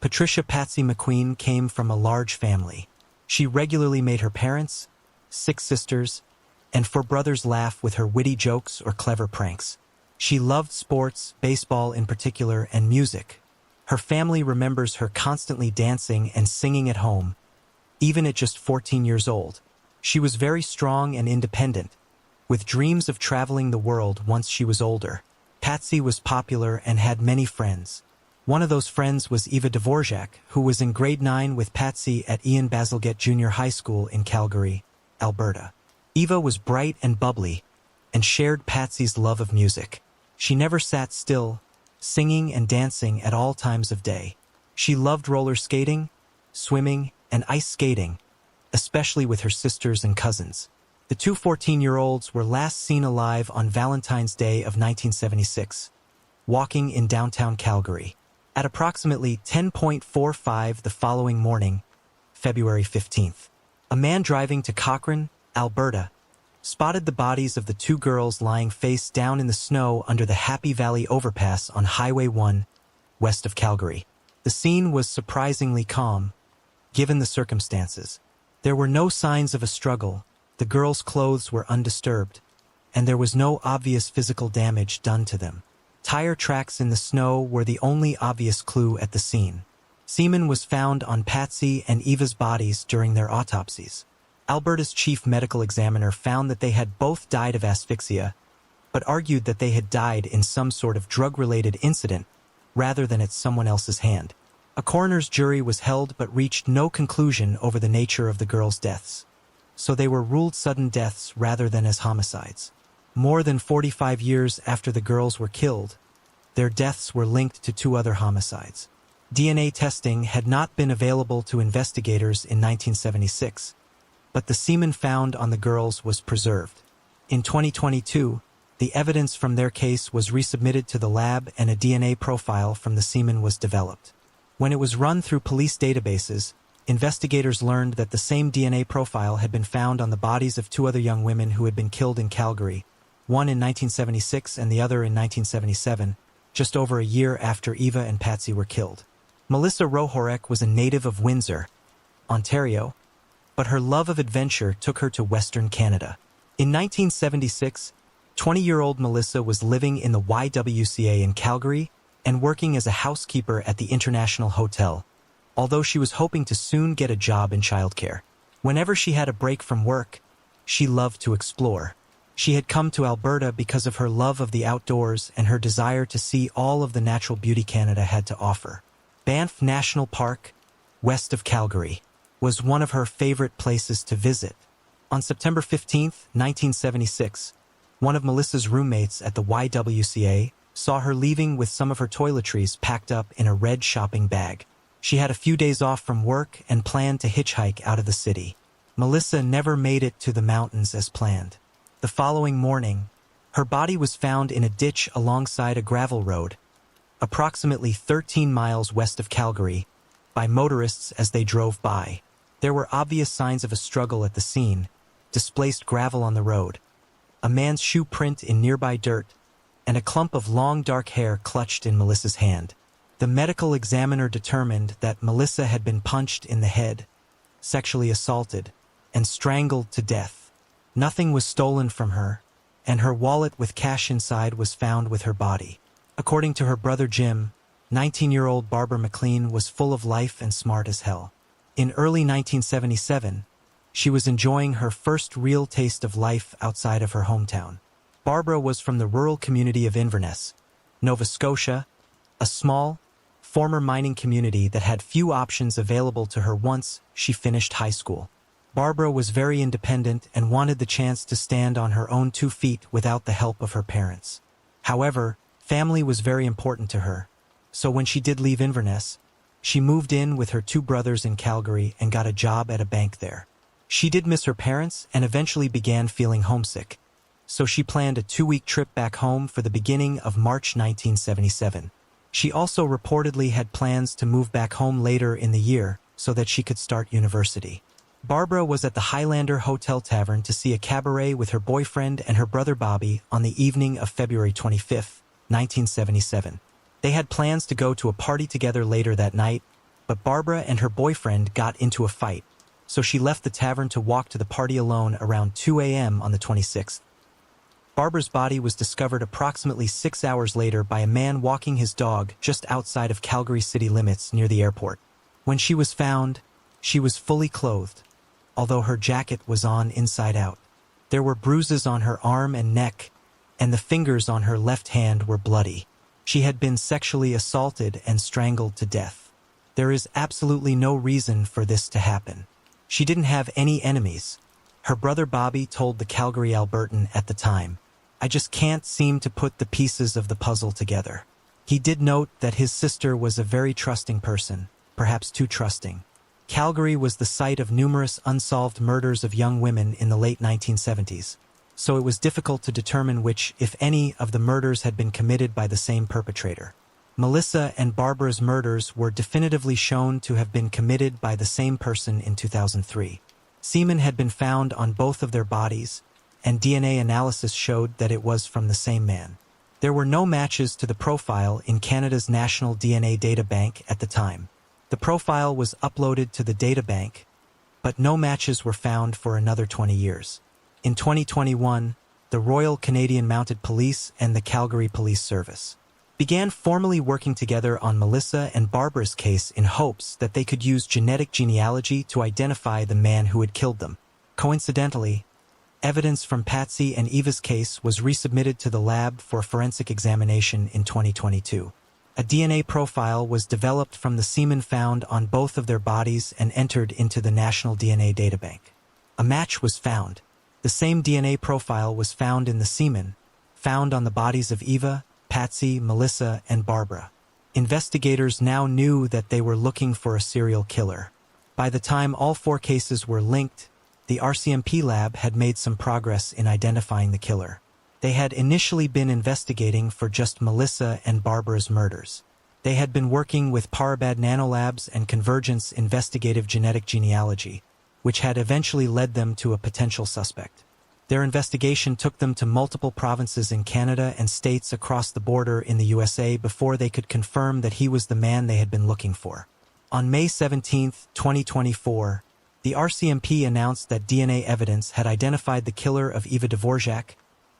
Patricia Patsy McQueen came from a large family. She regularly made her parents, 6 sisters, and 4 brothers laugh with her witty jokes or clever pranks. She loved sports, baseball in particular, and music. Her family remembers her constantly dancing and singing at home, even at just 14 years old. She was very strong and independent, with dreams of traveling the world once she was older. Patsy was popular and had many friends. One of those friends was Eva Dvorak, who was in grade 9 with Patsy at Ian Bazalgette Junior High School in Calgary, Alberta. Eva was bright and bubbly, and shared Patsy's love of music. She never sat still, singing and dancing at all times of day. She loved roller skating, swimming, and ice skating, especially with her sisters and cousins. The two 14-year-olds were last seen alive on Valentine's Day of 1976, walking in downtown Calgary. At approximately 10:45 the following morning, February 15th, a man driving to Cochrane, Alberta, spotted the bodies of the 2 girls lying face down in the snow under the Happy Valley overpass on Highway 1, west of Calgary. The scene was surprisingly calm, given the circumstances. There were no signs of a struggle, the girls' clothes were undisturbed, and there was no obvious physical damage done to them. Tire tracks in the snow were the only obvious clue at the scene. Semen was found on Patsy and Eva's bodies during their autopsies. Alberta's chief medical examiner found that they had both died of asphyxia, but argued that they had died in some sort of drug-related incident rather than at someone else's hand. A coroner's jury was held but reached no conclusion over the nature of the girls' deaths, so they were ruled sudden deaths rather than as homicides. More than 45 years after the girls were killed, their deaths were linked to 2 other homicides. DNA testing had not been available to investigators in 1976, but the semen found on the girls was preserved. In 2022, the evidence from their case was resubmitted to the lab and a DNA profile from the semen was developed. When it was run through police databases, investigators learned that the same DNA profile had been found on the bodies of 2 other young women who had been killed in Calgary, one in 1976 and the other in 1977, just over a year after Eva and Patsy were killed. Melissa Rohorek was a native of Windsor, Ontario, but her love of adventure took her to Western Canada. In 1976, 20-year-old Melissa was living in the YWCA in Calgary and working as a housekeeper at the International Hotel, although she was hoping to soon get a job in childcare. Whenever she had a break from work, she loved to explore. She had come to Alberta because of her love of the outdoors and her desire to see all of the natural beauty Canada had to offer. Banff National Park, west of Calgary, was one of her favorite places to visit. On September 15, 1976, one of Melissa's roommates at the YWCA saw her leaving with some of her toiletries packed up in a red shopping bag. She had a few days off from work and planned to hitchhike out of the city. Melissa never made it to the mountains as planned. The following morning, her body was found in a ditch alongside a gravel road, approximately 13 miles west of Calgary, by motorists as they drove by. There were obvious signs of a struggle at the scene, displaced gravel on the road, a man's shoe print in nearby dirt, and a clump of long dark hair clutched in Melissa's hand. The medical examiner determined that Melissa had been punched in the head, sexually assaulted, and strangled to death. Nothing was stolen from her, and her wallet with cash inside was found with her body. According to her brother Jim, 19-year-old Barbara McLean was full of life and smart as hell. In early 1977, she was enjoying her first real taste of life outside of her hometown. Barbara was from the rural community of Inverness, Nova Scotia, a small, former mining community that had few options available to her once she finished high school. Barbara was very independent and wanted the chance to stand on her own 2 feet without the help of her parents. However, family was very important to her, so when she did leave Inverness, she moved in with her 2 brothers in Calgary and got a job at a bank there. She did miss her parents and eventually began feeling homesick, so she planned a 2-week trip back home for the beginning of March 1977. She also reportedly had plans to move back home later in the year so that she could start university. Barbara was at the Highlander Hotel Tavern to see a cabaret with her boyfriend and her brother Bobby on the evening of February 25, 1977. They had plans to go to a party together later that night, but Barbara and her boyfriend got into a fight, so she left the tavern to walk to the party alone around 2 a.m. on the 26th. Barbara's body was discovered approximately 6 hours later by a man walking his dog just outside of Calgary city limits near the airport. When she was found, she was fully clothed, although her jacket was on inside out. There were bruises on her arm and neck, and the fingers on her left hand were bloody. She had been sexually assaulted and strangled to death. There is absolutely no reason for this to happen. She didn't have any enemies. Her brother Bobby told the Calgary Albertan at the time, "I just can't seem to put the pieces of the puzzle together." He did note that his sister was a very trusting person, perhaps too trusting. Calgary was the site of numerous unsolved murders of young women in the late 1970s, so it was difficult to determine which, if any, of the murders had been committed by the same perpetrator. Melissa and Barbara's murders were definitively shown to have been committed by the same person in 2003. Semen had been found on both of their bodies, and DNA analysis showed that it was from the same man. There were no matches to the profile in Canada's National DNA Data Bank at the time. The profile was uploaded to the data bank, but no matches were found for another 20 years. In 2021, the Royal Canadian Mounted Police and the Calgary Police Service began formally working together on Melissa and Barbara's case in hopes that they could use genetic genealogy to identify the man who had killed them. Coincidentally, evidence from Patsy and Eva's case was resubmitted to the lab for forensic examination in 2022. A DNA profile was developed from the semen found on both of their bodies and entered into the National DNA Databank. A match was found. The same DNA profile was found in the semen, found on the bodies of Eva, Patsy, Melissa, and Barbara. Investigators now knew that they were looking for a serial killer. By the time all 4 cases were linked, the RCMP lab had made some progress in identifying the killer. They had initially been investigating for just Melissa and Barbara's murders. They had been working with Parabad Nanolabs and Convergence Investigative Genetic Genealogy, which had eventually led them to a potential suspect. Their investigation took them to multiple provinces in Canada and states across the border in the USA before they could confirm that he was the man they had been looking for. On May 17, 2024, the RCMP announced that DNA evidence had identified the killer of Eva Dvorak,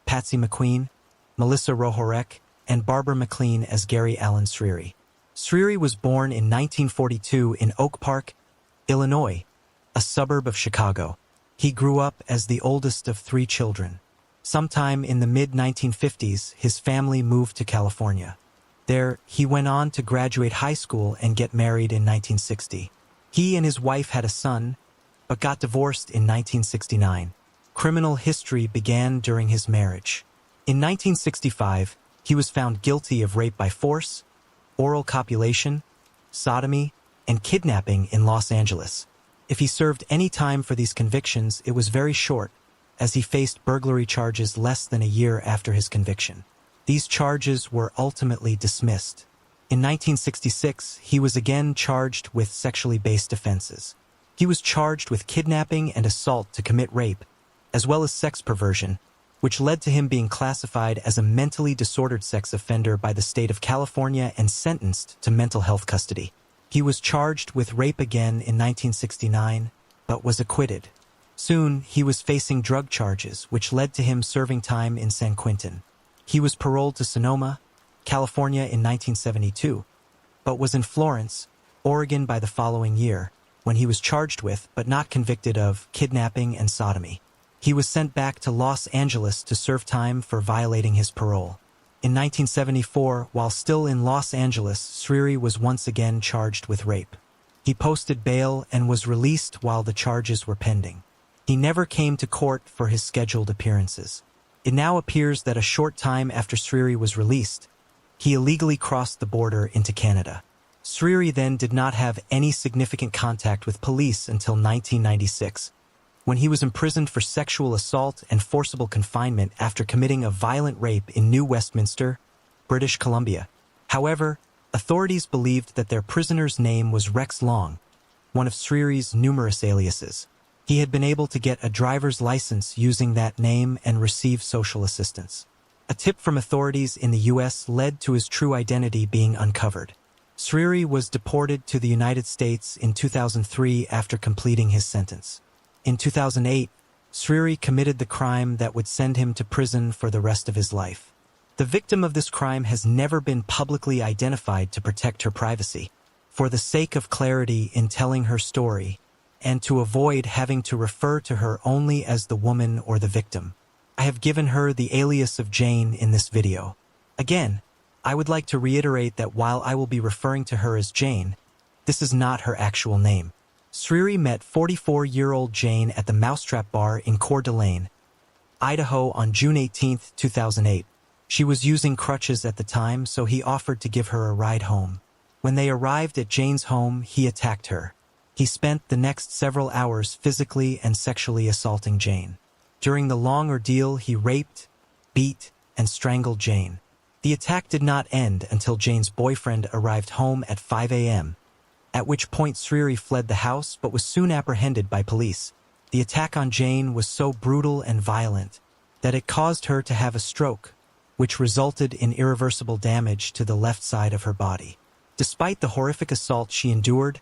Patsy McQueen, Melissa Rohorek, and Barbara McLean as Gary Allen Sreeri. Sreeri was born in 1942 in Oak Park, Illinois, a suburb of Chicago. He grew up as the oldest of 3 children. Sometime in the mid-1950s, his family moved to California. There, he went on to graduate high school and get married in 1960. He and his wife had a son, but got divorced in 1969. Criminal history began during his marriage. In 1965, he was found guilty of rape by force, oral copulation, sodomy, and kidnapping in Los Angeles. If he served any time for these convictions, it was very short, as he faced burglary charges less than a year after his conviction. These charges were ultimately dismissed. In 1966, he was again charged with sexually based offenses. He was charged with kidnapping and assault to commit rape, as well as sex perversion, which led to him being classified as a mentally disordered sex offender by the state of California and sentenced to mental health custody. He was charged with rape again in 1969, but was acquitted. Soon, he was facing drug charges, which led to him serving time in San Quentin. He was paroled to Sonoma, California in 1972, but was in Florence, Oregon by the following year, when he was charged with, but not convicted of, kidnapping and sodomy. He was sent back to Los Angeles to serve time for violating his parole. In 1974, while still in Los Angeles, Sreeri was once again charged with rape. He posted bail and was released while the charges were pending. He never came to court for his scheduled appearances. It now appears that a short time after Sreeri was released, he illegally crossed the border into Canada. Sreeri then did not have any significant contact with police until 1996, when he was imprisoned for sexual assault and forcible confinement after committing a violent rape in New Westminster, British Columbia. However, authorities believed that their prisoner's name was Rex Long, one of Sreeri's numerous aliases. He had been able to get a driver's license using that name and receive social assistance. A tip from authorities in the U.S. led to his true identity being uncovered. Sriri was deported to the United States in 2003 after completing his sentence. In 2008, Sriri committed the crime that would send him to prison for the rest of his life. The victim of this crime has never been publicly identified to protect her privacy. For the sake of clarity in telling her story, and to avoid having to refer to her only as the woman or the victim, I have given her the alias of Jane in this video. Again, I would like to reiterate that while I will be referring to her as Jane, this is not her actual name. Sriri met 44-year-old Jane at the Mousetrap Bar in Coeur d'Alene, Idaho on June 18, 2008. She was using crutches at the time, so he offered to give her a ride home. When they arrived at Jane's home, he attacked her. He spent the next several hours physically and sexually assaulting Jane. During the long ordeal, he raped, beat, and strangled Jane. The attack did not end until Jane's boyfriend arrived home at 5 a.m., at which point Sriri fled the house but was soon apprehended by police. The attack on Jane was so brutal and violent that it caused her to have a stroke, which resulted in irreversible damage to the left side of her body. Despite the horrific assault she endured,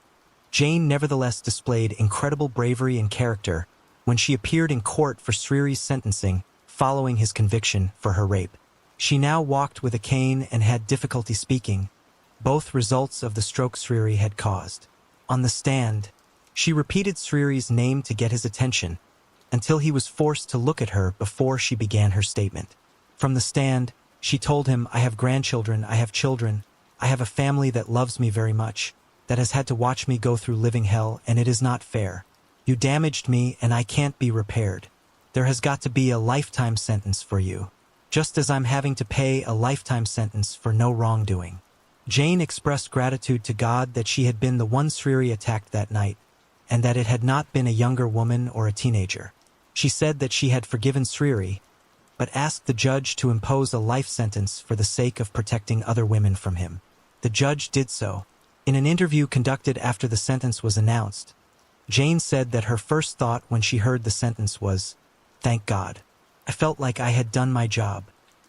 Jane nevertheless displayed incredible bravery and character when she appeared in court for Sriri's sentencing following his conviction for her rape. She now walked with a cane and had difficulty speaking, both results of the stroke Sriri had caused. On the stand, she repeated Sriri's name to get his attention until he was forced to look at her before she began her statement. From the stand, she told him, "I have grandchildren, I have children, I have a family that loves me very much, that has had to watch me go through living hell, and it is not fair. You damaged me and I can't be repaired. There has got to be a lifetime sentence for you, just as I'm having to pay a lifetime sentence for no wrongdoing." Jane expressed gratitude to God that she had been the one Sriri attacked that night, and that it had not been a younger woman or a teenager. She said that she had forgiven Sriri, but asked the judge to impose a life sentence for the sake of protecting other women from him. The judge did so. In an interview conducted after the sentence was announced, Jane said that her first thought when she heard the sentence was, "Thank God. I felt like I had done my job.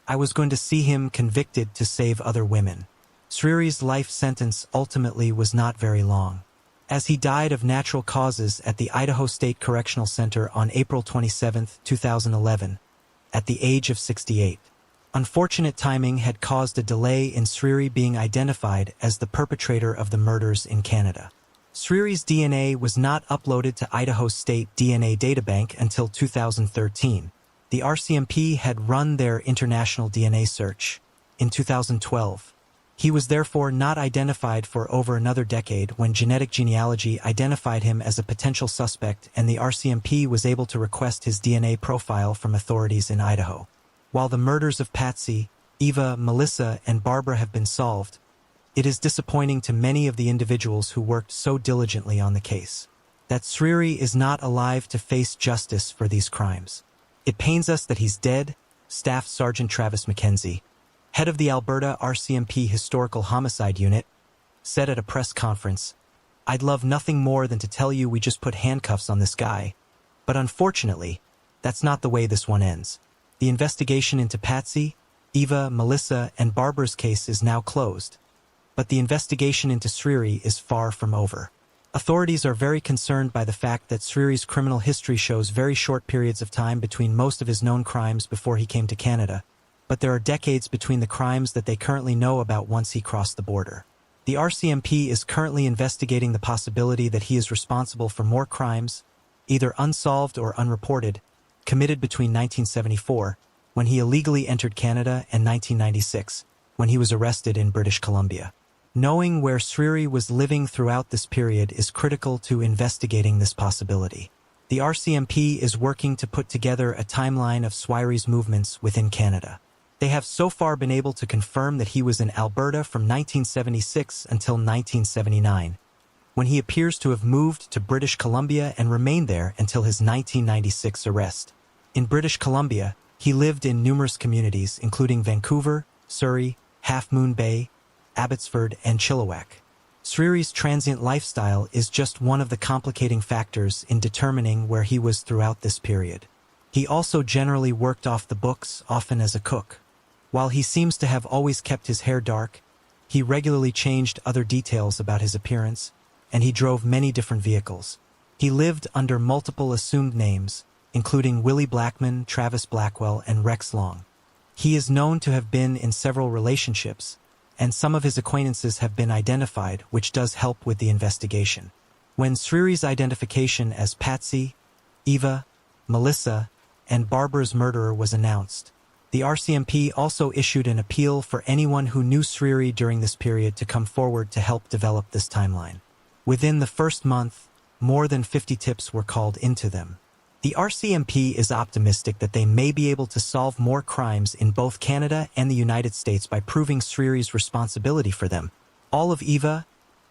I was going to see him convicted to save other women." Sriri's life sentence ultimately was not very long, as he died of natural causes at the Idaho State Correctional Center on April 27, 2011, at the age of 68. Unfortunate timing had caused a delay in Sriri being identified as the perpetrator of the murders in Canada. Sriri's DNA was not uploaded to Idaho State DNA Databank until 2013. The RCMP had run their international DNA search in 2012. He was therefore not identified for over another decade when genetic genealogy identified him as a potential suspect, and the RCMP was able to request his DNA profile from authorities in Idaho. While the murders of Patsy, Eva, Melissa, and Barbara have been solved, it is disappointing to many of the individuals who worked so diligently on the case that Sriri is not alive to face justice for these crimes. It pains us that he's dead, Staff Sergeant Travis McKenzie, head of the Alberta RCMP Historical Homicide Unit, said at a press conference, "I'd love nothing more than to tell you we just put handcuffs on this guy, but unfortunately, that's not the way this one ends. The investigation into Patsy, Eva, Melissa, and Barbara's case is now closed, but the investigation into Sriri is far from over. Authorities are very concerned by the fact that Sriri's criminal history shows very short periods of time between most of his known crimes before he came to Canada, but there are decades between the crimes that they currently know about once he crossed the border. The RCMP is currently investigating the possibility that he is responsible for more crimes, either unsolved or unreported, committed between 1974, when he illegally entered Canada, and 1996, when he was arrested in British Columbia. Knowing where Sriri was living throughout this period is critical to investigating this possibility. The RCMP is working to put together a timeline of Sriri's movements within Canada. They have so far been able to confirm that he was in Alberta from 1976 until 1979, when he appears to have moved to British Columbia and remained there until his 1996 arrest. In British Columbia, he lived in numerous communities, including Vancouver, Surrey, Half Moon Bay, Abbotsford, and Chilliwack. Sriri's transient lifestyle is just one of the complicating factors in determining where he was throughout this period. He also generally worked off the books, often as a cook. While he seems to have always kept his hair dark, He regularly changed other details about his appearance, and he drove many different vehicles. He lived under multiple assumed names, including Willie Blackman, Travis Blackwell, and Rex Long. He is known to have been in several relationships, and some of his acquaintances have been identified, which does help with the investigation. When Sriri's identification as Patsy, Eva, Melissa, and Barbara's murderer was announced, the RCMP also issued an appeal for anyone who knew Sriri during this period to come forward to help develop this timeline. Within the first month, more than 50 tips were called into them. The RCMP is optimistic that they may be able to solve more crimes in both Canada and the United States by proving Sriri's responsibility for them. All of Eva,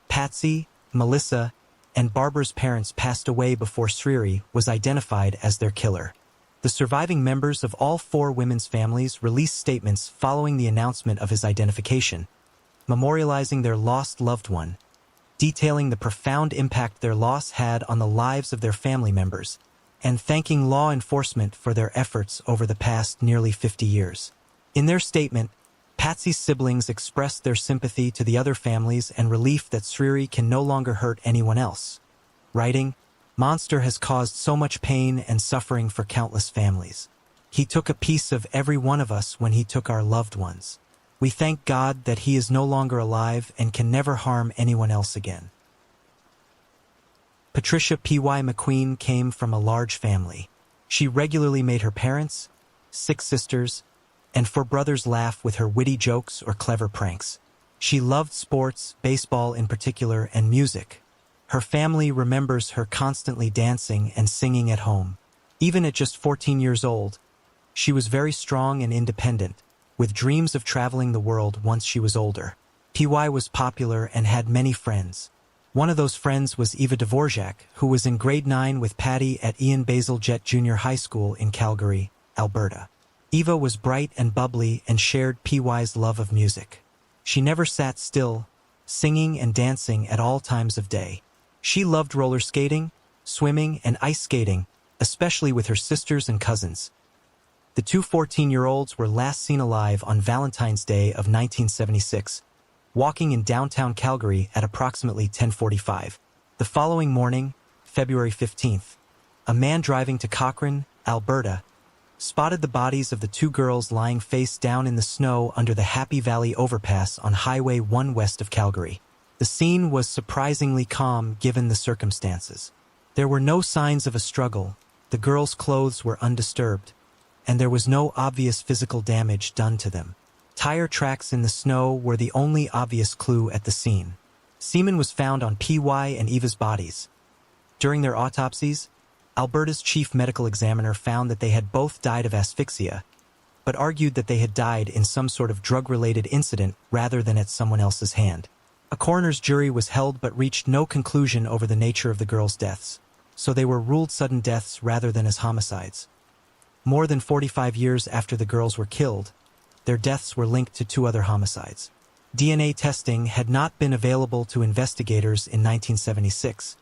Patsy, Melissa, and Barbara's parents passed away before Sriri was identified as their killer. The surviving members of all 4 women's families released statements following the announcement of his identification, memorializing their lost loved one, detailing the profound impact their loss had on the lives of their family members, and thanking law enforcement for their efforts over the past nearly 50 years. In their statement, Patsy's siblings expressed their sympathy to the other families and relief that Sriri can no longer hurt anyone else, writing, "Monster has caused so much pain and suffering for countless families. He took a piece of every one of us when he took our loved ones. We thank God that he is no longer alive and can never harm anyone else again." Patricia P.Y. McQueen came from a large family. She regularly made her parents, 6 sisters, and 4 brothers laugh with her witty jokes or clever pranks. She loved sports, baseball in particular, and music. Her family remembers her constantly dancing and singing at home. Even at just 14 years old, she was very strong and independent, with dreams of traveling the world once she was older. PY was popular and had many friends. One of those friends was Eva Dvorak, who was in grade 9 with Patty at Ian Basiljet Junior High School in Calgary, Alberta. Eva was bright and bubbly and shared PY's love of music. She never sat still, singing and dancing at all times of day. She loved roller skating, swimming, and ice skating, especially with her sisters and cousins. The 2 14-year-olds were last seen alive on Valentine's Day of 1976, walking in downtown Calgary at approximately 10:45. The following morning, February 15th, a man driving to Cochrane, Alberta, spotted the bodies of the 2 girls lying face down in the snow under the Happy Valley overpass on Highway 1 west of Calgary. The scene was surprisingly calm given the circumstances. There were no signs of a struggle, the girls' clothes were undisturbed, and there was no obvious physical damage done to them. Tire tracks in the snow were the only obvious clue at the scene. Semen was found on PY and Eva's bodies. During their autopsies, Alberta's chief medical examiner found that they had both died of asphyxia, but argued that they had died in some sort of drug-related incident rather than at someone else's hand. A coroner's jury was held but reached no conclusion over the nature of the girls' deaths, so they were ruled sudden deaths rather than as homicides. More than 45 years after the girls were killed, their deaths were linked to 2 other homicides. DNA testing had not been available to investigators in 1976,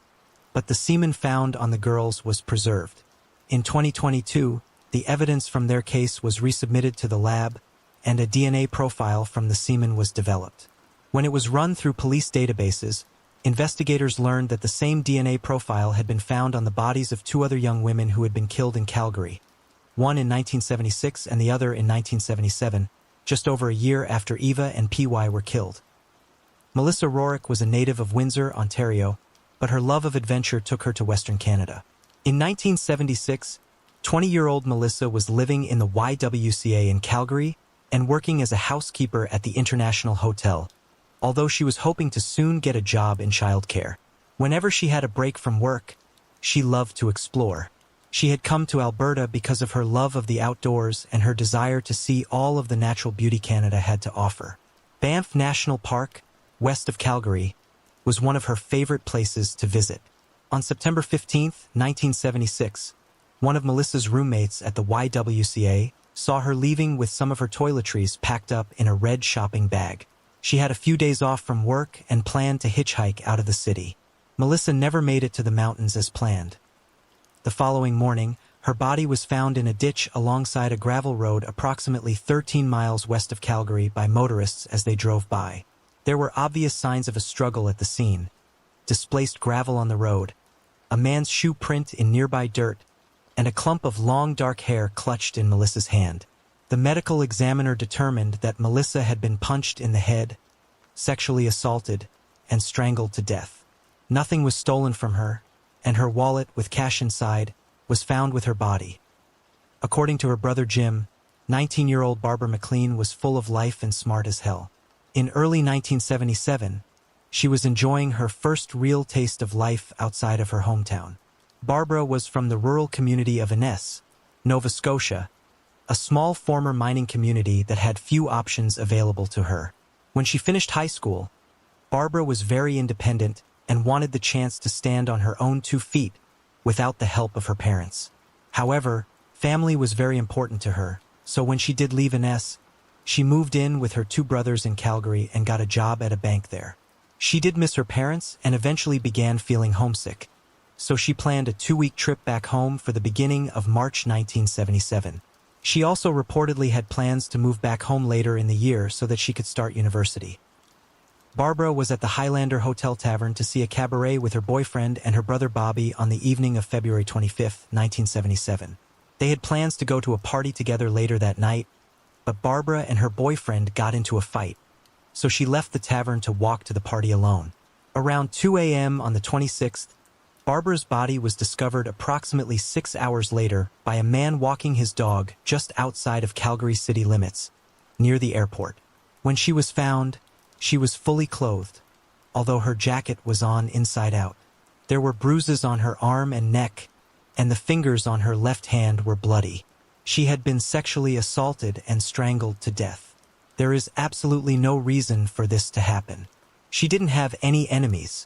but the semen found on the girls was preserved. In 2022, the evidence from their case was resubmitted to the lab, and a DNA profile from the semen was developed. When it was run through police databases, investigators learned that the same DNA profile had been found on the bodies of 2 other young women who had been killed in Calgary, one in 1976 and the other in 1977, just over a year after Eva and PY were killed. Melissa Rorick was a native of Windsor, Ontario, but her love of adventure took her to Western Canada. In 1976, 20-year-old Melissa was living in the YWCA in Calgary and working as a housekeeper at the International Hotel, although she was hoping to soon get a job in childcare. Whenever she had a break from work, she loved to explore. She had come to Alberta because of her love of the outdoors and her desire to see all of the natural beauty Canada had to offer. Banff National Park, west of Calgary, was one of her favorite places to visit. On September 15, 1976, one of Melissa's roommates at the YWCA saw her leaving with some of her toiletries packed up in a red shopping bag. She had a few days off from work and planned to hitchhike out of the city. Melissa never made it to the mountains as planned. The following morning, her body was found in a ditch alongside a gravel road approximately 13 miles west of Calgary by motorists as they drove by. There were obvious signs of a struggle at the scene: displaced gravel on the road, a man's shoe print in nearby dirt, and a clump of long dark hair clutched in Melissa's hand. The medical examiner determined that Melissa had been punched in the head, sexually assaulted, and strangled to death. Nothing was stolen from her, and her wallet with cash inside was found with her body. According to her brother Jim, 19-year-old Barbara McLean was full of life and smart as hell. In early 1977, she was enjoying her first real taste of life outside of her hometown. Barbara was from the rural community of Innes, Nova Scotia, a small former mining community that had few options available to her. When she finished high school, Barbara was very independent and wanted the chance to stand on her own 2 feet without the help of her parents. However, family was very important to her, so when she did leave Innes, she moved in with her 2 brothers in Calgary and got a job at a bank there. She did miss her parents and eventually began feeling homesick, so she planned a 2-week trip back home for the beginning of March 1977. She also reportedly had plans to move back home later in the year so that she could start university. Barbara was at the Highlander Hotel Tavern to see a cabaret with her boyfriend and her brother Bobby on the evening of February 25, 1977. They had plans to go to a party together later that night, but Barbara and her boyfriend got into a fight, so she left the tavern to walk to the party alone. Around 2 a.m. on the 26th, Barbara's body was discovered approximately 6 hours later by a man walking his dog just outside of Calgary city limits, near the airport. When she was found, she was fully clothed, although her jacket was on inside out. There were bruises on her arm and neck, and the fingers on her left hand were bloody. She had been sexually assaulted and strangled to death. There is absolutely no reason for this to happen. She didn't have any enemies.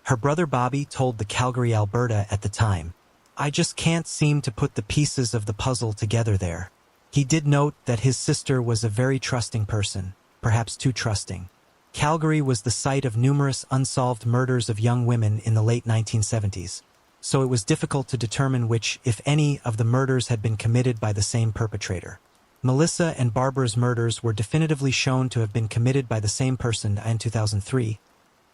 Her brother Bobby told the Calgary Alberta at the time, "I just can't seem to put the pieces of the puzzle together there." He did note that his sister was a very trusting person, perhaps too trusting. Calgary was the site of numerous unsolved murders of young women in the late 1970s, so it was difficult to determine which, if any, of the murders had been committed by the same perpetrator. Melissa and Barbara's murders were definitively shown to have been committed by the same person in 2003.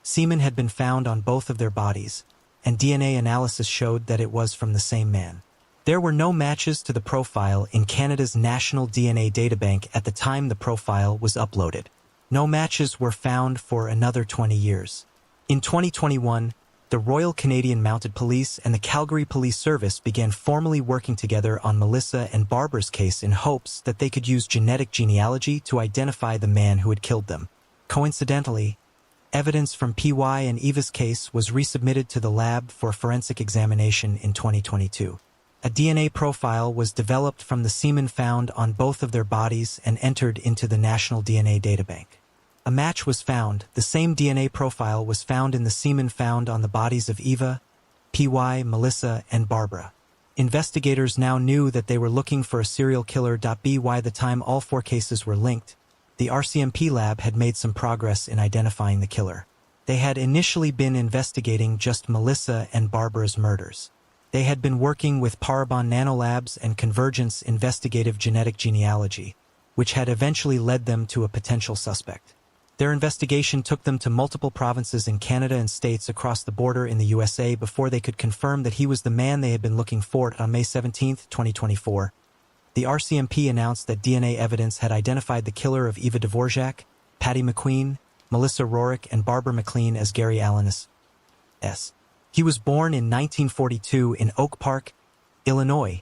Semen had been found on both of their bodies, and DNA analysis showed that it was from the same man. There were no matches to the profile in Canada's National DNA Databank at the time the profile was uploaded. No matches were found for another 20 years. In 2021, the Royal Canadian Mounted Police and the Calgary Police Service began formally working together on Melissa and Barbara's case in hopes that they could use genetic genealogy to identify the man who had killed them. Coincidentally, evidence from PY and Eva's case was resubmitted to the lab for forensic examination in 2022. A DNA profile was developed from the semen found on both of their bodies and entered into the National DNA Databank. A match was found. The same DNA profile was found in the semen found on the bodies of Eva, PY, Melissa, and Barbara. Investigators now knew that they were looking for a serial killer. By the time all 4 cases were linked, the RCMP lab had made some progress in identifying the killer. They had initially been investigating just Melissa and Barbara's murders. They had been working with Parabon Nanolabs and Convergence Investigative Genetic Genealogy, which had eventually led them to a potential suspect. Their investigation took them to multiple provinces in Canada and states across the border in the USA before they could confirm that he was the man they had been looking for. On May 17, 2024, the RCMP announced that DNA evidence had identified the killer of Eva Dvorak, Patty McQueen, Melissa Rorick, and Barbara McLean as Gary Allen S. He was born in 1942 in Oak Park, Illinois,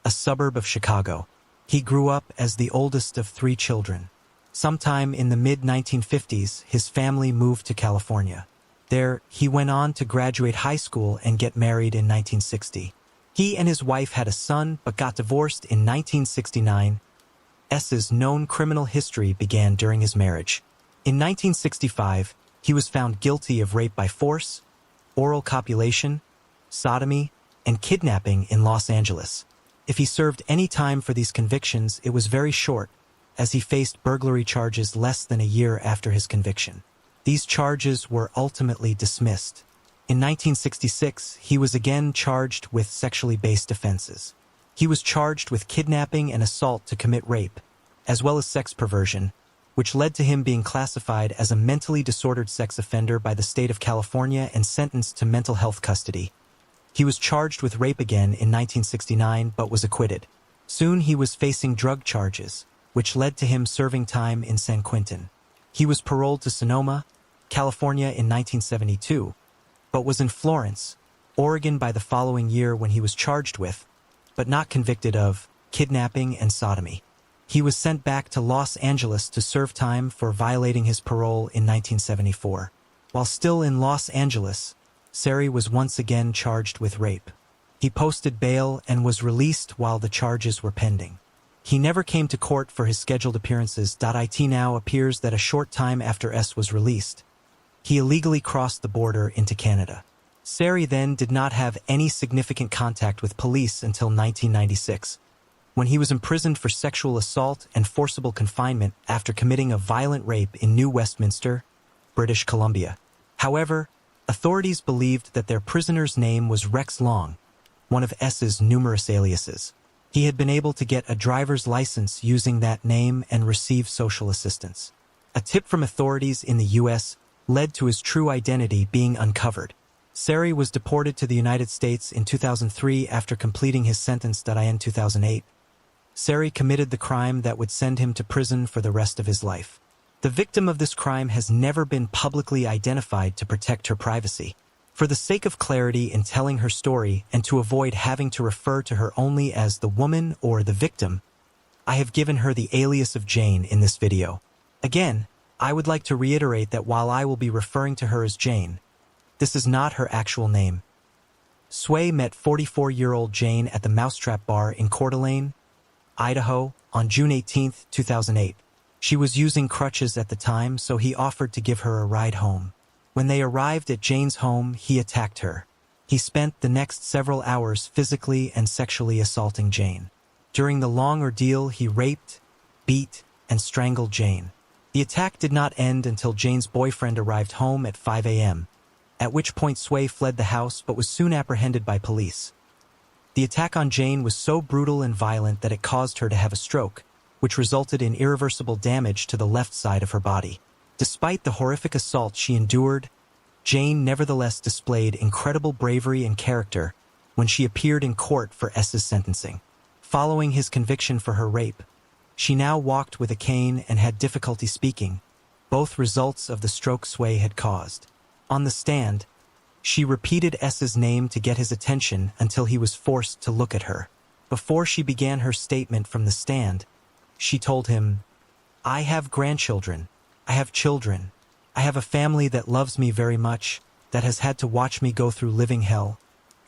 a suburb of Chicago. He grew up as the oldest of 3 children. Sometime in the mid-1950s, his family moved to California. There, he went on to graduate high school and get married in 1960. He and his wife had a son but got divorced in 1969. S's known criminal history began during his marriage. In 1965, he was found guilty of rape by force, oral copulation, sodomy, and kidnapping in Los Angeles. If he served any time for these convictions, it was very short, as he faced burglary charges less than a year after his conviction. These charges were ultimately dismissed. In 1966, he was again charged with sexually based offenses. He was charged with kidnapping and assault to commit rape, as well as sex perversion, which led to him being classified as a mentally disordered sex offender by the state of California and sentenced to mental health custody. He was charged with rape again in 1969 but was acquitted. Soon he was facing drug charges, which led to him serving time in San Quentin. He was paroled to Sonoma, California in 1972, but was in Florence, Oregon by the following year when he was charged with, but not convicted of, kidnapping and sodomy. He was sent back to Los Angeles to serve time for violating his parole in 1974. While still in Los Angeles, Sari was once again charged with rape. He posted bail and was released while the charges were pending. He never came to court for his scheduled appearances. It now appears that a short time after S was released, he illegally crossed the border into Canada. Sari then did not have any significant contact with police until 1996, when he was imprisoned for sexual assault and forcible confinement after committing a violent rape in New Westminster, British Columbia. However, authorities believed that their prisoner's name was Rex Long, one of S's numerous aliases. He had been able to get a driver's license using that name and receive social assistance. A tip from authorities in the U.S. led to his true identity being uncovered. Sari was deported to the United States in 2003 after completing his sentence. In 2008, Sari committed the crime that would send him to prison for the rest of his life. The victim of this crime has never been publicly identified to protect her privacy. For the sake of clarity in telling her story and to avoid having to refer to her only as the woman or the victim, I have given her the alias of Jane in this video. Again, I would like to reiterate that while I will be referring to her as Jane, this is not her actual name. Sway met 44-year-old Jane at the Mousetrap Bar in Coeur d'Alene, Idaho, on June 18, 2008. She was using crutches at the time, so he offered to give her a ride home. When they arrived at Jane's home, he attacked her. He spent the next several hours physically and sexually assaulting Jane. During the long ordeal, he raped, beat, and strangled Jane. The attack did not end until Jane's boyfriend arrived home at 5 a.m., at which point Sway fled the house but was soon apprehended by police. The attack on Jane was so brutal and violent that it caused her to have a stroke, which resulted in irreversible damage to the left side of her body. Despite the horrific assault she endured, Jane nevertheless displayed incredible bravery and character when she appeared in court for S's sentencing. Following his conviction for her rape, she now walked with a cane and had difficulty speaking, both results of the stroke Sway had caused. On the stand, she repeated S's name to get his attention until he was forced to look at her. Before she began her statement from the stand, she told him, "I have grandchildren. I have children. I have a family that loves me very much, that has had to watch me go through living hell,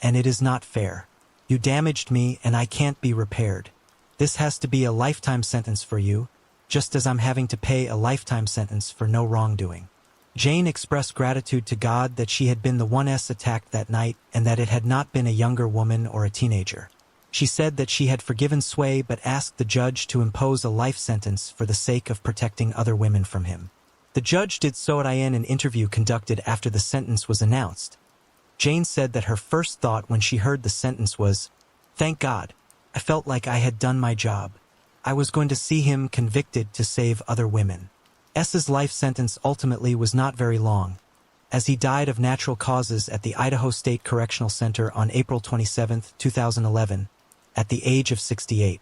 and it is not fair. You damaged me and I can't be repaired. This has to be a lifetime sentence for you, just as I'm having to pay a lifetime sentence for no wrongdoing." Jane expressed gratitude to God that she had been the one S attacked that night and that it had not been a younger woman or a teenager. She said that she had forgiven Sway but asked the judge to impose a life sentence for the sake of protecting other women from him. The judge did so in an interview conducted after the sentence was announced. Jane said that her first thought when she heard the sentence was, "Thank God, I felt like I had done my job. I was going to see him convicted to save other women." S's life sentence ultimately was not very long, as he died of natural causes at the Idaho State Correctional Center on April 27, 2011, at the age of 68.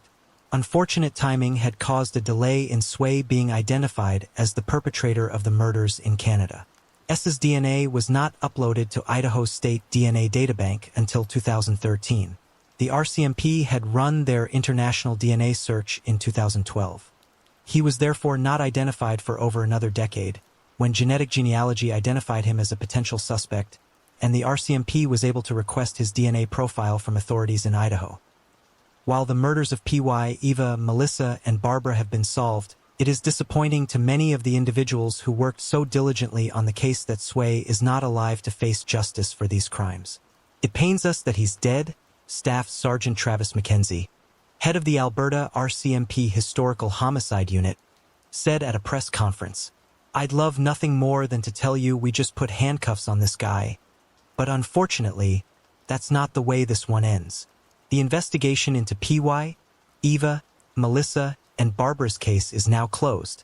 Unfortunate timing had caused a delay in Sway being identified as the perpetrator of the murders in Canada. S's DNA was not uploaded to Idaho State DNA Databank until 2013. The RCMP had run their international DNA search in 2012. He was therefore not identified for over another decade, when genetic genealogy identified him as a potential suspect, and the RCMP was able to request his DNA profile from authorities in Idaho. While the murders of PY, Eva, Melissa, and Barbara have been solved, it is disappointing to many of the individuals who worked so diligently on the case that Sway is not alive to face justice for these crimes. It pains us that he's dead, Staff Sergeant Travis McKenzie, head of the Alberta RCMP Historical Homicide Unit, said at a press conference, "I'd love nothing more than to tell you we just put handcuffs on this guy, but unfortunately, that's not the way this one ends. The investigation into PY, Eva, Melissa, and Barbara's case is now closed,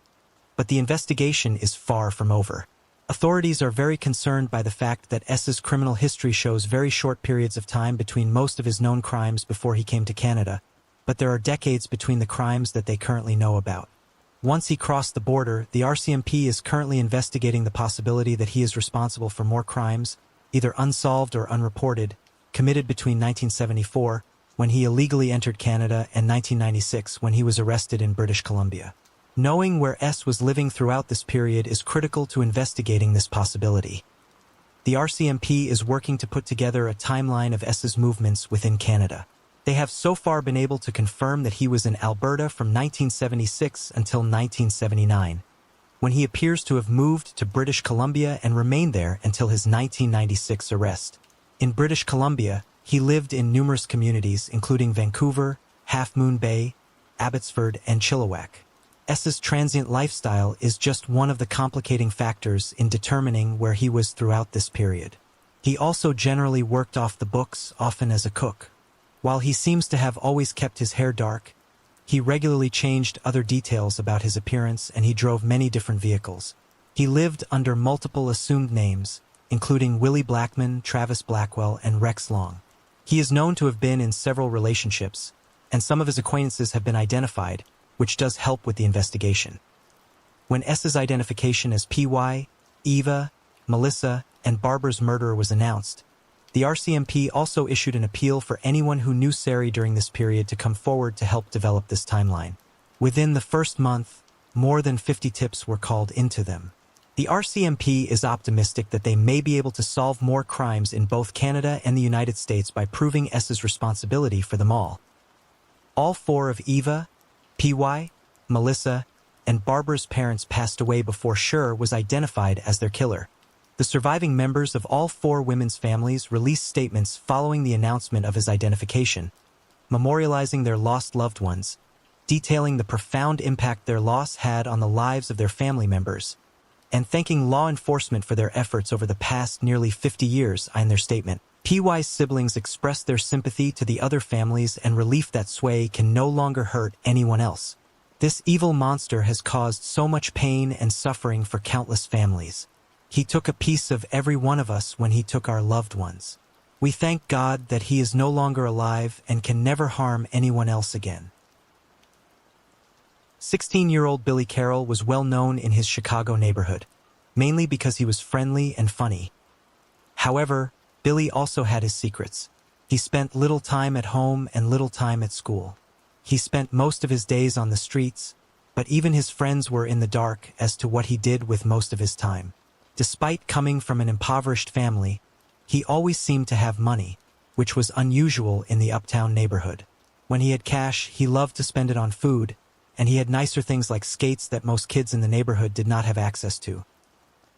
but the investigation is far from over. Authorities are very concerned by the fact that S's criminal history shows very short periods of time between most of his known crimes before he came to Canada, but there are decades between the crimes that they currently know about. Once he crossed the border, the RCMP is currently investigating the possibility that he is responsible for more crimes, either unsolved or unreported, committed between 1974, when he illegally entered Canada, and 1996, when he was arrested in British Columbia. Knowing where S was living throughout this period is critical to investigating this possibility. The RCMP is working to put together a timeline of S's movements within Canada. They have so far been able to confirm that he was in Alberta from 1976 until 1979, when he appears to have moved to British Columbia and remained there until his 1996 arrest. In British Columbia, he lived in numerous communities including Vancouver, Half Moon Bay, Abbotsford, and Chilliwack. S's transient lifestyle is just one of the complicating factors in determining where he was throughout this period. He also generally worked off the books, often as a cook. While he seems to have always kept his hair dark, he regularly changed other details about his appearance, and he drove many different vehicles. He lived under multiple assumed names, including Willie Blackman, Travis Blackwell, and Rex Long. He is known to have been in several relationships, and some of his acquaintances have been identified, which does help with the investigation. When S's identification as PY, Eva, Melissa, and Barbara's murderer was announced, the RCMP also issued an appeal for anyone who knew Sari during this period to come forward to help develop this timeline. Within the first month, more than 50 tips were called into them. The RCMP is optimistic that they may be able to solve more crimes in both Canada and the United States by proving S's responsibility for them all. All four of Eva, PY, Melissa, and Barbara's parents passed away before Sher was identified as their killer. The surviving members of all four women's families released statements following the announcement of his identification, memorializing their lost loved ones, detailing the profound impact their loss had on the lives of their family members, and thanking law enforcement for their efforts over the past nearly 50 years. In their statement, PY's siblings expressed their sympathy to the other families and relief that Sway can no longer hurt anyone else. This evil monster has caused so much pain and suffering for countless families. He took a piece of every one of us when he took our loved ones. We thank God that he is no longer alive and can never harm anyone else again. 16-year-old Billy Carroll was well known in his Chicago neighborhood, mainly because he was friendly and funny. However, Billy also had his secrets. He spent little time at home and little time at school. He spent most of his days on the streets, but even his friends were in the dark as to what he did with most of his time. Despite coming from an impoverished family, he always seemed to have money, which was unusual in the uptown neighborhood. When he had cash, he loved to spend it on food, and he had nicer things like skates that most kids in the neighborhood did not have access to.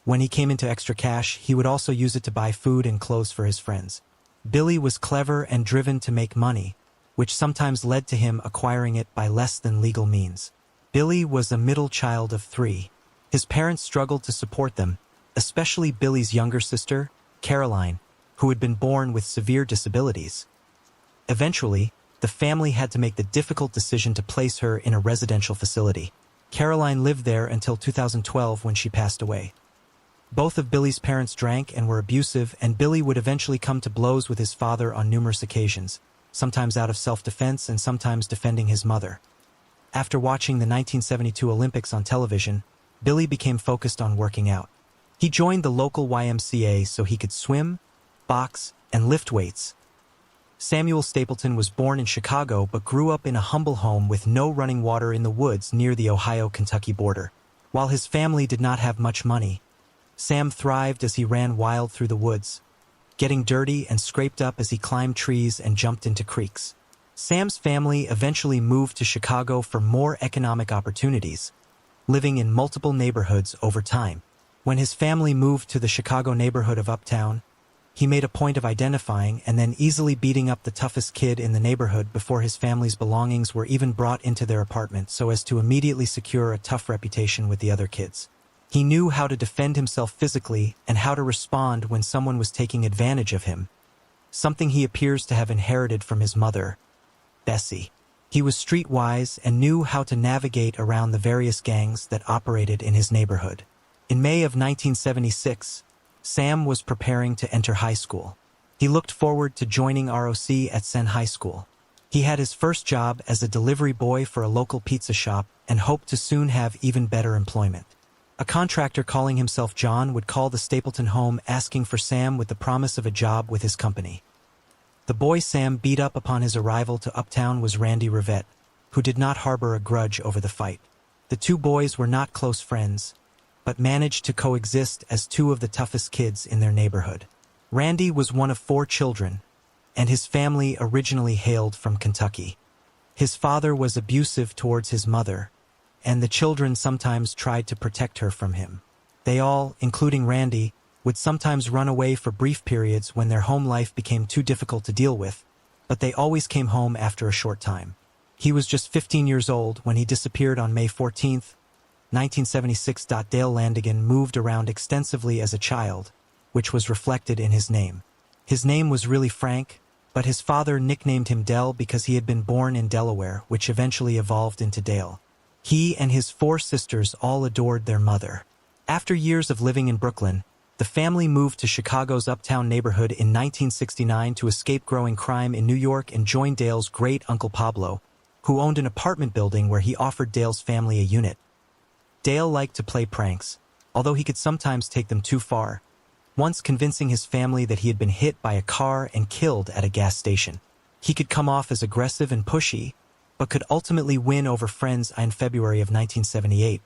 When he came into extra cash, he would also use it to buy food and clothes for his friends. Billy was clever and driven to make money, which sometimes led to him acquiring it by less than legal means. Billy was a middle child of 3. His parents struggled to support them, especially Billy's younger sister, Caroline, who had been born with severe disabilities. Eventually, the family had to make the difficult decision to place her in a residential facility. Caroline lived there until 2012 when she passed away. Both of Billy's parents drank and were abusive, and Billy would eventually come to blows with his father on numerous occasions, sometimes out of self-defense and sometimes defending his mother. After watching the 1972 Olympics on television, Billy became focused on working out. He joined the local YMCA so he could swim, box, and lift weights. Samuel Stapleton was born in Chicago but grew up in a humble home with no running water in the woods near the Ohio-Kentucky border. While his family did not have much money, Sam thrived as he ran wild through the woods, getting dirty and scraped up as he climbed trees and jumped into creeks. Sam's family eventually moved to Chicago for more economic opportunities, living in multiple neighborhoods over time. When his family moved to the Chicago neighborhood of Uptown, he made a point of identifying and then easily beating up the toughest kid in the neighborhood before his family's belongings were even brought into their apartment, so as to immediately secure a tough reputation with the other kids. He knew how to defend himself physically and how to respond when someone was taking advantage of him, something he appears to have inherited from his mother, Bessie. He was streetwise and knew how to navigate around the various gangs that operated in his neighborhood. In May of 1976, Sam was preparing to enter high school. He looked forward to joining ROC at Sen High School. He had his first job as a delivery boy for a local pizza shop and hoped to soon have even better employment. A contractor calling himself John would call the Stapleton home asking for Sam with the promise of a job with his company. The boy Sam beat up upon his arrival to Uptown was Randy Rivette, who did not harbor a grudge over the fight. The two boys were not close friends, but managed to coexist as two of the toughest kids in their neighborhood. Randy was one of 4 children, and his family originally hailed from Kentucky. His father was abusive towards his mother, and the children sometimes tried to protect her from him. They all, including Randy, would sometimes run away for brief periods when their home life became too difficult to deal with, but they always came home after a short time. He was just 15 years old when he disappeared on May 14, 1976. Dale Landigan moved around extensively as a child, which was reflected in his name. His name was really Frank, but his father nicknamed him Del because he had been born in Delaware, which eventually evolved into Dale. He and his 4 sisters all adored their mother. After years of living in Brooklyn, the family moved to Chicago's Uptown neighborhood in 1969 to escape growing crime in New York and join Dale's great-uncle Pablo, who owned an apartment building where he offered Dale's family a unit. Dale liked to play pranks, although he could sometimes take them too far, once convincing his family that he had been hit by a car and killed at a gas station. He could come off as aggressive and pushy, but could ultimately win over friends. In February of 1978,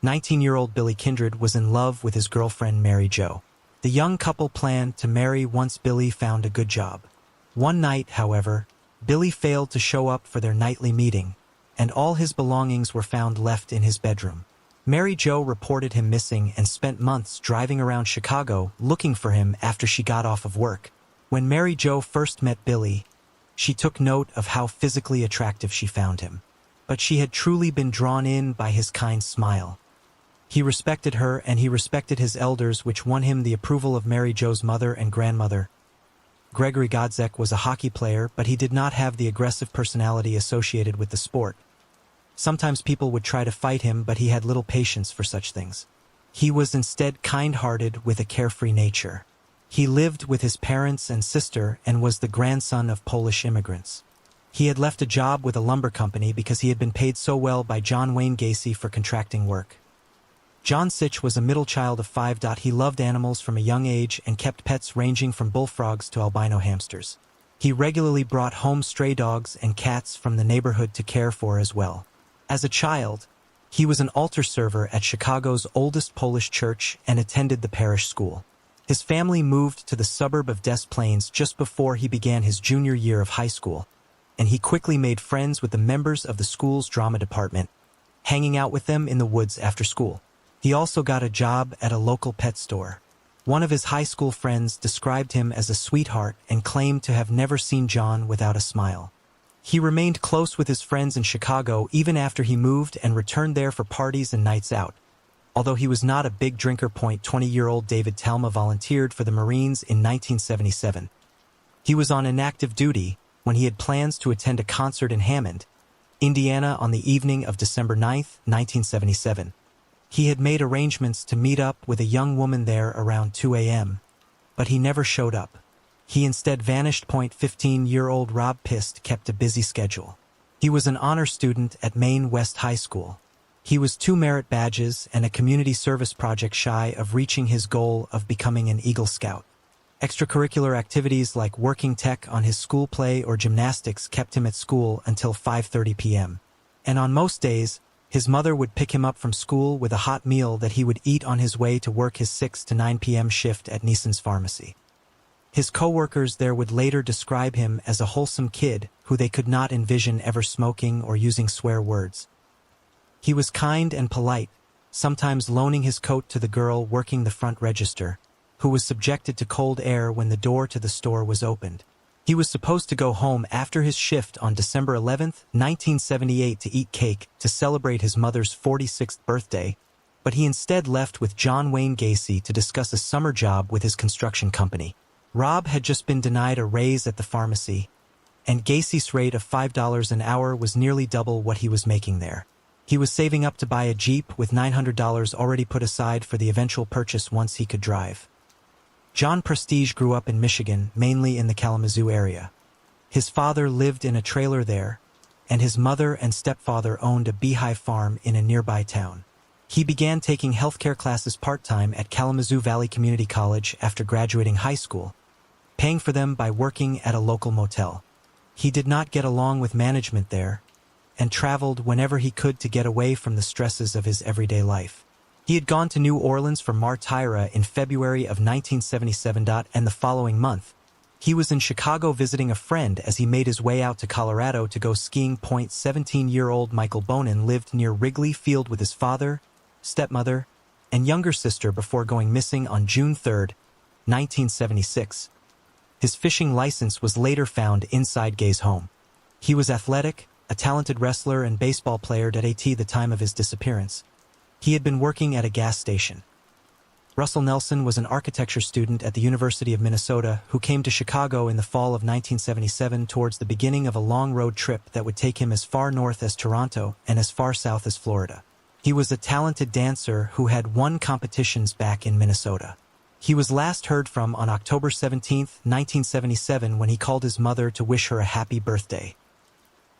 19-year-old Billy Kindred was in love with his girlfriend Mary Jo. The young couple planned to marry once Billy found a good job. One night, however, Billy failed to show up for their nightly meeting, and all his belongings were found left in his bedroom. Mary Jo reported him missing and spent months driving around Chicago looking for him after she got off of work. When Mary Jo first met Billy, she took note of how physically attractive she found him. But she had truly been drawn in by his kind smile. He respected her and he respected his elders, which won him the approval of Mary Jo's mother and grandmother. Gregory Godzek was a hockey player, but he did not have the aggressive personality associated with the sport. Sometimes people would try to fight him, but he had little patience for such things. He was instead kind-hearted with a carefree nature. He lived with his parents and sister and was the grandson of Polish immigrants. He had left a job with a lumber company because he had been paid so well by John Wayne Gacy for contracting work. John Sitch was a middle child of 5. He loved animals from a young age and kept pets ranging from bullfrogs to albino hamsters. He regularly brought home stray dogs and cats from the neighborhood to care for as well. As a child, he was an altar server at Chicago's oldest Polish church and attended the parish school. His family moved to the suburb of Des Plaines just before he began his junior year of high school, and he quickly made friends with the members of the school's drama department, hanging out with them in the woods after school. He also got a job at a local pet store. One of his high school friends described him as a sweetheart and claimed to have never seen John without a smile. He remained close with his friends in Chicago even after he moved and returned there for parties and nights out. Although he was not a big drinker. 20-year-old David Talma volunteered for the Marines in 1977. He was on inactive duty when he had plans to attend a concert in Hammond, Indiana on the evening of December 9, 1977. He had made arrangements to meet up with a young woman there around 2 a.m., but he never showed up. He instead vanished. 15-year-old Rob Pist kept a busy schedule. He was an honor student at Maine West High School. He was 2 merit badges and a community service project shy of reaching his goal of becoming an Eagle Scout. Extracurricular activities like working tech on his school play or gymnastics kept him at school until 5:30 p.m. And on most days, his mother would pick him up from school with a hot meal that he would eat on his way to work his 6 to 9 p.m. shift at Neeson's Pharmacy. His co-workers there would later describe him as a wholesome kid who they could not envision ever smoking or using swear words. He was kind and polite, sometimes loaning his coat to the girl working the front register, who was subjected to cold air when the door to the store was opened. He was supposed to go home after his shift on December 11, 1978 to eat cake to celebrate his mother's 46th birthday, but he instead left with John Wayne Gacy to discuss a summer job with his construction company. Rob had just been denied a raise at the pharmacy, and Gacy's rate of $5 an hour was nearly double what he was making there. He was saving up to buy a Jeep with $900 already put aside for the eventual purchase once he could drive. John Prestige grew up in Michigan, mainly in the Kalamazoo area. His father lived in a trailer there, and his mother and stepfather owned a beehive farm in a nearby town. He began taking healthcare classes part-time at Kalamazoo Valley Community College after graduating high school, paying for them by working at a local motel. He did not get along with management there, and traveled whenever he could to get away from the stresses of his everyday life. He had gone to New Orleans for Martyra in February of 1977, and the following month, he was in Chicago visiting a friend as he made his way out to Colorado to go skiing. 17-year-old Michael Bonin lived near Wrigley Field with his father, stepmother, and younger sister before going missing on June 3, 1976. His fishing license was later found inside Gay's home. He was athletic, a talented wrestler and baseball player at the time of his disappearance. He had been working at a gas station. Russell Nelson was an architecture student at the University of Minnesota who came to Chicago in the fall of 1977 towards the beginning of a long road trip that would take him as far north as Toronto and as far south as Florida. He was a talented dancer who had won competitions back in Minnesota. He was last heard from on October 17, 1977, when he called his mother to wish her a happy birthday.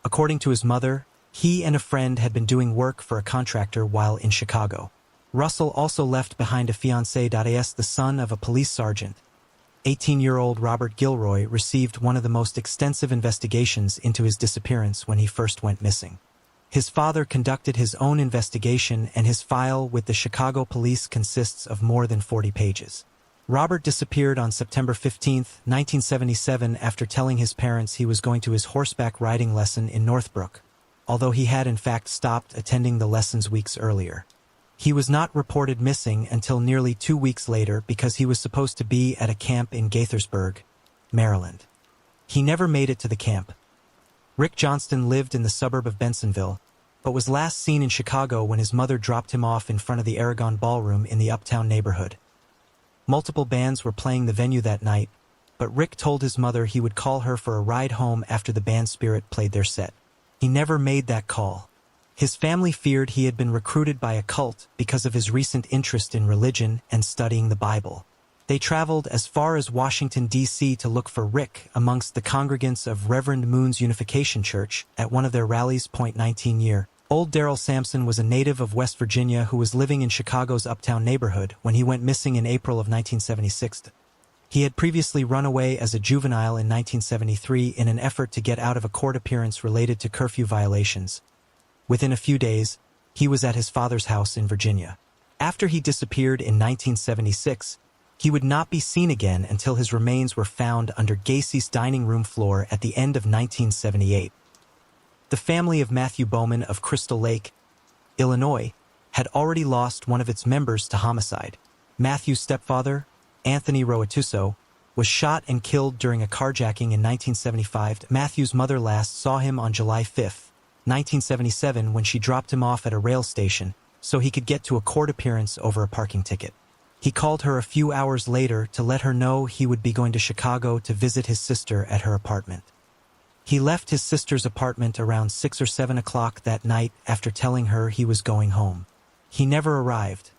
According to his mother, he and a friend had been doing work for a contractor while in Chicago. Russell also left behind a fiancé. The son of a police sergeant. 18-year-old Robert Gilroy received one of the most extensive investigations into his disappearance when he first went missing. His father conducted his own investigation, and his file with the Chicago police consists of more than 40 pages. Robert disappeared on September 15, 1977, after telling his parents he was going to his horseback riding lesson in Northbrook, although he had in fact stopped attending the lessons weeks earlier. He was not reported missing until nearly 2 weeks later because he was supposed to be at a camp in Gaithersburg, Maryland. He never made it to the camp. Rick Johnston lived in the suburb of Bensonville, but was last seen in Chicago when his mother dropped him off in front of the Aragon Ballroom in the Uptown neighborhood. Multiple bands were playing the venue that night, but Rick told his mother he would call her for a ride home after the band Spirit played their set. He never made that call. His family feared he had been recruited by a cult because of his recent interest in religion and studying the Bible. They traveled as far as Washington, D.C. to look for Rick amongst the congregants of Reverend Moon's Unification Church at one of their rallies. 19-year-old Darrell Sampson was a native of West Virginia who was living in Chicago's Uptown neighborhood when he went missing in April of 1976. He had previously run away as a juvenile in 1973 in an effort to get out of a court appearance related to curfew violations. Within a few days, he was at his father's house in Virginia. After he disappeared in 1976, he would not be seen again until his remains were found under Gacy's dining room floor at the end of 1978. The family of Matthew Bowman of Crystal Lake, Illinois, had already lost one of its members to homicide. Matthew's stepfather, Anthony Roatuso, was shot and killed during a carjacking in 1975. Matthew's mother last saw him on July 5, 1977, when she dropped him off at a rail station so he could get to a court appearance over a parking ticket. He called her a few hours later to let her know he would be going to Chicago to visit his sister at her apartment. He left his sister's apartment around 6 or 7 o'clock that night after telling her he was going home. He never arrived.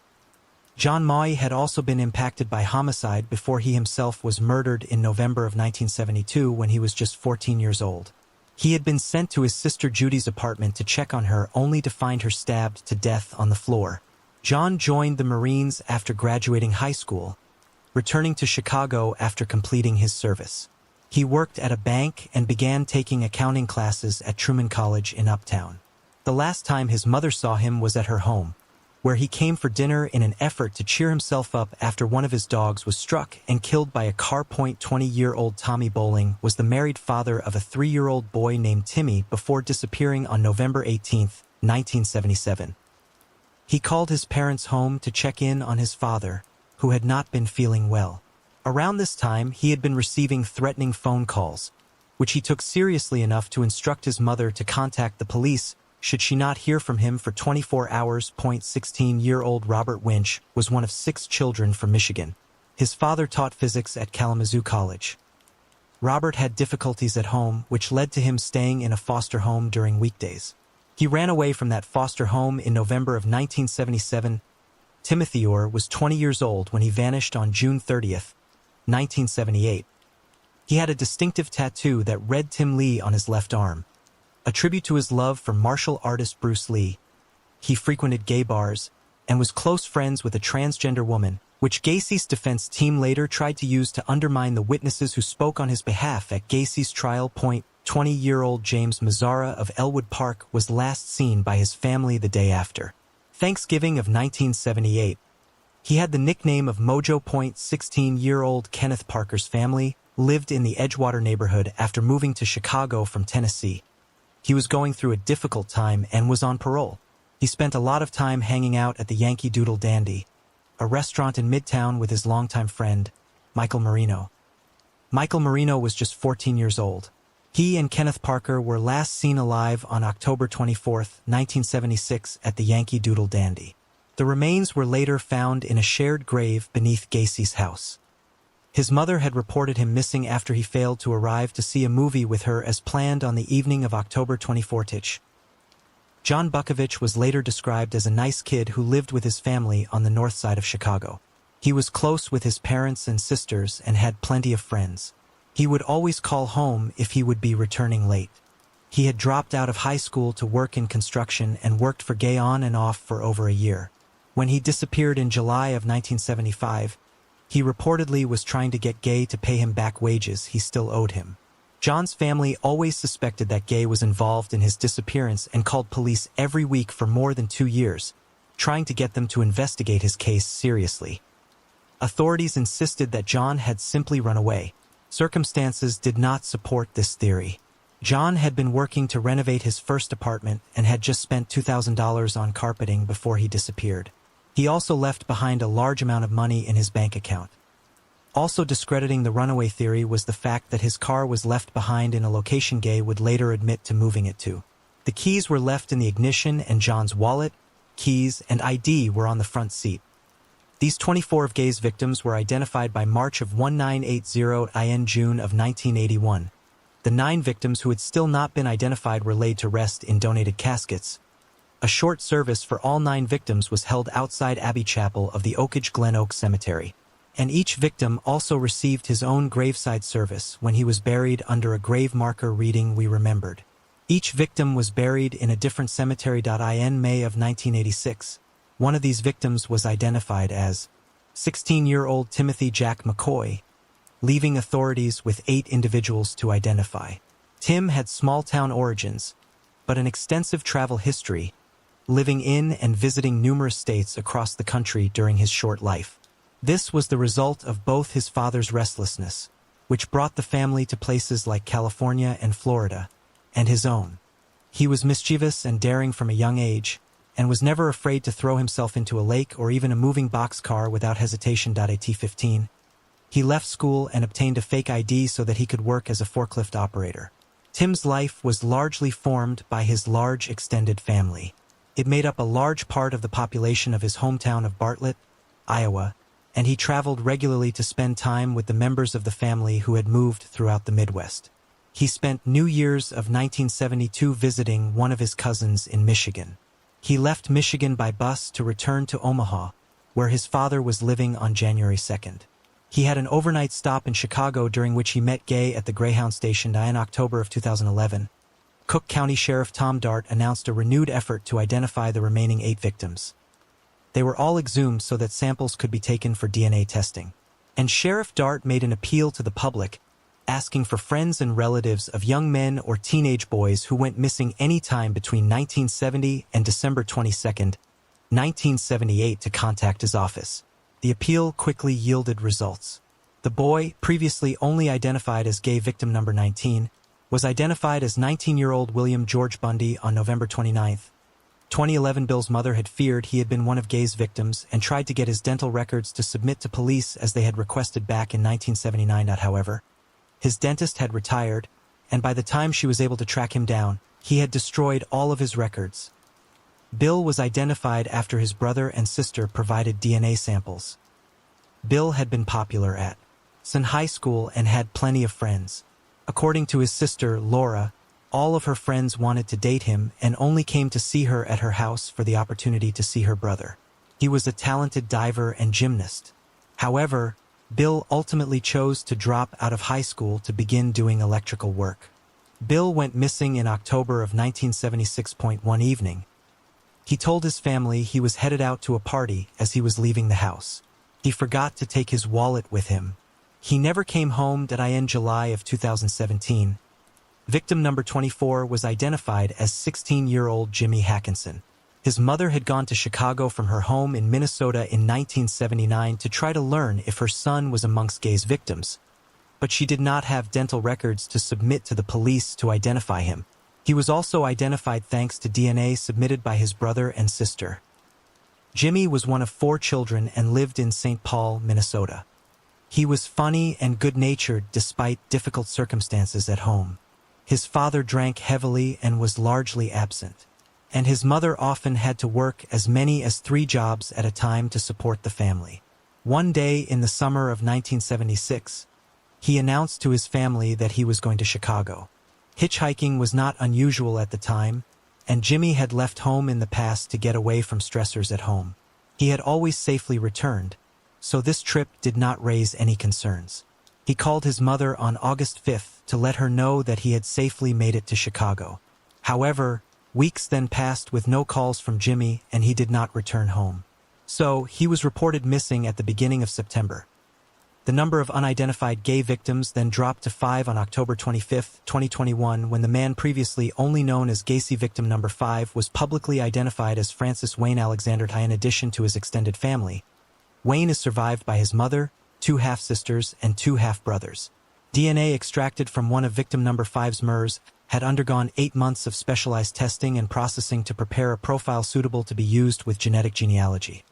John Maui had also been impacted by homicide before he himself was murdered in November of 1972 when he was just 14 years old. He had been sent to his sister Judy's apartment to check on her, only to find her stabbed to death on the floor. John joined the Marines after graduating high school, returning to Chicago after completing his service. He worked at a bank and began taking accounting classes at Truman College in Uptown. The last time his mother saw him was at her home, where he came for dinner in an effort to cheer himself up after one of his dogs was struck and killed by a car. 20-year-old Tommy Bowling was the married father of a 3-year-old boy named Timmy before disappearing on November 18, 1977. He called his parents home to check in on his father, who had not been feeling well. Around this time, he had been receiving threatening phone calls, which he took seriously enough to instruct his mother to contact the police should she not hear from him for 24 hours. 16-year-old Robert Winch was one of 6 children from Michigan. His father taught physics at Kalamazoo College. Robert had difficulties at home, which led to him staying in a foster home during weekdays. He ran away from that foster home in November of 1977. Timothy Orr was 20 years old when he vanished on June 30th, 1978. He had a distinctive tattoo that read Tim Lee on his left arm, a tribute to his love for martial artist Bruce Lee. He frequented gay bars and was close friends with a transgender woman, which Gacy's defense team later tried to use to undermine the witnesses who spoke on his behalf at Gacy's trial. 20-year-old James Mazzara of Elwood Park was last seen by his family the day after Thanksgiving of 1978. He had the nickname of Mojo. 16-year-old Kenneth Parker's family lived in the Edgewater neighborhood after moving to Chicago from Tennessee. He was going through a difficult time and was on parole. He spent a lot of time hanging out at the Yankee Doodle Dandy, a restaurant in Midtown, with his longtime friend, Michael Marino. Michael Marino was just 14 years old. He and Kenneth Parker were last seen alive on October 24, 1976 at the Yankee Doodle Dandy. The remains were later found in a shared grave beneath Gacy's house. His mother had reported him missing after he failed to arrive to see a movie with her as planned on the evening of October 24th. John Bukovich was later described as a nice kid who lived with his family on the north side of Chicago. He was close with his parents and sisters and had plenty of friends. He would always call home if he would be returning late. He had dropped out of high school to work in construction and worked for Gay on and off for over a year. When he disappeared in July of 1975, he reportedly was trying to get Gay to pay him back wages he still owed him. John's family always suspected that Gay was involved in his disappearance and called police every week for more than 2 years, trying to get them to investigate his case seriously. Authorities insisted that John had simply run away. Circumstances did not support this theory. John had been working to renovate his first apartment and had just spent $2,000 on carpeting before he disappeared. He also left behind a large amount of money in his bank account. Also discrediting the runaway theory was the fact that his car was left behind in a location Gay would later admit to moving it to. The keys were left in the ignition and John's wallet, keys, and ID were on the front seat. These 24 of Gay's victims were identified by March of 1980 and June of 1981. The 9 victims who had still not been identified were laid to rest in donated caskets. A short service for all 9 victims was held outside Abbey Chapel of the Oakage Glen Oak Cemetery, and each victim also received his own graveside service when he was buried under a grave marker reading "We Remembered." Each victim was buried in a different cemetery. In May of 1986, one of these victims was identified as 16-year-old Timothy Jack McCoy, leaving authorities with 8 individuals to identify. Tim had small-town origins, but an extensive travel history, living in and visiting numerous states across the country during his short life. This was the result of both his father's restlessness, which brought the family to places like California and Florida, and his own. He was mischievous and daring from a young age, and was never afraid to throw himself into a lake or even a moving boxcar without hesitation. At 15, he left school and obtained a fake ID so that he could work as a forklift operator. Tim's life was largely formed by his large extended family. It made up a large part of the population of his hometown of Bartlett, Iowa, and he traveled regularly to spend time with the members of the family who had moved throughout the Midwest. He spent New Year's of 1972 visiting one of his cousins in Michigan. He left Michigan by bus to return to Omaha, where his father was living on January 2nd. He had an overnight stop in Chicago during which he met Gay at the Greyhound station. In October of 2011, Cook County Sheriff Tom Dart announced a renewed effort to identify the remaining 8 victims. They were all exhumed so that samples could be taken for DNA testing. And Sheriff Dart made an appeal to the public, asking for friends and relatives of young men or teenage boys who went missing any time between 1970 and December 22, 1978 to contact his office. The appeal quickly yielded results. The boy, previously only identified as Gay victim number 19, was identified as 19-year-old William George Bundy on November 29. 2011. Bill's mother had feared he had been one of Gay's victims and tried to get his dental records to submit to police as they had requested back in 1979. However, his dentist had retired, and by the time she was able to track him down, he had destroyed all of his records. Bill was identified after his brother and sister provided DNA samples. Bill had been popular at Sun High School and had plenty of friends. According to his sister, Laura, all of her friends wanted to date him and only came to see her at her house for the opportunity to see her brother. He was a talented diver and gymnast. However, Bill ultimately chose to drop out of high school to begin doing electrical work. Bill went missing in October of 1976. One evening, he told his family he was headed out to a party as he was leaving the house. He forgot to take his wallet with him. He never came home. In July of 2017, victim number 24 was identified as 16-year-old Jimmy Hackinson. His mother had gone to Chicago from her home in Minnesota in 1979 to try to learn if her son was amongst Gay's victims, but she did not have dental records to submit to the police to identify him. He was also identified thanks to DNA submitted by his brother and sister. Jimmy was one of 4 children and lived in St. Paul, Minnesota. He was funny and good-natured despite difficult circumstances at home. His father drank heavily and was largely absent, and his mother often had to work as many as 3 jobs at a time to support the family. One day in the summer of 1976, he announced to his family that he was going to Chicago. Hitchhiking was not unusual at the time, and Jimmy had left home in the past to get away from stressors at home. He had always safely returned, so this trip did not raise any concerns. He called his mother on August 5th to let her know that he had safely made it to Chicago. However, weeks then passed with no calls from Jimmy and he did not return home. So, he was reported missing at the beginning of September. The number of unidentified gay victims then dropped to 5 on October 25, 2021, when the man previously only known as Gacy victim number 5 was publicly identified as Francis Wayne Alexander. In addition to his extended family, Wayne is survived by his mother, 2 half-sisters, and 2 half-brothers. DNA extracted from one of victim number 5's MERS had undergone 8 months of specialized testing and processing to prepare a profile suitable to be used with genetic genealogy.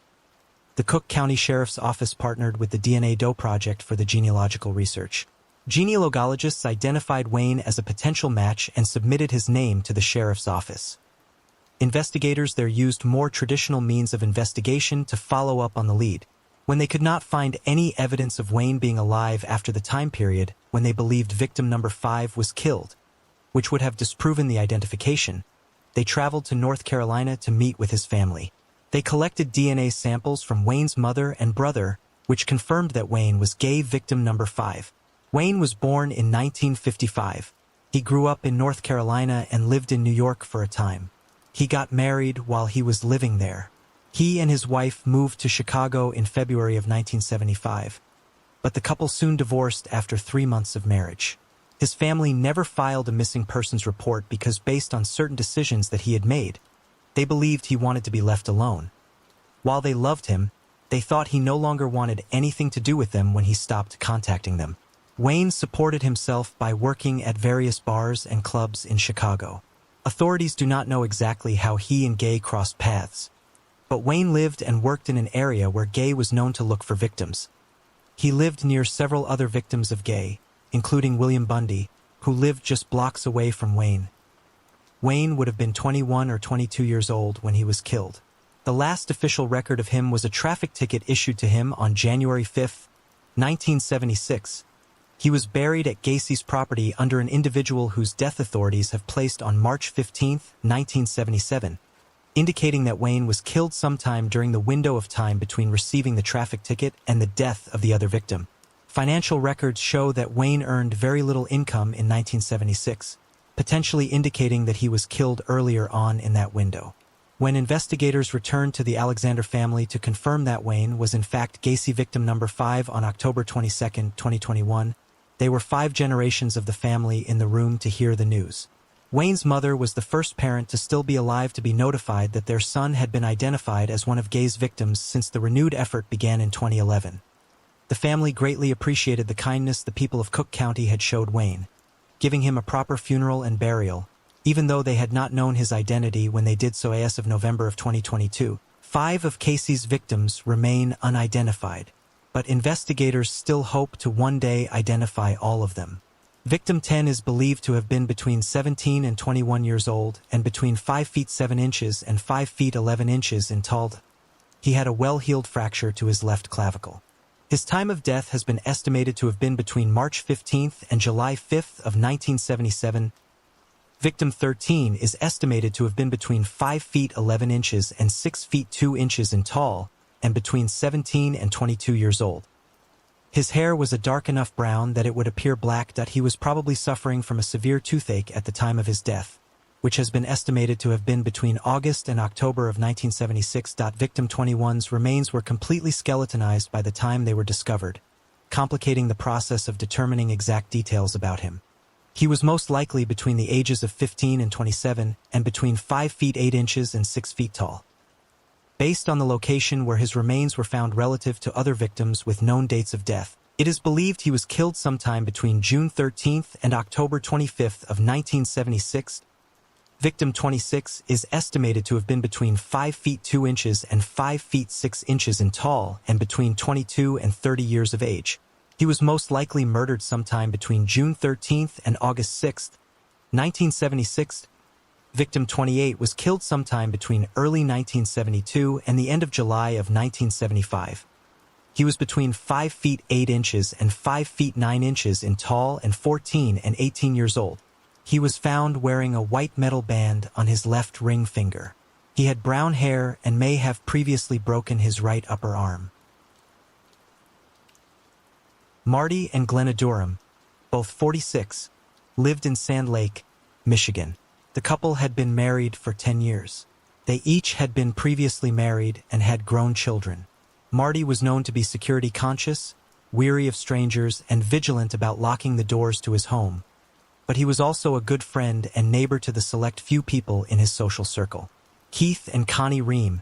The Cook County Sheriff's Office partnered with the DNA Doe Project for the genealogical research. Genealogists identified Wayne as a potential match and submitted his name to the sheriff's office. Investigators there used more traditional means of investigation to follow up on the lead. When they could not find any evidence of Wayne being alive after the time period when they believed victim number 5 was killed, which would have disproven the identification, they traveled to North Carolina to meet with his family. They collected DNA samples from Wayne's mother and brother, which confirmed that Wayne was gay victim number 5. Wayne was born in 1955. He grew up in North Carolina and lived in New York for a time. He got married while he was living there. He and his wife moved to Chicago in February of 1975, but the couple soon divorced after 3 months of marriage. His family never filed a missing persons report because based on certain decisions that he had made, they believed he wanted to be left alone. While they loved him, they thought he no longer wanted anything to do with them when he stopped contacting them. Wayne supported himself by working at various bars and clubs in Chicago. Authorities do not know exactly how he and Gay crossed paths, but Wayne lived and worked in an area where Gay was known to look for victims. He lived near several other victims of Gay, including William Bundy, who lived just blocks away from Wayne. Wayne would have been 21 or 22 years old when he was killed. The last official record of him was a traffic ticket issued to him on January 5, 1976. He was buried at Gacy's property under an individual whose death authorities have placed on March 15, 1977, indicating that Wayne was killed sometime during the window of time between receiving the traffic ticket and the death of the other victim. Financial records show that Wayne earned very little income in 1976, potentially indicating that he was killed earlier on in that window. When investigators returned to the Alexander family to confirm that Wayne was in fact Gacy victim number 5 on October 22, 2021, they were 5 generations of the family in the room to hear the news. Wayne's mother was the first parent to still be alive to be notified that their son had been identified as one of Gay's victims since the renewed effort began in 2011. The family greatly appreciated the kindness the people of Cook County had showed Wayne, giving him a proper funeral and burial, even though they had not known his identity when they did so as of November of 2022. 5 of Casey's victims remain unidentified, but investigators still hope to one day identify all of them. Victim 10 is believed to have been between 17 and 21 years old and between 5 feet 7 inches and 5 feet 11 inches in tall. He had a well-healed fracture to his left clavicle. His time of death has been estimated to have been between March 15th and July 5th of 1977. Victim 13 is estimated to have been between 5 feet 11 inches and 6 feet 2 inches in tall and between 17 and 22 years old. His hair was a dark enough brown that it would appear black. He was probably suffering from a severe toothache at the time of his death, which has been estimated to have been between August and October of 1976. Victim 21's remains were completely skeletonized by the time they were discovered, complicating the process of determining exact details about him. He was most likely between the ages of 15 and 27 and between 5 feet 8 inches and 6 feet tall. Based on the location where his remains were found relative to other victims with known dates of death, it is believed he was killed sometime between June 13th and October 25th of 1976. Victim 26 is estimated to have been between 5 feet 2 inches and 5 feet 6 inches in tall and between 22 and 30 years of age. He was most likely murdered sometime between June 13th and August 6th, 1976. Victim 28 was killed sometime between early 1972 and the end of July of 1975. He was between 5 feet 8 inches and 5 feet 9 inches in tall and 14 and 18 years old. He was found wearing a white metal band on his left ring finger. He had brown hair and may have previously broken his right upper arm. Marty and Glenna Durham, both 46, lived in Sand Lake, Michigan. The couple had been married for 10 years. They each had been previously married and had grown children. Marty was known to be security conscious, weary of strangers, and vigilant about locking the doors to his home. But he was also a good friend and neighbor to the select few people in his social circle. Keith and Connie Ream,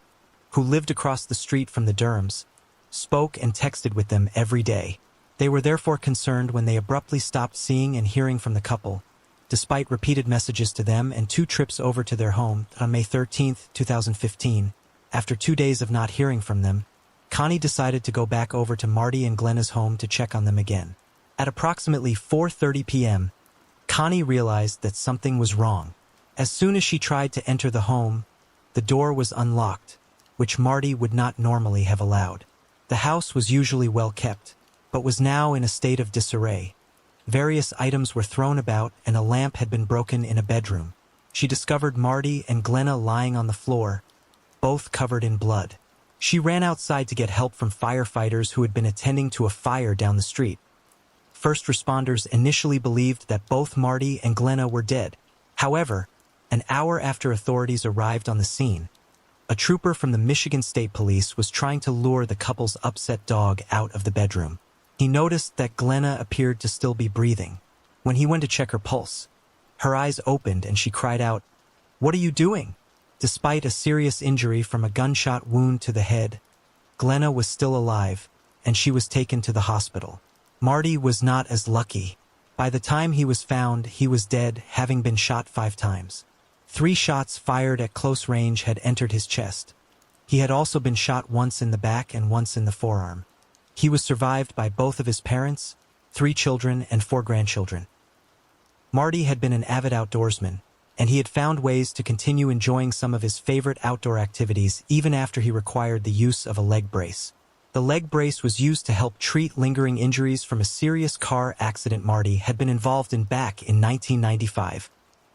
who lived across the street from the Durhams, spoke and texted with them every day. They were therefore concerned when they abruptly stopped seeing and hearing from the couple, despite repeated messages to them and 2 trips over to their home. On May 13, 2015, after 2 days of not hearing from them, Connie decided to go back over to Marty and Glenna's home to check on them again. At approximately 4:30 p.m., Connie realized that something was wrong. As soon as she tried to enter the home, the door was unlocked, which Marty would not normally have allowed. The house was usually well kept, but was now in a state of disarray. Various items were thrown about and a lamp had been broken in a bedroom. She discovered Marty and Glenna lying on the floor, both covered in blood. She ran outside to get help from firefighters who had been attending to a fire down the street. First responders initially believed that both Marty and Glenna were dead. However, an hour after authorities arrived on the scene, a trooper from the Michigan State Police was trying to lure the couple's upset dog out of the bedroom. He noticed that Glenna appeared to still be breathing. When he went to check her pulse, her eyes opened and she cried out, "What are you doing?" Despite a serious injury from a gunshot wound to the head, Glenna was still alive and she was taken to the hospital. Marty was not as lucky. By the time he was found, he was dead, having been shot 5 times. 3 shots fired at close range had entered his chest. He had also been shot once in the back and once in the forearm. He was survived by both of his parents, 3 children, and 4 grandchildren. Marty had been an avid outdoorsman, and he had found ways to continue enjoying some of his favorite outdoor activities even after he required the use of a leg brace. The leg brace was used to help treat lingering injuries from a serious car accident Marty had been involved in back in 1995,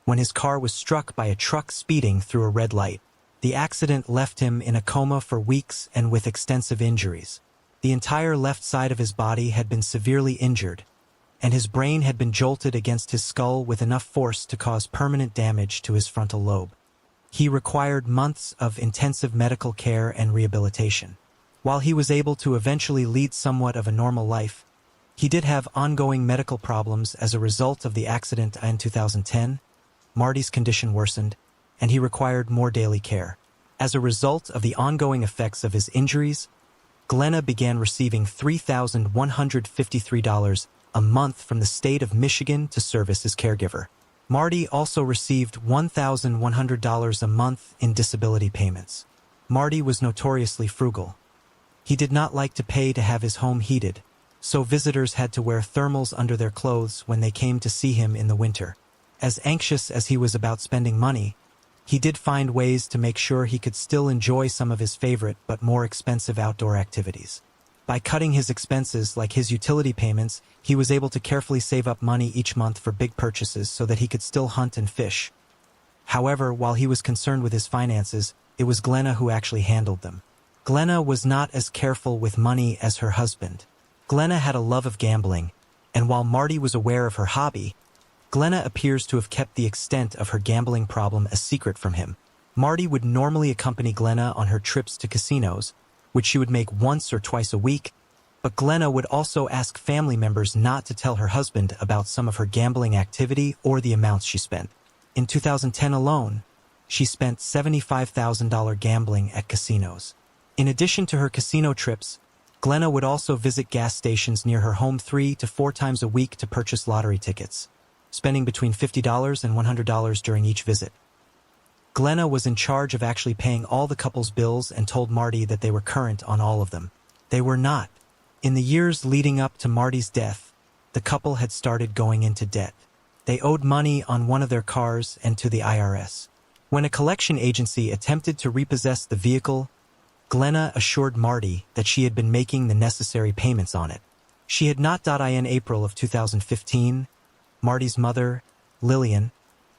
when his car was struck by a truck speeding through a red light. The accident left him in a coma for weeks and with extensive injuries. The entire left side of his body had been severely injured, and his brain had been jolted against his skull with enough force to cause permanent damage to his frontal lobe. He required months of intensive medical care and rehabilitation. While he was able to eventually lead somewhat of a normal life, he did have ongoing medical problems as a result of the accident. In 2010, Marty's condition worsened, and he required more daily care. As a result of the ongoing effects of his injuries, Glenna began receiving $3,153 a month from the state of Michigan to serve as his caregiver. Marty also received $1,100 a month in disability payments. Marty was notoriously frugal. He did not like to pay to have his home heated, so visitors had to wear thermals under their clothes when they came to see him in the winter. As anxious as he was about spending money, he did find ways to make sure he could still enjoy some of his favorite but more expensive outdoor activities. By cutting his expenses, like his utility payments, he was able to carefully save up money each month for big purchases so that he could still hunt and fish. However, while he was concerned with his finances, it was Glenna who actually handled them. Glenna was not as careful with money as her husband. Glenna had a love of gambling, and while Marty was aware of her hobby, Glenna appears to have kept the extent of her gambling problem a secret from him. Marty would normally accompany Glenna on her trips to casinos, which she would make once or twice a week, but Glenna would also ask family members not to tell her husband about some of her gambling activity or the amounts she spent. In 2010 alone, she spent $75,000 gambling at casinos. In addition to her casino trips, Glenna would also visit gas stations near her home 3 to 4 times a week to purchase lottery tickets, spending between $50 and $100 during each visit. Glenna was in charge of actually paying all the couple's bills and told Marty that they were current on all of them. They were not. In the years leading up to Marty's death, the couple had started going into debt. They owed money on one of their cars and to the IRS. When a collection agency attempted to repossess the vehicle, Glenna assured Marty that she had been making the necessary payments on it. She had not. In April of 2015, Marty's mother, Lillian,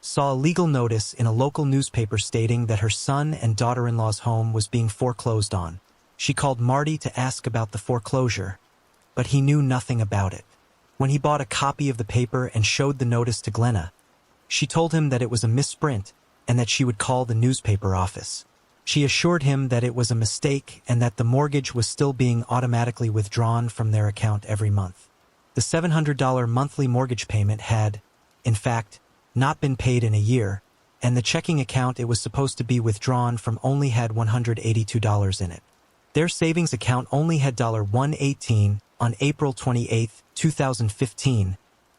saw a legal notice in a local newspaper stating that her son and daughter-in-law's home was being foreclosed on. She called Marty to ask about the foreclosure, but he knew nothing about it. When he bought a copy of the paper and showed the notice to Glenna, she told him that it was a misprint and that she would call the newspaper office. She assured him that it was a mistake and that the mortgage was still being automatically withdrawn from their account every month. The $700 monthly mortgage payment had, in fact, not been paid in a year, and the checking account it was supposed to be withdrawn from only had $182 in it. Their savings account only had $118. On April 28, 2015,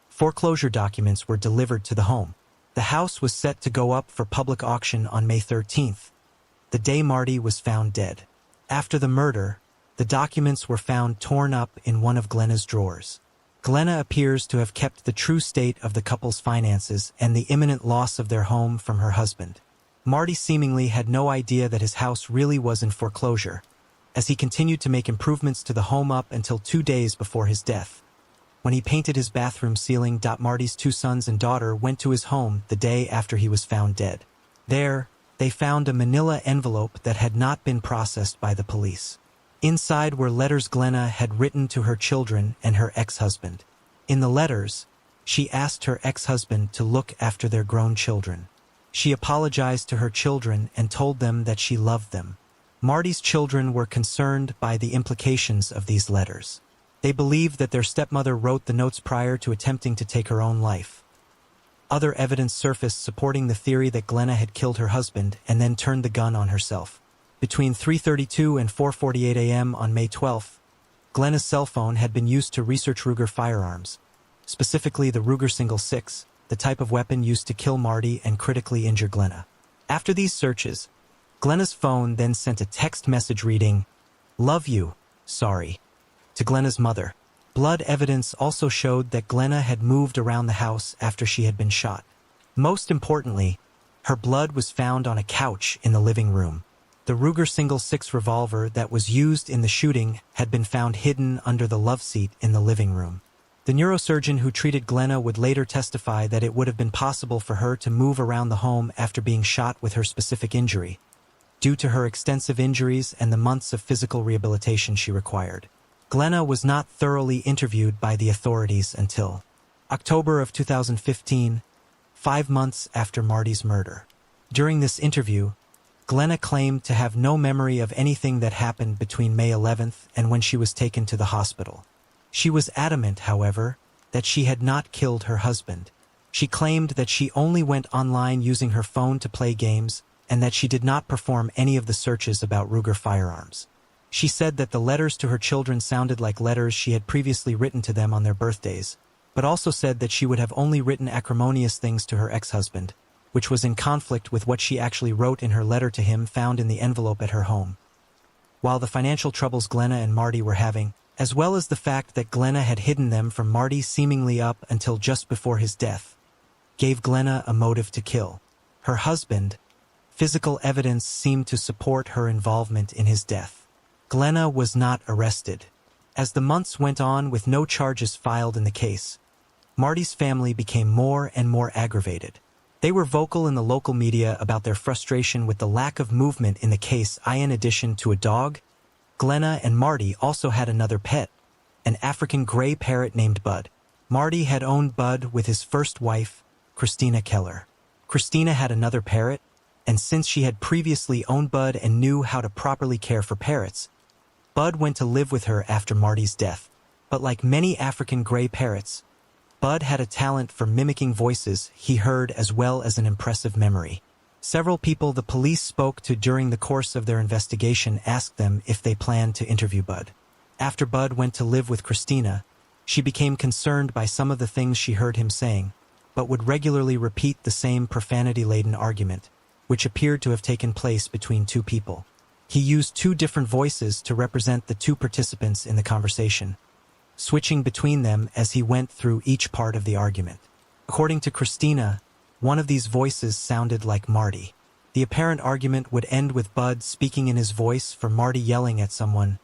foreclosure documents were delivered to the home. The house was set to go up for public auction on May 13th, the day Marty was found dead. After the murder, the documents were found torn up in one of Glenna's drawers. Glenna appears to have kept the true state of the couple's finances and the imminent loss of their home from her husband. Marty seemingly had no idea that his house really was in foreclosure, as he continued to make improvements to the home up until 2 days before his death. When he painted his bathroom ceiling, Marty's 2 sons and daughter went to his home the day after he was found dead. There, they found a manila envelope that had not been processed by the police. Inside were letters Glenna had written to her children and her ex-husband. In the letters, she asked her ex-husband to look after their grown children. She apologized to her children and told them that she loved them. Marty's children were concerned by the implications of these letters. They believed that their stepmother wrote the notes prior to attempting to take her own life. Other evidence surfaced supporting the theory that Glenna had killed her husband and then turned the gun on herself. Between 3:32 and 4:48 a.m. on May 12th, Glenna's cell phone had been used to research Ruger firearms, specifically the Ruger Single-6, the type of weapon used to kill Marty and critically injure Glenna. After these searches, Glenna's phone then sent a text message reading, "Love you, sorry," to Glenna's mother. Blood evidence also showed that Glenna had moved around the house after she had been shot. Most importantly, her blood was found on a couch in the living room. The Ruger Single-6 revolver that was used in the shooting had been found hidden under the love seat in the living room. The neurosurgeon who treated Glenna would later testify that it would have been possible for her to move around the home after being shot with her specific injury, due to her extensive injuries and the months of physical rehabilitation she required. Glenna was not thoroughly interviewed by the authorities until October of 2015, 5 months after Marty's murder. During this interview, Glenna claimed to have no memory of anything that happened between May 11th and when she was taken to the hospital. She was adamant, however, that she had not killed her husband. She claimed that she only went online using her phone to play games and that she did not perform any of the searches about Ruger firearms. She said that the letters to her children sounded like letters she had previously written to them on their birthdays, but also said that she would have only written acrimonious things to her ex-husband, which was in conflict with what she actually wrote in her letter to him found in the envelope at her home. While the financial troubles Glenna and Marty were having, as well as the fact that Glenna had hidden them from Marty seemingly up until just before his death, gave Glenna a motive to kill her husband, physical evidence seemed to support her involvement in his death. Glenna was not arrested. As the months went on with no charges filed in the case, Marty's family became more and more aggravated. They were vocal in the local media about their frustration with the lack of movement in the case. In addition to a dog, Glenna and Marty also had another pet, an African gray parrot named Bud. Marty had owned Bud with his first wife, Christina Keller. Christina had another parrot, and since she had previously owned Bud and knew how to properly care for parrots, Bud went to live with her after Marty's death. But like many African gray parrots, Bud had a talent for mimicking voices he heard as well as an impressive memory. Several people the police spoke to during the course of their investigation asked them if they planned to interview Bud. After Bud went to live with Christina, she became concerned by some of the things she heard him saying, but would regularly repeat the same profanity-laden argument, which appeared to have taken place between two people. He used two different voices to represent the two participants in the conversation, switching between them as he went through each part of the argument. According to Christina, one of these voices sounded like Marty. The apparent argument would end with Bud speaking in his voice for Marty yelling at someone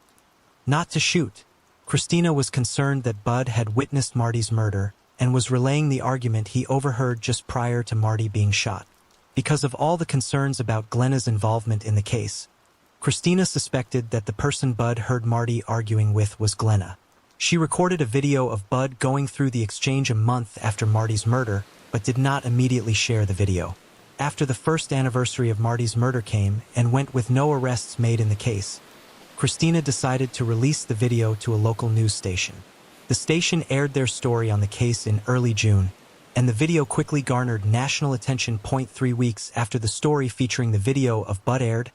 not to shoot. Christina was concerned that Bud had witnessed Marty's murder and was relaying the argument he overheard just prior to Marty being shot. Because of all the concerns about Glenna's involvement in the case, Christina suspected that the person Bud heard Marty arguing with was Glenna. She recorded a video of Bud going through the exchange a month after Marty's murder, but did not immediately share the video. After the first anniversary of Marty's murder came and went with no arrests made in the case, Christina decided to release the video to a local news station. The station aired their story on the case in early June, and the video quickly garnered national attention. 3 weeks after the story featuring the video of Bud aired,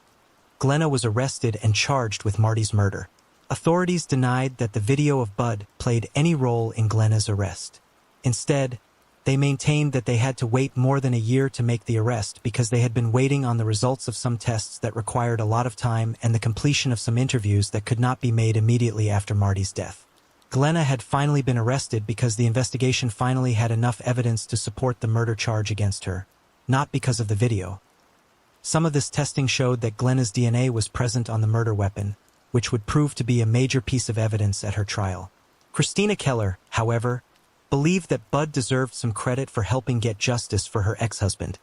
Glenna was arrested and charged with Marty's murder. Authorities denied that the video of Bud played any role in Glenna's arrest. Instead, they maintained that they had to wait more than a year to make the arrest because they had been waiting on the results of some tests that required a lot of time and the completion of some interviews that could not be made immediately after Marty's death. Glenna had finally been arrested because the investigation finally had enough evidence to support the murder charge against her, not because of the video. Some of this testing showed that Glenna's DNA was present on the murder weapon, which would prove to be a major piece of evidence at her trial. Christina Keller, however, believed that Bud deserved some credit for helping get justice for her ex-husband,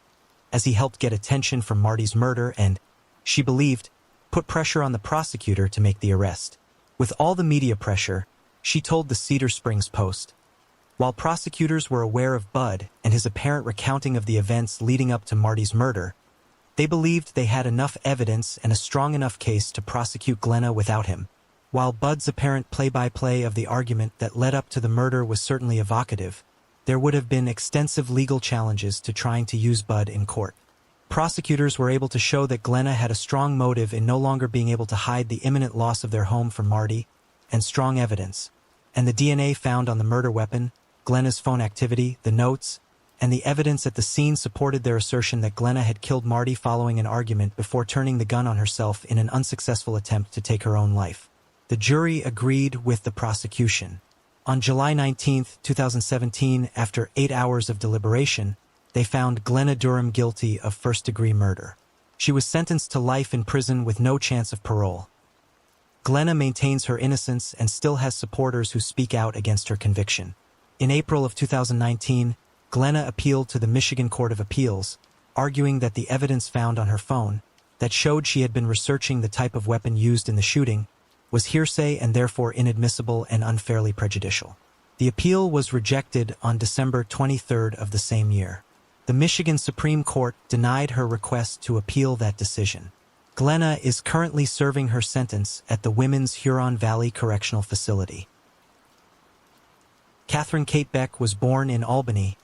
as he helped get attention from Marty's murder and, she believed, put pressure on the prosecutor to make the arrest. With all the media pressure, she told the Cedar Springs Post, while prosecutors were aware of Bud and his apparent recounting of the events leading up to Marty's murder, they believed they had enough evidence and a strong enough case to prosecute Glenna without him. While Bud's apparent play-by-play of the argument that led up to the murder was certainly evocative, there would have been extensive legal challenges to trying to use Bud in court. Prosecutors were able to show that Glenna had a strong motive in no longer being able to hide the imminent loss of their home from Marty, and strong evidence, and the DNA found on the murder weapon, Glenna's phone activity, the notes, and the evidence at the scene supported their assertion that Glenna had killed Marty following an argument before turning the gun on herself in an unsuccessful attempt to take her own life. The jury agreed with the prosecution. On July 19, 2017, after 8 hours of deliberation, they found Glenna Durham guilty of first-degree murder. She was sentenced to life in prison with no chance of parole. Glenna maintains her innocence and still has supporters who speak out against her conviction. In April of 2019, Glenna appealed to the Michigan Court of Appeals, arguing that the evidence found on her phone, that showed she had been researching the type of weapon used in the shooting, was hearsay and therefore inadmissible and unfairly prejudicial. The appeal was rejected on December 23 of the same year. The Michigan Supreme Court denied her request to appeal that decision. Glenna is currently serving her sentence at the Women's Huron Valley Correctional Facility. Catherine Kate Beck was born in Albany,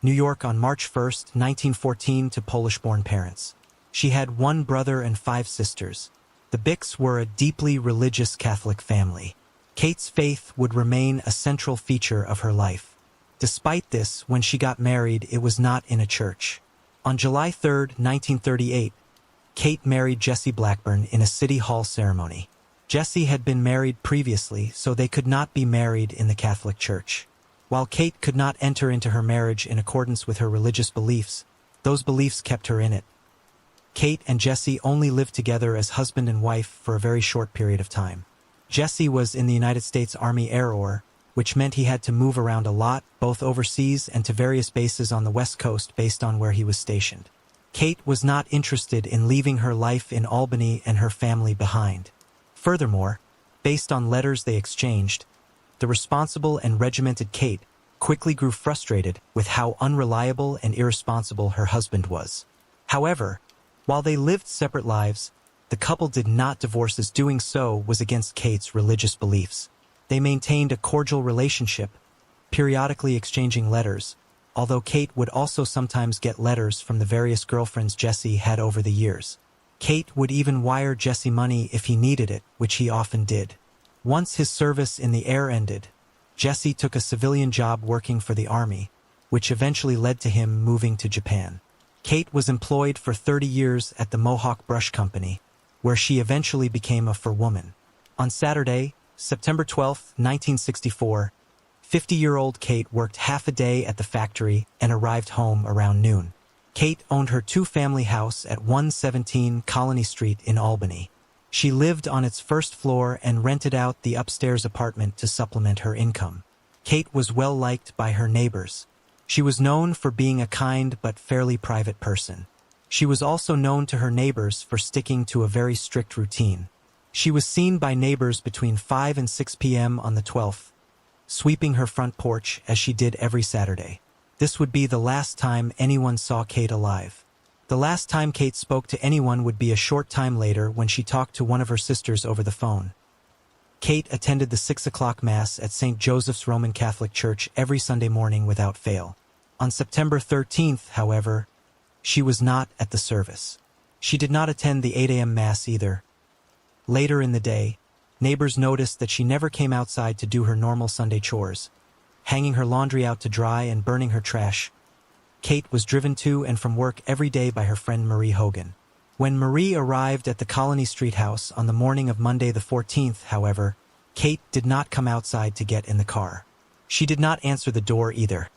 New York on March 1, 1914 to Polish-born parents. She had 1 brother and 5 sisters. The Bicks were a deeply religious Catholic family. Kate's faith would remain a central feature of her life. Despite this, when she got married, it was not in a church. On July 3, 1938, Kate married Jesse Blackburn in a City Hall ceremony. Jesse had been married previously, so they could not be married in the Catholic Church. While Kate could not enter into her marriage in accordance with her religious beliefs, those beliefs kept her in it. Kate and Jesse only lived together as husband and wife for a very short period of time. Jesse was in the United States Army Air Corps, which meant he had to move around a lot, both overseas and to various bases on the West Coast based on where he was stationed. Kate was not interested in leaving her life in Albany and her family behind. Furthermore, based on letters they exchanged, the responsible and regimented Kate quickly grew frustrated with how unreliable and irresponsible her husband was. However, while they lived separate lives, the couple did not divorce, as doing so was against Kate's religious beliefs. They maintained a cordial relationship, periodically exchanging letters, although Kate would also sometimes get letters from the various girlfriends Jesse had over the years. Kate would even wire Jesse money if he needed it, which he often did. Once his service in the air ended, Jesse took a civilian job working for the Army, which eventually led to him moving to Japan. Kate was employed for 30 years at the Mohawk Brush Company, where she eventually became a forewoman. On Saturday, September 12, 1964, 50-year-old Kate worked half a day at the factory and arrived home around noon. Kate owned her two-family house at 117 Colony Street in Albany. She lived on its first floor and rented out the upstairs apartment to supplement her income. Kate was well liked by her neighbors. She was known for being a kind but fairly private person. She was also known to her neighbors for sticking to a very strict routine. She was seen by neighbors between 5 and 6 p.m. on the 12th, sweeping her front porch as she did every Saturday. This would be the last time anyone saw Kate alive. The last time Kate spoke to anyone would be a short time later when she talked to one of her sisters over the phone. Kate attended the 6 o'clock Mass at St. Joseph's Roman Catholic Church every Sunday morning without fail. On September 13th, however, she was not at the service. She did not attend the 8 a.m. Mass either. Later in the day, neighbors noticed that she never came outside to do her normal Sunday chores, hanging her laundry out to dry and burning her trash. Kate was driven to and from work every day by her friend Marie Hogan. When Marie arrived at the Colony Street house on the morning of Monday the 14th, however, Kate did not come outside to get in the car. She did not answer the door either.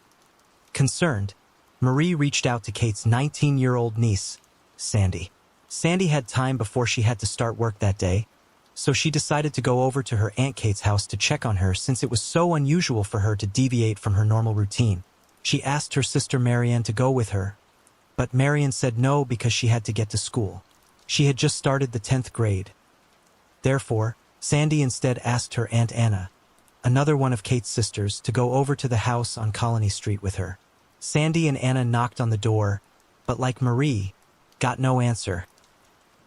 Concerned, Marie reached out to Kate's 19-year-old niece, Sandy. Sandy had time before she had to start work that day, so she decided to go over to her Aunt Kate's house to check on her since it was so unusual for her to deviate from her normal routine. She asked her sister Marianne to go with her, but Marianne said no because she had to get to school. She had just started the 10th grade. Therefore, Sandy instead asked her Aunt Anna, another one of Kate's sisters, to go over to the house on Colony Street with her. Sandy and Anna knocked on the door, but like Marie, got no answer.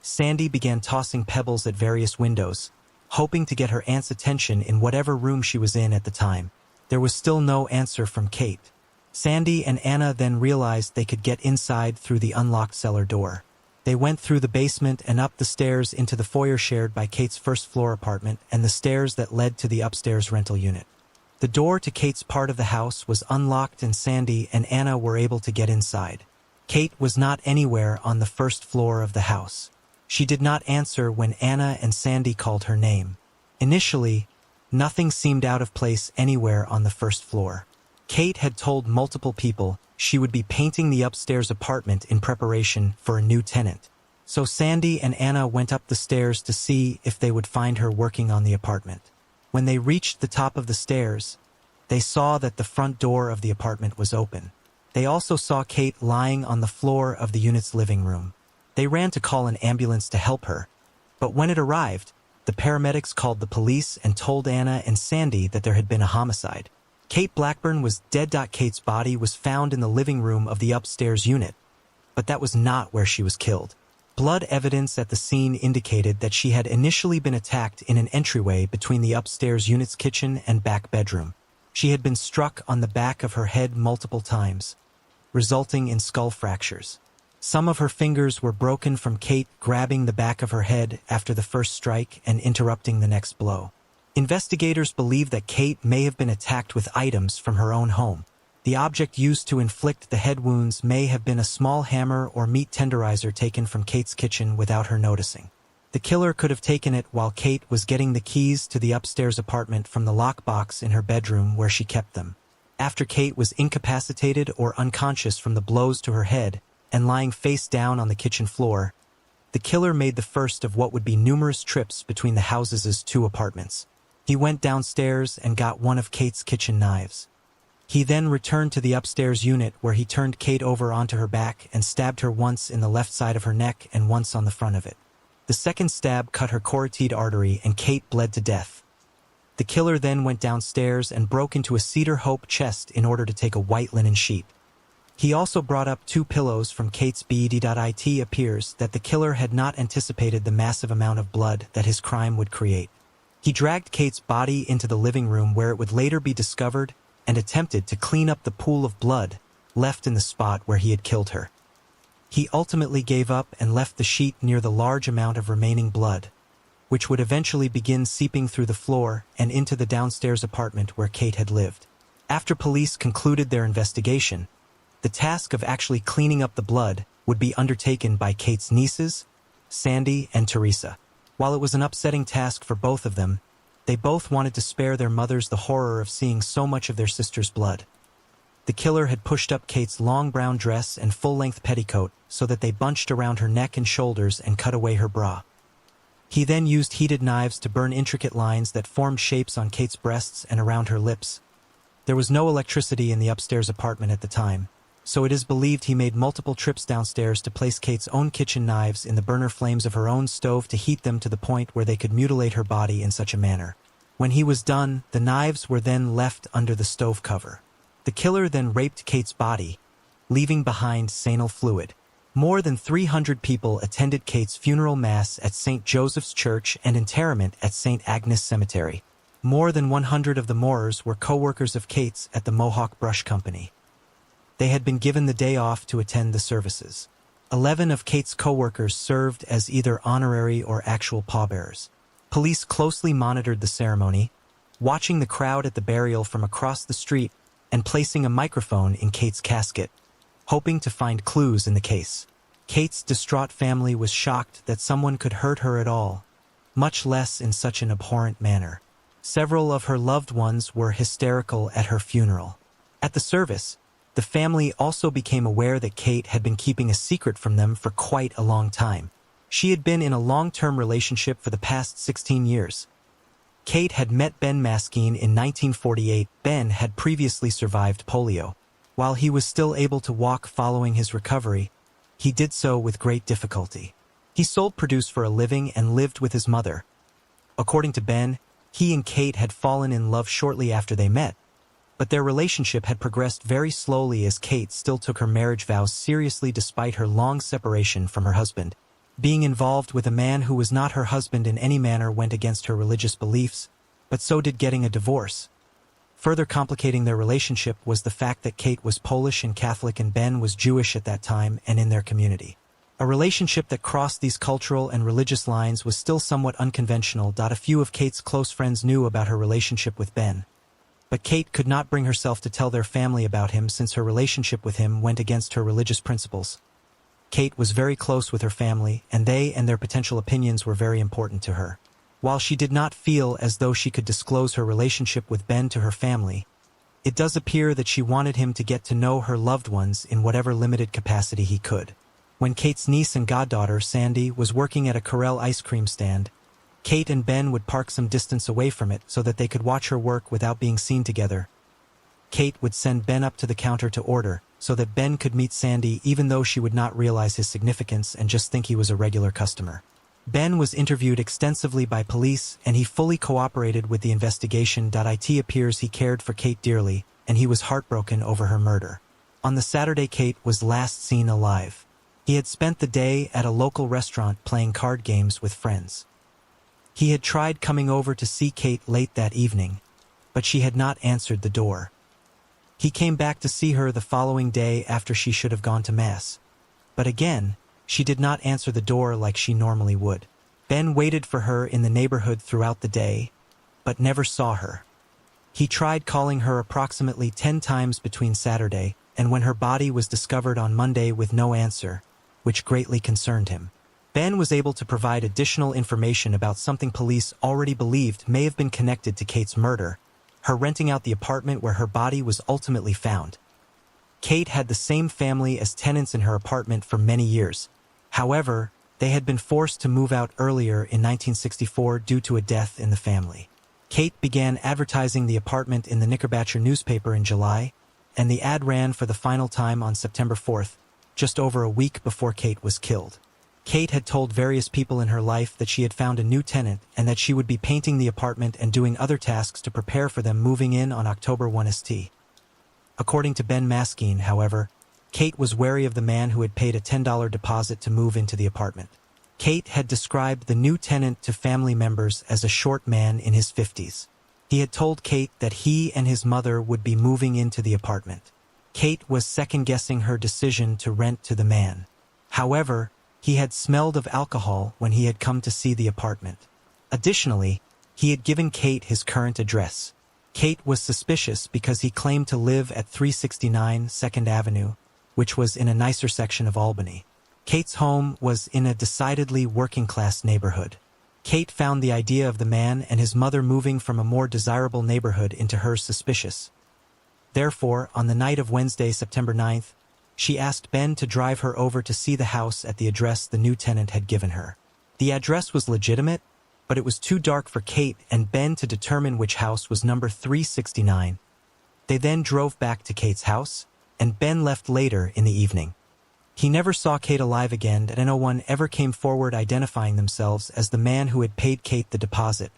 Sandy began tossing pebbles at various windows, hoping to get her aunt's attention in whatever room she was in at the time. There was still no answer from Kate. Sandy and Anna then realized they could get inside through the unlocked cellar door. They went through the basement and up the stairs into the foyer shared by Kate's first-floor apartment and the stairs that led to the upstairs rental unit. The door to Kate's part of the house was unlocked and Sandy and Anna were able to get inside. Kate was not anywhere on the first floor of the house. She did not answer when Anna and Sandy called her name. Initially, nothing seemed out of place anywhere on the first floor. Kate had told multiple people she would be painting the upstairs apartment in preparation for a new tenant. So Sandy and Anna went up the stairs to see if they would find her working on the apartment. When they reached the top of the stairs, they saw that the front door of the apartment was open. They also saw Kate lying on the floor of the unit's living room. They ran to call an ambulance to help her, but when it arrived, the paramedics called the police and told Anna and Sandy that there had been a homicide. Kate Blackburn was dead. Kate's body was found in the living room of the upstairs unit, but that was not where she was killed. Blood evidence at the scene indicated that she had initially been attacked in an entryway between the upstairs unit's kitchen and back bedroom. She had been struck on the back of her head multiple times, resulting in skull fractures. Some of her fingers were broken from Kate grabbing the back of her head after the first strike and interrupting the next blow. Investigators believe that Kate may have been attacked with items from her own home. The object used to inflict the head wounds may have been a small hammer or meat tenderizer taken from Kate's kitchen without her noticing. The killer could have taken it while Kate was getting the keys to the upstairs apartment from the lockbox in her bedroom where she kept them. After Kate was incapacitated or unconscious from the blows to her head and lying face down on the kitchen floor, The killer made the first of what would be numerous trips between the house's two apartments. He went downstairs and got one of Kate's kitchen knives. He then returned to the upstairs unit where he turned Kate over onto her back and stabbed her once in the left side of her neck and once on the front of it. The second stab cut her carotid artery and Kate bled to death. The killer then went downstairs and broke into a Cedar Hope chest in order to take a white linen sheet. He also brought up 2 pillows from Kate's bed. It appears that the killer had not anticipated the massive amount of blood that his crime would create. He dragged Kate's body into the living room where it would later be discovered and attempted to clean up the pool of blood left in the spot where he had killed her. He ultimately gave up and left the sheet near the large amount of remaining blood, which would eventually begin seeping through the floor and into the downstairs apartment where Kate had lived. After police concluded their investigation, the task of actually cleaning up the blood would be undertaken by Kate's nieces, Sandy and Teresa. While it was an upsetting task for both of them, they both wanted to spare their mothers the horror of seeing so much of their sister's blood. The killer had pushed up Kate's long brown dress and full-length petticoat so that they bunched around her neck and shoulders and cut away her bra. He then used heated knives to burn intricate lines that formed shapes on Kate's breasts and around her lips. There was no electricity in the upstairs apartment at the time, so it is believed he made multiple trips downstairs to place Kate's own kitchen knives in the burner flames of her own stove to heat them to the point where they could mutilate her body in such a manner. When he was done, the knives were then left under the stove cover. The killer then raped Kate's body, leaving behind sanal fluid. More than 300 people attended Kate's funeral mass at St. Joseph's Church and interment at St. Agnes Cemetery. More than 100 of the mourners were co-workers of Kate's at the Mohawk Brush Company. They had been given the day off to attend the services. 11 of Kate's co-workers served as either honorary or actual pallbearers. Police closely monitored the ceremony, watching the crowd at the burial from across the street and placing a microphone in Kate's casket, hoping to find clues in the case. Kate's distraught family was shocked that someone could hurt her at all, much less in such an abhorrent manner. Several of her loved ones were hysterical at her funeral. At the service, the family also became aware that Kate had been keeping a secret from them for quite a long time. She had been in a long-term relationship for the past 16 years. Kate had met Ben Maskeen in 1948. Ben had previously survived polio. While he was still able to walk following his recovery, he did so with great difficulty. He sold produce for a living and lived with his mother. According to Ben, he and Kate had fallen in love shortly after they met, but their relationship had progressed very slowly as Kate still took her marriage vows seriously despite her long separation from her husband. Being involved with a man who was not her husband in any manner went against her religious beliefs, but so did getting a divorce. Further complicating their relationship was the fact that Kate was Polish and Catholic and Ben was Jewish at that time and in their community. A relationship that crossed these cultural and religious lines was still somewhat unconventional. A few of Kate's close friends knew about her relationship with Ben, but Kate could not bring herself to tell their family about him since her relationship with him went against her religious principles. Kate was very close with her family, and they and their potential opinions were very important to her. While she did not feel as though she could disclose her relationship with Ben to her family, it does appear that she wanted him to get to know her loved ones in whatever limited capacity he could. When Kate's niece and goddaughter, Sandy, was working at a Corel ice cream stand, Kate and Ben would park some distance away from it so that they could watch her work without being seen together. Kate would send Ben up to the counter to order, so that Ben could meet Sandy even though she would not realize his significance and just think he was a regular customer. Ben was interviewed extensively by police and he fully cooperated with the investigation. It appears he cared for Kate dearly and he was heartbroken over her murder. On the Saturday Kate was last seen alive. He had spent the day at a local restaurant playing card games with friends. He had tried coming over to see Kate late that evening, but she had not answered the door. He came back to see her the following day after she should have gone to Mass. But again, she did not answer the door like she normally would. Ben waited for her in the neighborhood throughout the day, but never saw her. He tried calling her approximately 10 times between Saturday and when her body was discovered on Monday with no answer, which greatly concerned him. Ben was able to provide additional information about something police already believed may have been connected to Kate's murder, her renting out the apartment where her body was ultimately found. Kate had the same family as tenants in her apartment for many years. However, They had been forced to move out earlier in 1964 due to a death in the family. Kate began advertising the apartment in the Knickerbocker newspaper in July, and the ad ran for the final time on September 4th, just over a week before Kate was killed. Kate had told various people in her life that she had found a new tenant and that she would be painting the apartment and doing other tasks to prepare for them moving in on October 1st. According to Ben Maskeen, however, Kate was wary of the man who had paid a $10 deposit to move into the apartment. Kate had described the new tenant to family members as a short man in his 50s. He had told Kate that he and his mother would be moving into the apartment. Kate was second-guessing her decision to rent to the man. However, he had smelled of alcohol when he had come to see the apartment. Additionally, he had given Kate his current address. Kate was suspicious because he claimed to live at 369 2nd Avenue, which was in a nicer section of Albany. Kate's home was in a decidedly working-class neighborhood. Kate found the idea of the man and his mother moving from a more desirable neighborhood into hers suspicious. Therefore, on the night of Wednesday, September 9th, she asked Ben to drive her over to see the house at the address the new tenant had given her. The address was legitimate, but it was too dark for Kate and Ben to determine which house was number 369. They then drove back to Kate's house, and Ben left later in the evening. He never saw Kate alive again, and no one ever came forward identifying themselves as the man who had paid Kate the deposit,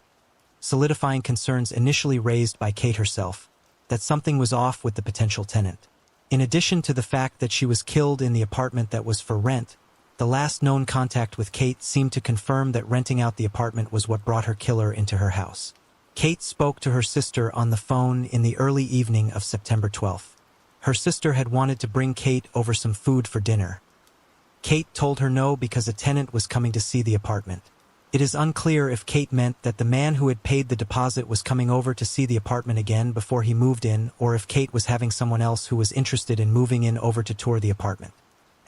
solidifying concerns initially raised by Kate herself, that something was off with the potential tenant. In addition to the fact that she was killed in the apartment that was for rent, the last known contact with Kate seemed to confirm that renting out the apartment was what brought her killer into her house. Kate spoke to her sister on the phone in the early evening of September 12th. Her sister had wanted to bring Kate over some food for dinner. Kate told her no because a tenant was coming to see the apartment. It is unclear if Kate meant that the man who had paid the deposit was coming over to see the apartment again before he moved in, or if Kate was having someone else who was interested in moving in over to tour the apartment.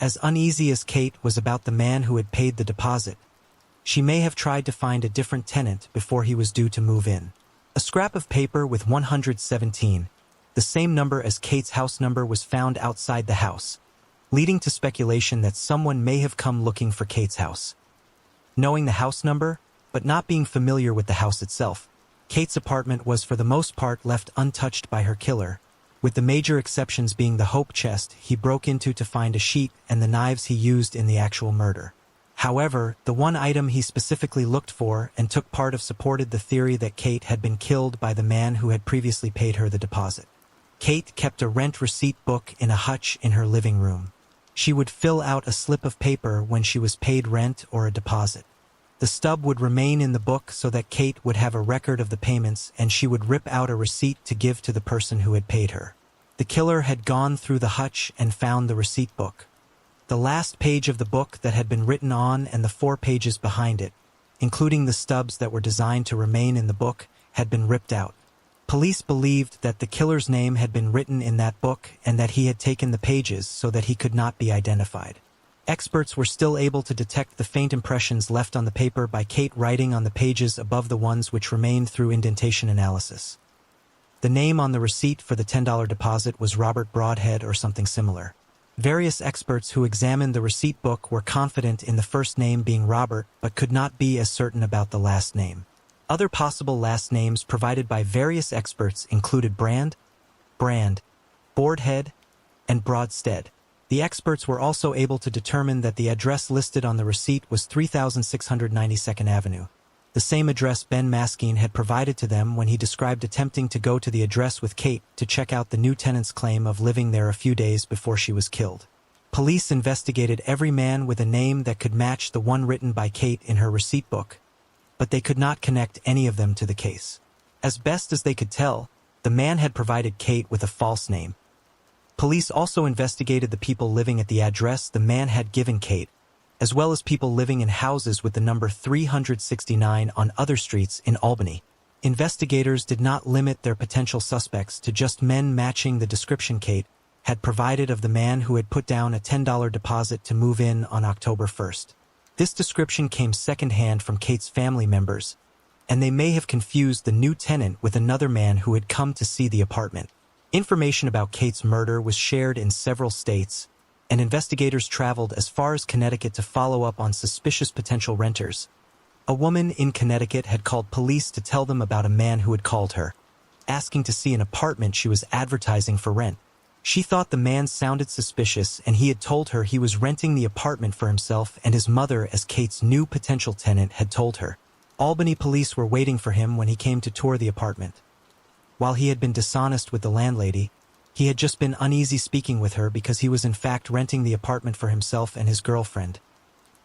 As uneasy as Kate was about the man who had paid the deposit, she may have tried to find a different tenant before he was due to move in. A scrap of paper with 117, the same number as Kate's house number, was found outside the house, leading to speculation that someone may have come looking for Kate's house. Knowing the house number, but not being familiar with the house itself, Kate's apartment was for the most part left untouched by her killer, with the major exceptions being the hope chest he broke into to find a sheet and the knives he used in the actual murder. However, the one item he specifically looked for and took part of supported the theory that Kate had been killed by the man who had previously paid her the deposit. Kate kept a rent receipt book in a hutch in her living room. She would fill out a slip of paper when she was paid rent or a deposit. The stub would remain in the book so that Kate would have a record of the payments, and she would rip out a receipt to give to the person who had paid her. The killer had gone through the hutch and found the receipt book. The last page of the book that had been written on and the 4 pages behind it, including the stubs that were designed to remain in the book, had been ripped out. Police believed that the killer's name had been written in that book and that he had taken the pages so that he could not be identified. Experts were still able to detect the faint impressions left on the paper by Kate writing on the pages above the ones which remained through indentation analysis. The name on the receipt for the $10 deposit was Robert Broadhead or something similar. Various experts who examined the receipt book were confident in the first name being Robert, but could not be as certain about the last name. Other possible last names provided by various experts included Brand, Boardhead, and Broadstead. The experts were also able to determine that the address listed on the receipt was 3692nd Avenue, the same address Ben Maskeen had provided to them when he described attempting to go to the address with Kate to check out the new tenant's claim of living there a few days before she was killed. Police investigated every man with a name that could match the one written by Kate in her receipt book, but they could not connect any of them to the case. As best as they could tell, the man had provided Kate with a false name. Police also investigated the people living at the address the man had given Kate, as well as people living in houses with the number 369 on other streets in Albany. Investigators did not limit their potential suspects to just men matching the description Kate had provided of the man who had put down a $10 deposit to move in on October 1st. This description came secondhand from Kate's family members, and they may have confused the new tenant with another man who had come to see the apartment. Information about Kate's murder was shared in several states, and investigators traveled as far as Connecticut to follow up on suspicious potential renters. A woman in Connecticut had called police to tell them about a man who had called her, asking to see an apartment she was advertising for rent. She thought the man sounded suspicious, and he had told her he was renting the apartment for himself and his mother, as Kate's new potential tenant had told her. Albany police were waiting for him when he came to tour the apartment. While he had been dishonest with the landlady, he had just been uneasy speaking with her because he was in fact renting the apartment for himself and his girlfriend.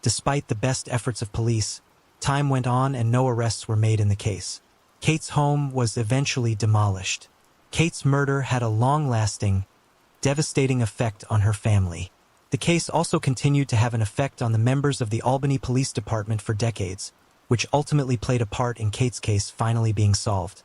Despite the best efforts of police, time went on and no arrests were made in the case. Kate's home was eventually demolished. Kate's murder had a long-lasting, devastating effect on her family. The case also continued to have an effect on the members of the Albany Police Department for decades, which ultimately played a part in Kate's case finally being solved.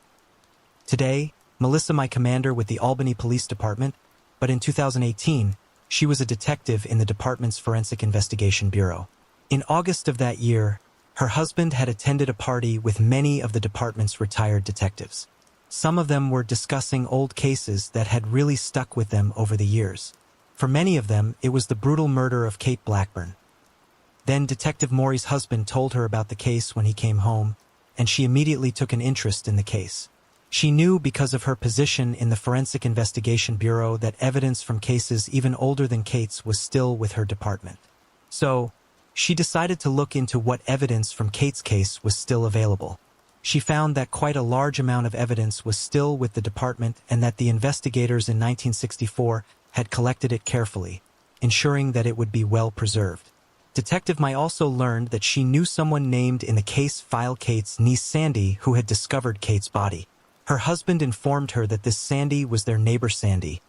Today, Melissa my commander with the Albany Police Department, but in 2018, she was a detective in the department's Forensic Investigation Bureau. In August of that year, her husband had attended a party with many of the department's retired detectives. Some of them were discussing old cases that had really stuck with them over the years. For many of them, it was the brutal murder of Kate Blackburn. Then Detective Maury's husband told her about the case when he came home, and she immediately took an interest in the case. She knew because of her position in the Forensic Investigation Bureau that evidence from cases even older than Kate's was still with her department. So, she decided to look into what evidence from Kate's case was still available. She found that quite a large amount of evidence was still with the department and that the investigators in 1964 had collected it carefully, ensuring that it would be well preserved. Detective Mai also learned that she knew someone named in the case file Kate's niece Sandy who had discovered Kate's body. Her husband informed her that this Sandy was their neighbor Sandy,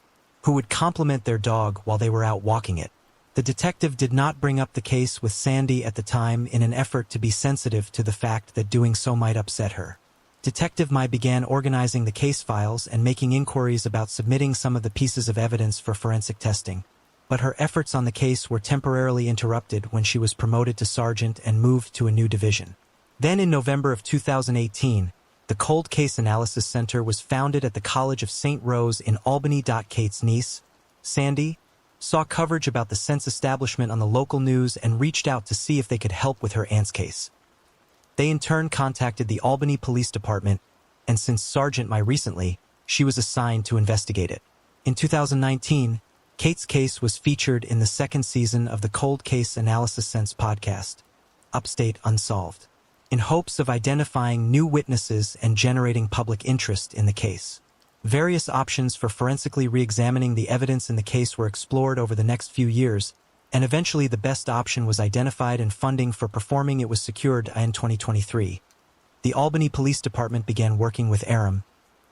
who would compliment their dog while they were out walking it. The detective did not bring up the case with Sandy at the time in an effort to be sensitive to the fact that doing so might upset her. Detective Mai began organizing the case files and making inquiries about submitting some of the pieces of evidence for forensic testing. But her efforts on the case were temporarily interrupted when she was promoted to sergeant and moved to a new division. Then in November of 2018, the Cold Case Analysis Center was founded at the College of St. Rose in Albany. Kate's niece, Sandy, saw coverage about the Sense establishment on the local news and reached out to see if they could help with her aunt's case. They in turn contacted the Albany Police Department, and since Sergeant Mai recently, she was assigned to investigate it. In 2019, Kate's case was featured in the second season of the Cold Case Analysis Sense podcast, Upstate Unsolved, in hopes of identifying new witnesses and generating public interest in the case. Various options for forensically re-examining the evidence in the case were explored over the next few years, and eventually the best option was identified and funding for performing it was secured in 2023. The Albany Police Department began working with Aram,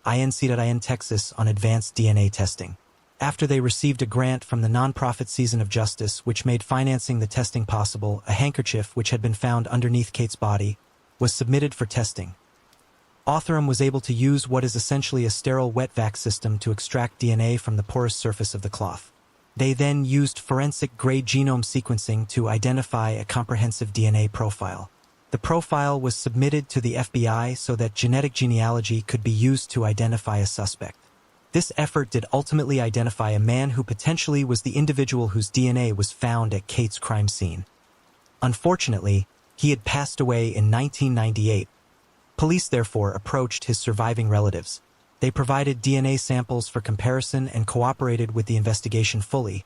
INC.in Texas on advanced DNA testing. After they received a grant from the nonprofit Season of Justice, which made financing the testing possible, a handkerchief which had been found underneath Kate's body was submitted for testing. Authorum was able to use what is essentially a sterile wet vac system to extract DNA from the porous surface of the cloth. They then used forensic-grade genome sequencing to identify a comprehensive DNA profile. The profile was submitted to the FBI so that genetic genealogy could be used to identify a suspect. This effort did ultimately identify a man who potentially was the individual whose DNA was found at Kate's crime scene. Unfortunately, he had passed away in 1998. Police therefore approached his surviving relatives. They provided DNA samples for comparison and cooperated with the investigation fully,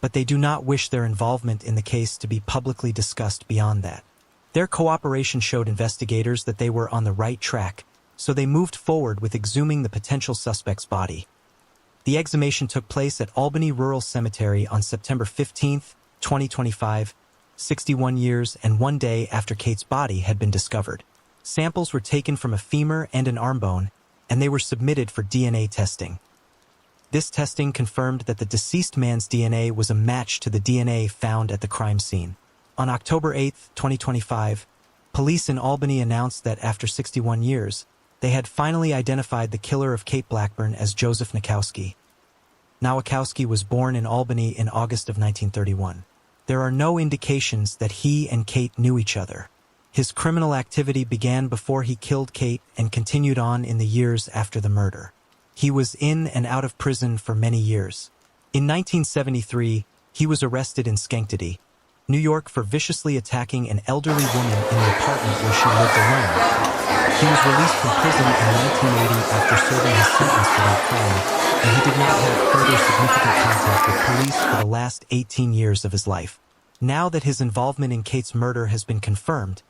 but they do not wish their involvement in the case to be publicly discussed beyond that. Their cooperation showed investigators that they were on the right track, so they moved forward with exhuming the potential suspect's body. The exhumation took place at Albany Rural Cemetery on September 15, 2025, 61 years and 1 day after Kate's body had been discovered. Samples were taken from a femur and an arm bone, and they were submitted for DNA testing. This testing confirmed that the deceased man's DNA was a match to the DNA found at the crime scene. On October 8, 2025, police in Albany announced that after 61 years, they had finally identified the killer of Kate Blackburn as Joseph Nowakowski. Nowakowski was born in Albany in August of 1931. There are no indications that he and Kate knew each other. His criminal activity began before he killed Kate and continued on in the years after the murder. He was in and out of prison for many years. In 1973, He was arrested in Schenectady, New York for viciously attacking an elderly woman in the apartment where she lived alone. He was released from prison in 1980 after serving his sentence for that crime, and he did not have further significant contact with police for the last 18 years of his life. Now that his involvement in Kate's murder has been confirmed,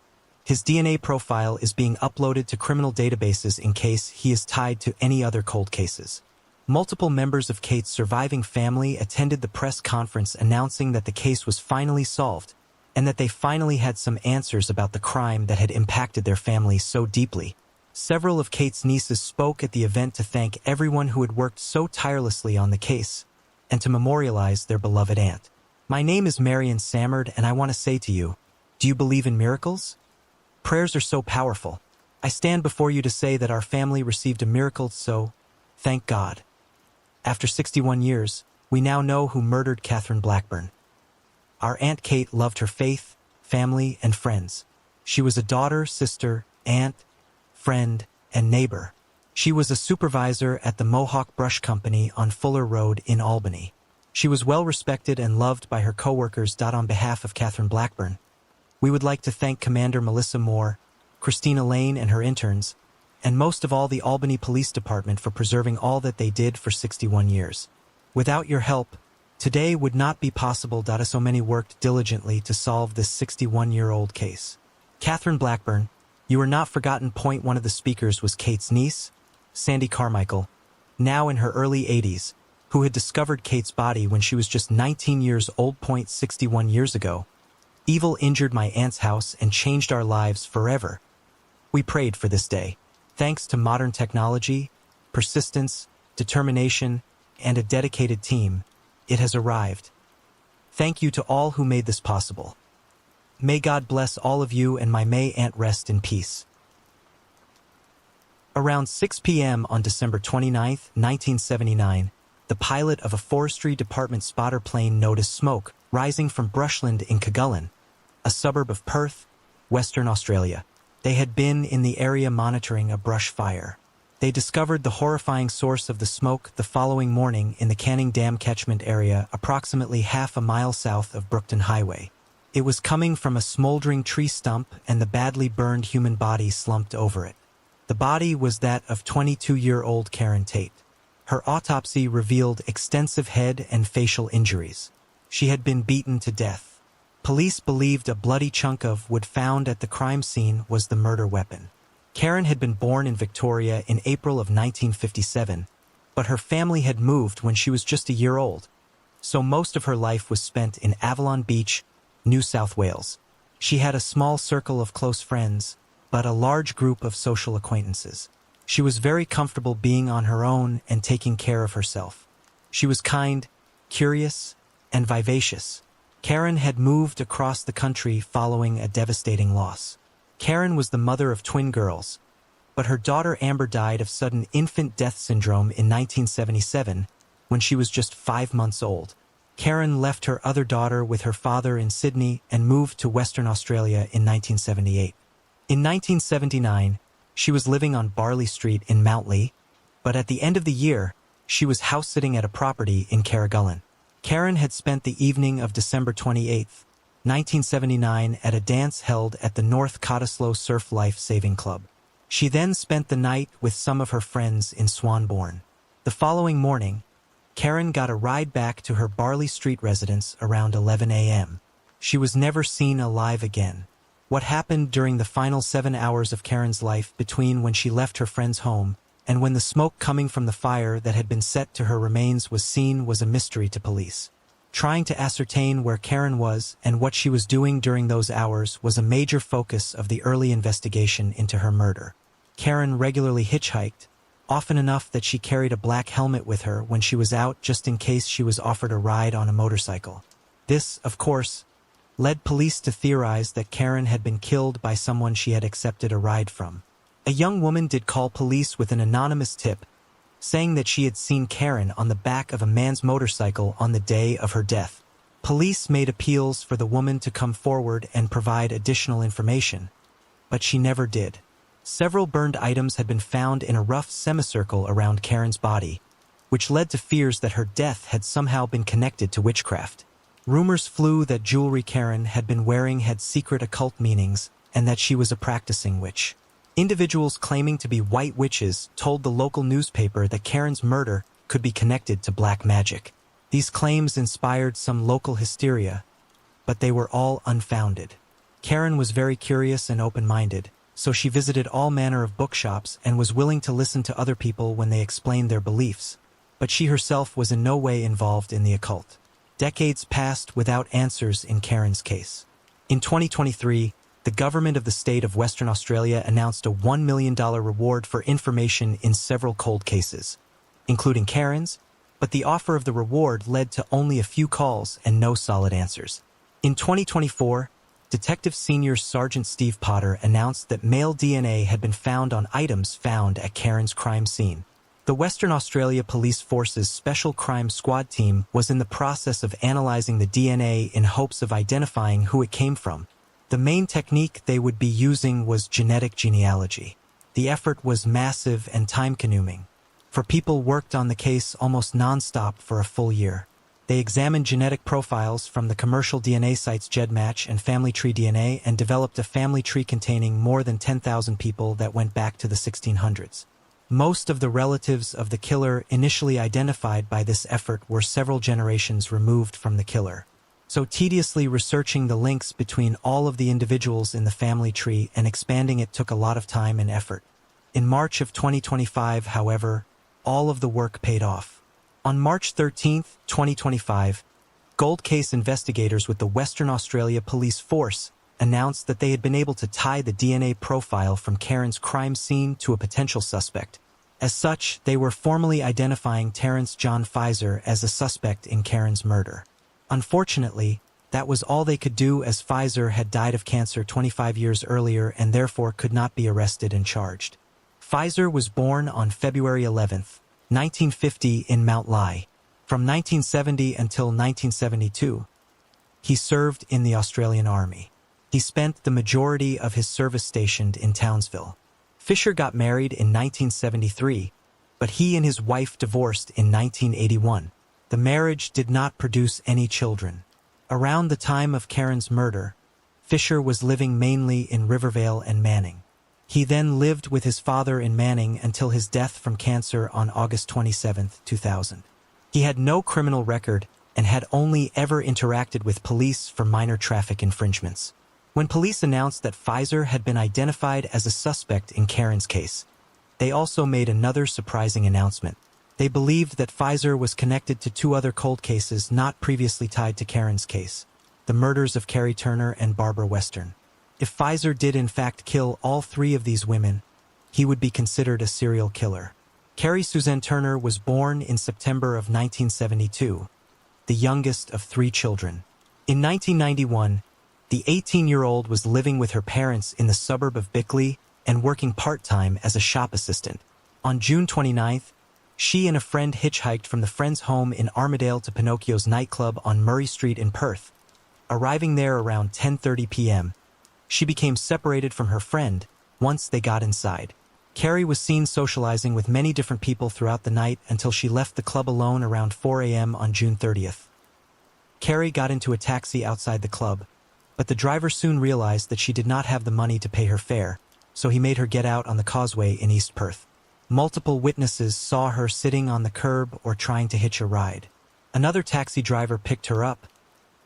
his DNA profile is being uploaded to criminal databases in case he is tied to any other cold cases. Multiple members of Kate's surviving family attended the press conference announcing that the case was finally solved, and that they finally had some answers about the crime that had impacted their family so deeply. Several of Kate's nieces spoke at the event to thank everyone who had worked so tirelessly on the case, and to memorialize their beloved aunt. My name is Marion Samard, and I want to say to you, do you believe in miracles? Prayers are so powerful. I stand before you to say that our family received a miracle, so thank God. After 61 years, we now know who murdered Catherine Blackburn. Our Aunt Kate loved her faith, family, and friends. She was a daughter, sister, aunt, friend, and neighbor. She was a supervisor at the Mohawk Brush Company on Fuller Road in Albany. She was well respected and loved by her coworkers. On behalf of Catherine Blackburn, we would like to thank Commander Melissa Moore, Christina Lane and her interns, and most of all the Albany Police Department for preserving all that they did for 61 years. Without your help, today would not be possible. So many worked diligently to solve this 61-year-old case. Catherine Blackburn, you are not forgotten. One of the speakers was Kate's niece, Sandy Carmichael, now in her early 80s, who had discovered Kate's body when she was just 19 years old. 61 years ago, evil injured my aunt's house and changed our lives forever. We prayed for this day. Thanks to modern technology, persistence, determination, and a dedicated team, it has arrived. Thank you to all who made this possible. May God bless all of you, and my May aunt rest in peace. Around 6 p.m. on December 29, 1979, the pilot of a forestry department spotter plane noticed smoke rising from brushland in Cagullan, a suburb of Perth, Western Australia. They had been in the area monitoring a brush fire. They discovered the horrifying source of the smoke the following morning in the Canning Dam catchment area approximately half a mile south of Brookton Highway. It was coming from a smoldering tree stump, and the badly burned human body slumped over it. The body was that of 22-year-old Karen Tate. Her autopsy revealed extensive head and facial injuries. She had been beaten to death. Police believed a bloody chunk of wood found at the crime scene was the murder weapon. Karen had been born in Victoria in April of 1957, but her family had moved when she was just a year old, so most of her life was spent in Avalon Beach, New South Wales. She had a small circle of close friends, but a large group of social acquaintances. She was very comfortable being on her own and taking care of herself. She was kind, curious, and vivacious. Karen had moved across the country following a devastating loss. Karen was the mother of twin girls, but her daughter Amber died of sudden infant death syndrome in 1977 when she was just 5 months old. Karen left her other daughter with her father in Sydney and moved to Western Australia in 1978. In 1979, she was living on Barley Street in Mountley, but at the end of the year, she was house-sitting at a property in Carrigullen. Karen had spent the evening of December 28, 1979 at a dance held at the North Cottesloe Surf Life Saving Club. She then spent the night with some of her friends in Swanbourne. The following morning, Karen got a ride back to her Barley Street residence around 11 a.m. She was never seen alive again. What happened during the final 7 hours of Karen's life between when she left her friend's home and when the smoke coming from the fire that had been set to her remains was seen was a mystery to police. Trying to ascertain where Karen was and what she was doing during those hours was a major focus of the early investigation into her murder. Karen regularly hitchhiked, often enough that she carried a black helmet with her when she was out just in case she was offered a ride on a motorcycle. This, of course, led police to theorize that Karen had been killed by someone she had accepted a ride from. A young woman did call police with an anonymous tip, saying that she had seen Karen on the back of a man's motorcycle on the day of her death. Police made appeals for the woman to come forward and provide additional information, but she never did. Several burned items had been found in a rough semicircle around Karen's body, which led to fears that her death had somehow been connected to witchcraft. Rumors flew that jewelry Karen had been wearing had secret occult meanings and that she was a practicing witch. Individuals claiming to be white witches told the local newspaper that Karen's murder could be connected to black magic. These claims inspired some local hysteria, but they were all unfounded. Karen was very curious and open-minded, so she visited all manner of bookshops and was willing to listen to other people when they explained their beliefs. But she herself was in no way involved in the occult. Decades passed without answers in Karen's case. In 2023, the government of the state of Western Australia announced a $1 million reward for information in several cold cases, including Karen's, but the offer of the reward led to only a few calls and no solid answers. In 2024, Detective Senior Sergeant Steve Potter announced that male DNA had been found on items found at Karen's crime scene. The Western Australia Police Force's Special Crime Squad team was in the process of analyzing the DNA in hopes of identifying who it came from. The main technique they would be using was genetic genealogy. The effort was massive and time-consuming, for people worked on the case almost non-stop for a full year. They examined genetic profiles from the commercial DNA sites GEDmatch and Family Tree DNA and developed a family tree containing more than 10,000 people that went back to the 1600s. Most of the relatives of the killer initially identified by this effort were several generations removed from the killer. So tediously researching the links between all of the individuals in the family tree and expanding it took a lot of time and effort. In March of 2025, however, all of the work paid off. On March 13, 2025, Gold Case investigators with the Western Australia Police Force announced that they had been able to tie the DNA profile from Karen's crime scene to a potential suspect. As such, they were formally identifying Terrence John Pfizer as a suspect in Karen's murder. Unfortunately, that was all they could do, as Pfizer had died of cancer 25 years earlier and therefore could not be arrested and charged. Pfizer was born on February 11, 1950 in Mount Lai. From 1970 until 1972, he served in the Australian Army. He spent the majority of his service stationed in Townsville. Fisher got married in 1973, but he and his wife divorced in 1981. The marriage did not produce any children. Around the time of Karen's murder, Fisher was living mainly in Rivervale and Manning. He then lived with his father in Manning until his death from cancer on August 27, 2000. He had no criminal record and had only ever interacted with police for minor traffic infringements. When police announced that Pfizer had been identified as a suspect in Karen's case, they also made another surprising announcement. They believed that Pfizer was connected to two other cold cases not previously tied to Karen's case, the murders of Carrie Turner and Barbara Western. If Pfizer did in fact kill all three of these women, he would be considered a serial killer. Carrie Suzanne Turner was born in September of 1972, the youngest of three children. In 1991, the 18-year-old was living with her parents in the suburb of Bickley and working part-time as a shop assistant. On June 29th, she and a friend hitchhiked from the friend's home in Armadale to Pinocchio's nightclub on Murray Street in Perth. Arriving there around 10:30 p.m., she became separated from her friend once they got inside. Carrie was seen socializing with many different people throughout the night until she left the club alone around 4 a.m. on June 30th. Carrie got into a taxi outside the club, but the driver soon realized that she did not have the money to pay her fare, so he made her get out on the causeway in East Perth. Multiple witnesses saw her sitting on the curb or trying to hitch a ride. Another taxi driver picked her up,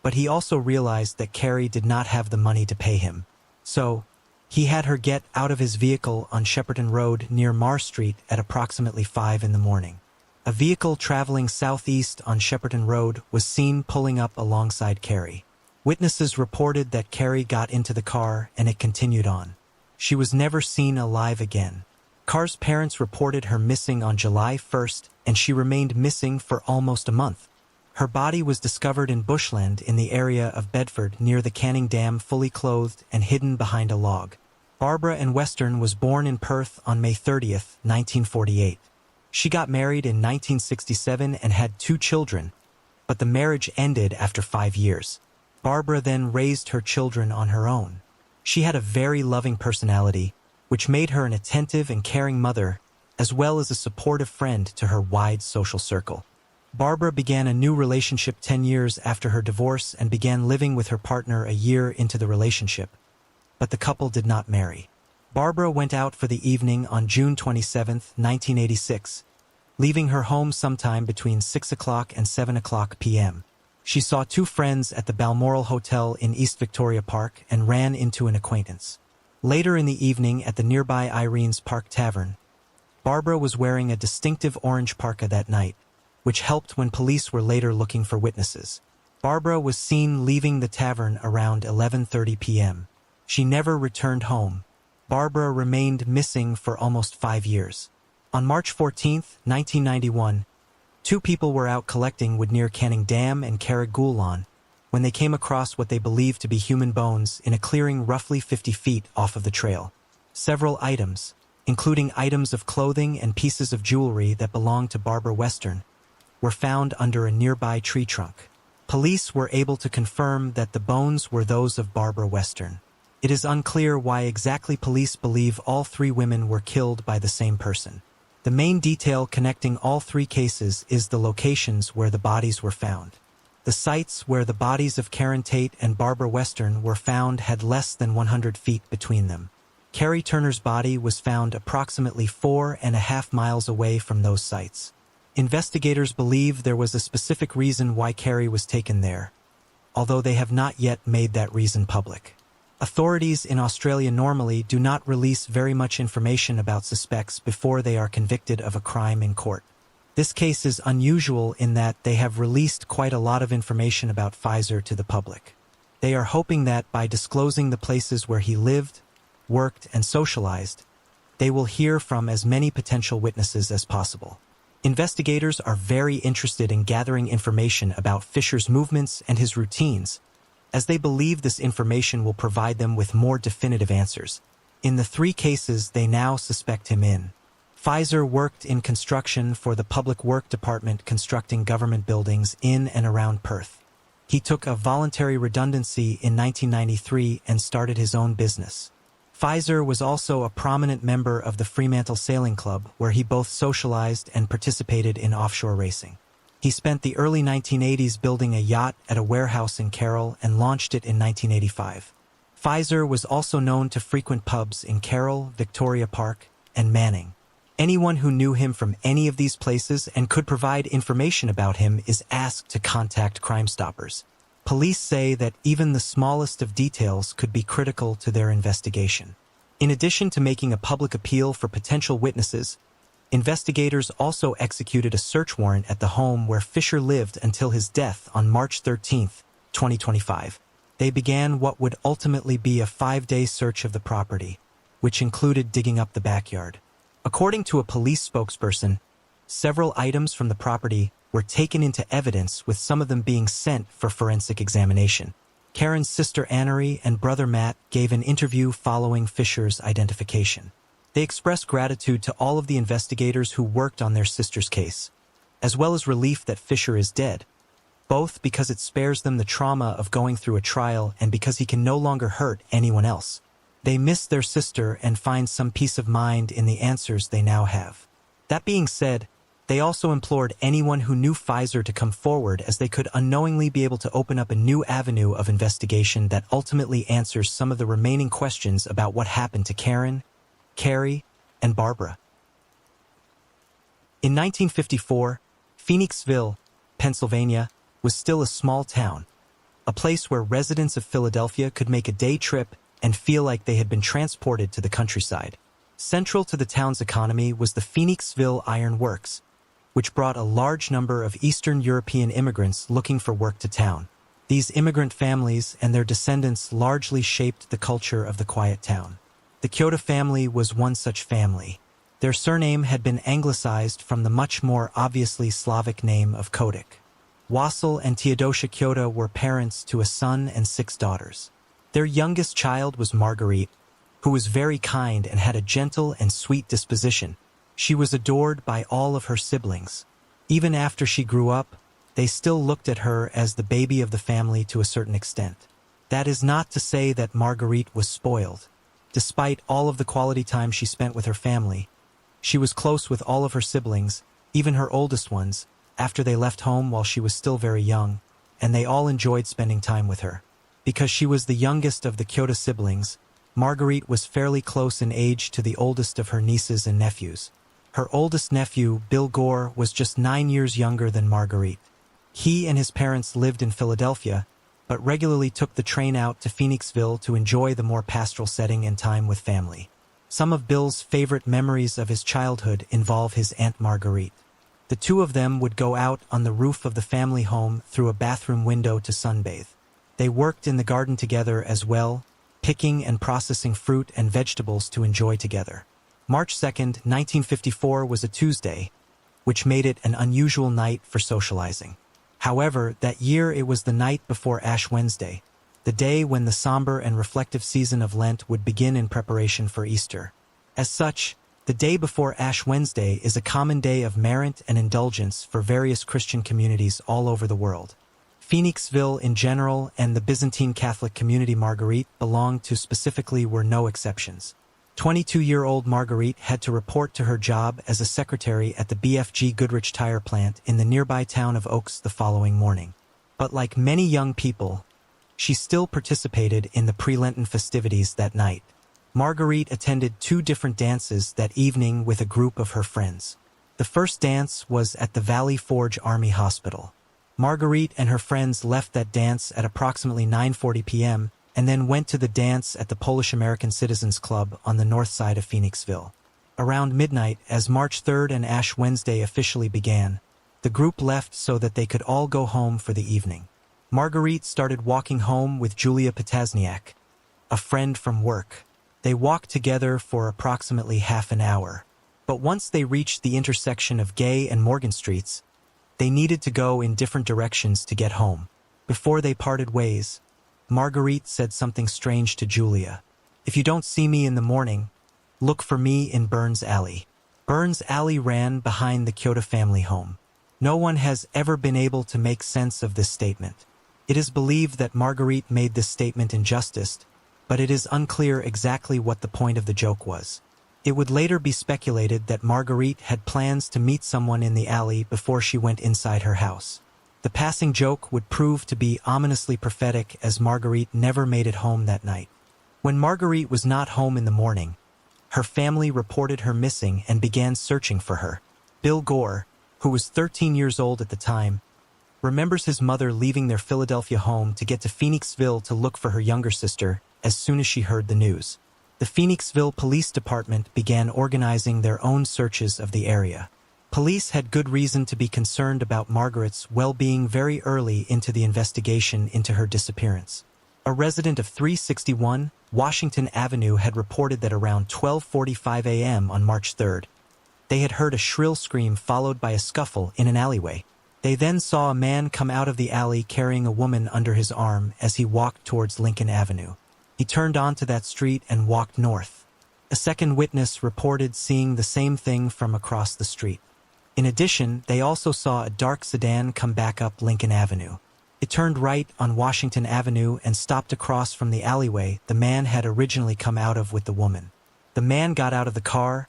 but he also realized that Carrie did not have the money to pay him. So, he had her get out of his vehicle on Shepperton Road near Marr Street at approximately 5 in the morning. A vehicle traveling southeast on Shepperton Road was seen pulling up alongside Carrie. Witnesses reported that Carrie got into the car and it continued on. She was never seen alive again. Carr's parents reported her missing on July 1st, and she remained missing for almost a month. Her body was discovered in bushland in the area of Bedford near the Canning Dam, fully clothed and hidden behind a log. Barbara Ann Western was born in Perth on May 30th, 1948. She got married in 1967 and had 2 children, but the marriage ended after 5 years. Barbara then raised her children on her own. She had a very loving personality, which made her an attentive and caring mother, as well as a supportive friend to her wide social circle. Barbara began a new relationship 10 years after her divorce and began living with her partner a year into the relationship, but the couple did not marry. Barbara went out for the evening on June 27, 1986, leaving her home sometime between 6 o'clock and 7 o'clock p.m. She saw two friends at the Balmoral Hotel in East Victoria Park and ran into an acquaintance. Later in the evening at the nearby Irene's Park Tavern, Barbara was wearing a distinctive orange parka that night, which helped when police were later looking for witnesses. Barbara was seen leaving the tavern around 11:30 p.m. She never returned home. Barbara remained missing for almost 5 years. On March 14, 1991, two people were out collecting wood near Canning Dam and Carrigoulan when they came across what they believed to be human bones in a clearing roughly 50 feet off of the trail. Several items, including items of clothing and pieces of jewelry that belonged to Barbara Western, were found under a nearby tree trunk. Police were able to confirm that the bones were those of Barbara Western. It is unclear why exactly police believe all three women were killed by the same person. The main detail connecting all three cases is the locations where the bodies were found. The sites where the bodies of Karen Tate and Barbara Western were found had less than 100 feet between them. Carrie Turner's body was found approximately 4.5 miles away from those sites. Investigators believe there was a specific reason why Carrie was taken there, although they have not yet made that reason public. Authorities in Australia normally do not release very much information about suspects before they are convicted of a crime in court. This case is unusual in that they have released quite a lot of information about Pfizer to the public. They are hoping that by disclosing the places where he lived, worked, and socialized, they will hear from as many potential witnesses as possible. Investigators are very interested in gathering information about Fisher's movements and his routines, as they believe this information will provide them with more definitive answers. In the three cases they now suspect him in, Pfizer worked in construction for the Public Work Department constructing government buildings in and around Perth. He took a voluntary redundancy in 1993 and started his own business. Pfizer was also a prominent member of the Fremantle Sailing Club, where he both socialized and participated in offshore racing. He spent the early 1980s building a yacht at a warehouse in Carroll and launched it in 1985. Pfizer was also known to frequent pubs in Carroll, Victoria Park, and Manning. Anyone who knew him from any of these places and could provide information about him is asked to contact Crime Stoppers. Police say that even the smallest of details could be critical to their investigation. In addition to making a public appeal for potential witnesses, investigators also executed a search warrant at the home where Fisher lived until his death on March 13, 2025. They began what would ultimately be a 5-day search of the property, which included digging up the backyard. According to a police spokesperson, several items from the property were taken into evidence, with some of them being sent for forensic examination. Karen's sister Annery and brother Matt gave an interview following Fisher's identification. They expressed gratitude to all of the investigators who worked on their sister's case, as well as relief that Fisher is dead, both because it spares them the trauma of going through a trial and because he can no longer hurt anyone else. They miss their sister and find some peace of mind in the answers they now have. That being said, they also implored anyone who knew Pfizer to come forward, as they could unknowingly be able to open up a new avenue of investigation that ultimately answers some of the remaining questions about what happened to Karen, Carrie, and Barbara. In 1954, Phoenixville, Pennsylvania, was still a small town, a place where residents of Philadelphia could make a day trip and feel like they had been transported to the countryside. Central to the town's economy was the Phoenixville Iron Works, which brought a large number of Eastern European immigrants looking for work to town. These immigrant families and their descendants largely shaped the culture of the quiet town. The Kyoto family was one such family. Their surname had been anglicized from the much more obviously Slavic name of Kodik. Wassel and Theodosia Kyoto were parents to a son and 6 daughters. Their youngest child was Marguerite, who was very kind and had a gentle and sweet disposition. She was adored by all of her siblings. Even after she grew up, they still looked at her as the baby of the family to a certain extent. That is not to say that Marguerite was spoiled. Despite all of the quality time she spent with her family, she was close with all of her siblings, even her oldest ones, after they left home while she was still very young, and they all enjoyed spending time with her. Because she was the youngest of the Kyoto siblings, Marguerite was fairly close in age to the oldest of her nieces and nephews. Her oldest nephew, Bill Gore, was just 9 years younger than Marguerite. He and his parents lived in Philadelphia, but regularly took the train out to Phoenixville to enjoy the more pastoral setting and time with family. Some of Bill's favorite memories of his childhood involve his Aunt Marguerite. The two of them would go out on the roof of the family home through a bathroom window to sunbathe. They worked in the garden together as well, picking and processing fruit and vegetables to enjoy together. March 2nd, 1954 was a Tuesday, which made it an unusual night for socializing. However, that year it was the night before Ash Wednesday, the day when the somber and reflective season of Lent would begin in preparation for Easter. As such, the day before Ash Wednesday is a common day of merit and indulgence for various Christian communities all over the world. Phoenixville in general and the Byzantine Catholic community Marguerite belonged to specifically were no exceptions. 22-year-old Marguerite had to report to her job as a secretary at the BFG Goodrich tire plant in the nearby town of Oaks the following morning. But like many young people, she still participated in the pre-Lenten festivities that night. Marguerite attended 2 different dances that evening with a group of her friends. The first dance was at the Valley Forge Army Hospital. Marguerite and her friends left that dance at approximately 9:40 p.m., and then went to the dance at the Polish American Citizens Club on the north side of Phoenixville. Around midnight, as March 3rd and Ash Wednesday officially began, the group left so that they could all go home for the evening. Marguerite started walking home with Julia Potazniak, a friend from work. They walked together for approximately half an hour. But once they reached the intersection of Gay and Morgan Streets, they needed to go in different directions to get home. Before they parted ways, Marguerite said something strange to Julia. "If you don't see me in the morning, look for me in Burns Alley." Burns Alley ran behind the Kyoto family home. No one has ever been able to make sense of this statement. It is believed that Marguerite made this statement in jest, but it is unclear exactly what the point of the joke was. It would later be speculated that Marguerite had plans to meet someone in the alley before she went inside her house. The passing joke would prove to be ominously prophetic, as Marguerite never made it home that night. When Marguerite was not home in the morning, her family reported her missing and began searching for her. Bill Gore, who was 13 years old at the time, remembers his mother leaving their Philadelphia home to get to Phoenixville to look for her younger sister as soon as she heard the news. The Phoenixville Police Department began organizing their own searches of the area. Police had good reason to be concerned about Marguerite's well-being very early into the investigation into her disappearance. A resident of 361 Washington Avenue had reported that around 12:45 a.m. on March 3rd, they had heard a shrill scream followed by a scuffle in an alleyway. They then saw a man come out of the alley carrying a woman under his arm as he walked towards Lincoln Avenue. He turned onto that street and walked north. A second witness reported seeing the same thing from across the street. In addition, they also saw a dark sedan come back up Lincoln Avenue. It turned right on Washington Avenue and stopped across from the alleyway the man had originally come out of with the woman. The man got out of the car,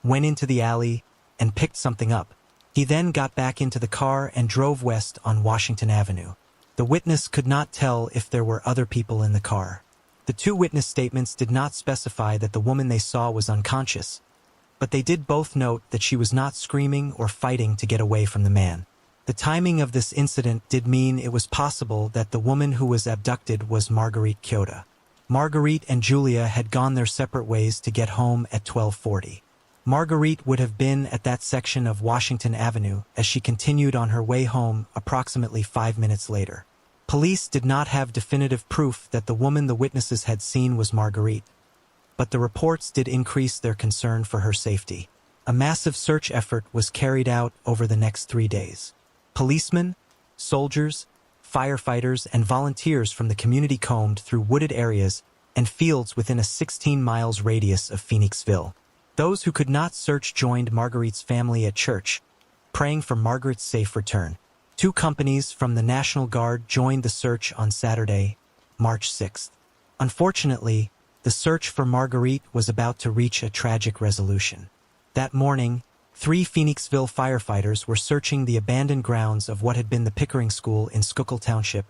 went into the alley, and picked something up. He then got back into the car and drove west on Washington Avenue. The witness could not tell if there were other people in the car. The 2 witness statements did not specify that the woman they saw was unconscious, but they did both note that she was not screaming or fighting to get away from the man. The timing of this incident did mean it was possible that the woman who was abducted was Marguerite Kyoto. Marguerite and Julia had gone their separate ways to get home at 12:40. Marguerite would have been at that section of Washington Avenue as she continued on her way home approximately 5 minutes later. Police did not have definitive proof that the woman the witnesses had seen was Marguerite, but the reports did increase their concern for her safety. A massive search effort was carried out over the next 3 days. Policemen, soldiers, firefighters, and volunteers from the community combed through wooded areas and fields within a 16 miles radius of Phoenixville. Those who could not search joined Marguerite's family at church, praying for Margaret's safe return. 2 companies from the National Guard joined the search on Saturday, March 6th. Unfortunately, the search for Marguerite was about to reach a tragic resolution. That morning, 3 Phoenixville firefighters were searching the abandoned grounds of what had been the Pickering School in Schuylkill Township,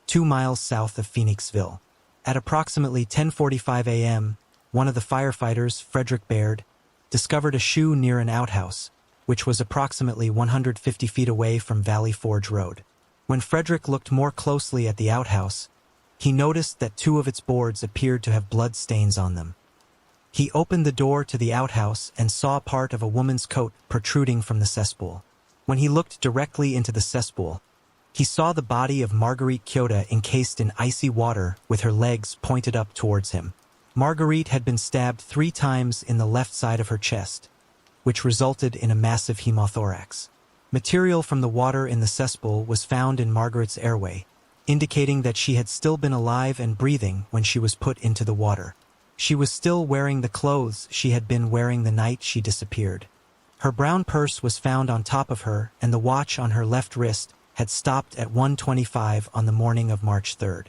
2 miles south of Phoenixville. At approximately 10:45 a.m., one of the firefighters, Frederick Baird, discovered a shoe near an outhouse, which was approximately 150 feet away from Valley Forge Road. When Frederick looked more closely at the outhouse, he noticed that 2 of its boards appeared to have blood stains on them. He opened the door to the outhouse and saw part of a woman's coat protruding from the cesspool. When he looked directly into the cesspool, he saw the body of Marguerite Kyoto encased in icy water with her legs pointed up towards him. Marguerite had been stabbed 3 times in the left side of her chest, which resulted in a massive hemothorax. Material from the water in the cesspool was found in Margaret's airway, indicating that she had still been alive and breathing when she was put into the water. She was still wearing the clothes she had been wearing the night she disappeared. Her brown purse was found on top of her, and the watch on her left wrist had stopped at 1:25 on the morning of March 3rd.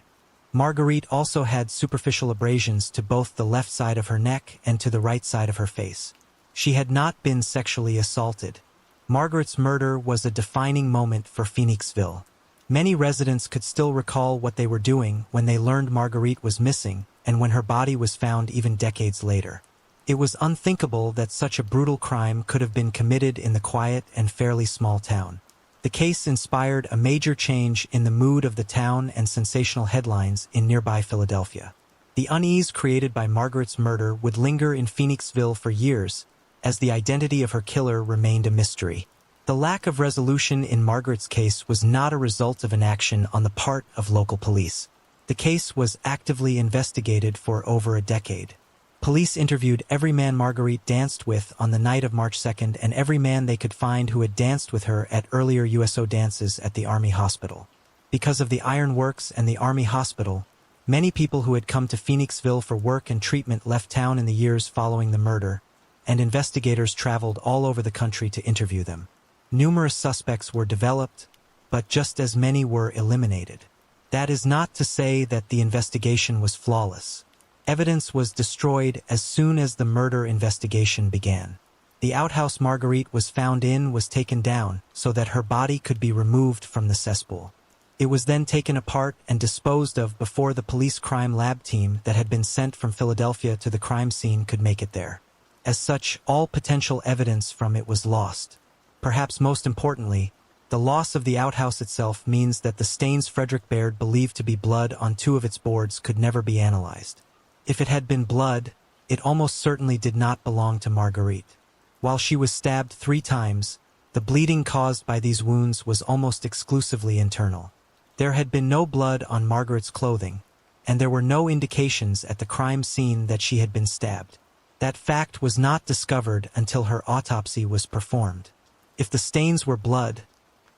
Marguerite also had superficial abrasions to both the left side of her neck and to the right side of her face. She had not been sexually assaulted. Margaret's murder was a defining moment for Phoenixville. Many residents could still recall what they were doing when they learned Marguerite was missing and when her body was found even decades later. It was unthinkable that such a brutal crime could have been committed in the quiet and fairly small town. The case inspired a major change in the mood of the town and sensational headlines in nearby Philadelphia. The unease created by Margaret's murder would linger in Phoenixville for years, as the identity of her killer remained a mystery. The lack of resolution in Margaret's case was not a result of inaction on the part of local police. The case was actively investigated for over a decade. Police interviewed every man Marguerite danced with on the night of March 2nd and every man they could find who had danced with her at earlier USO dances at the Army Hospital. Because of the Iron Works and the Army Hospital, many people who had come to Phoenixville for work and treatment left town in the years following the murder, and investigators traveled all over the country to interview them. Numerous suspects were developed, but just as many were eliminated. That is not to say that the investigation was flawless. Evidence was destroyed as soon as the murder investigation began. The outhouse Marguerite was found in was taken down so that her body could be removed from the cesspool. It was then taken apart and disposed of before the police crime lab team that had been sent from Philadelphia to the crime scene could make it there. As such, all potential evidence from it was lost. Perhaps most importantly, the loss of the outhouse itself means that the stains Frederick Baird believed to be blood on 2 of its boards could never be analyzed. If it had been blood, it almost certainly did not belong to Marguerite. While she was stabbed 3 times, the bleeding caused by these wounds was almost exclusively internal. There had been no blood on Margaret's clothing, and there were no indications at the crime scene that she had been stabbed. That fact was not discovered until her autopsy was performed. If the stains were blood,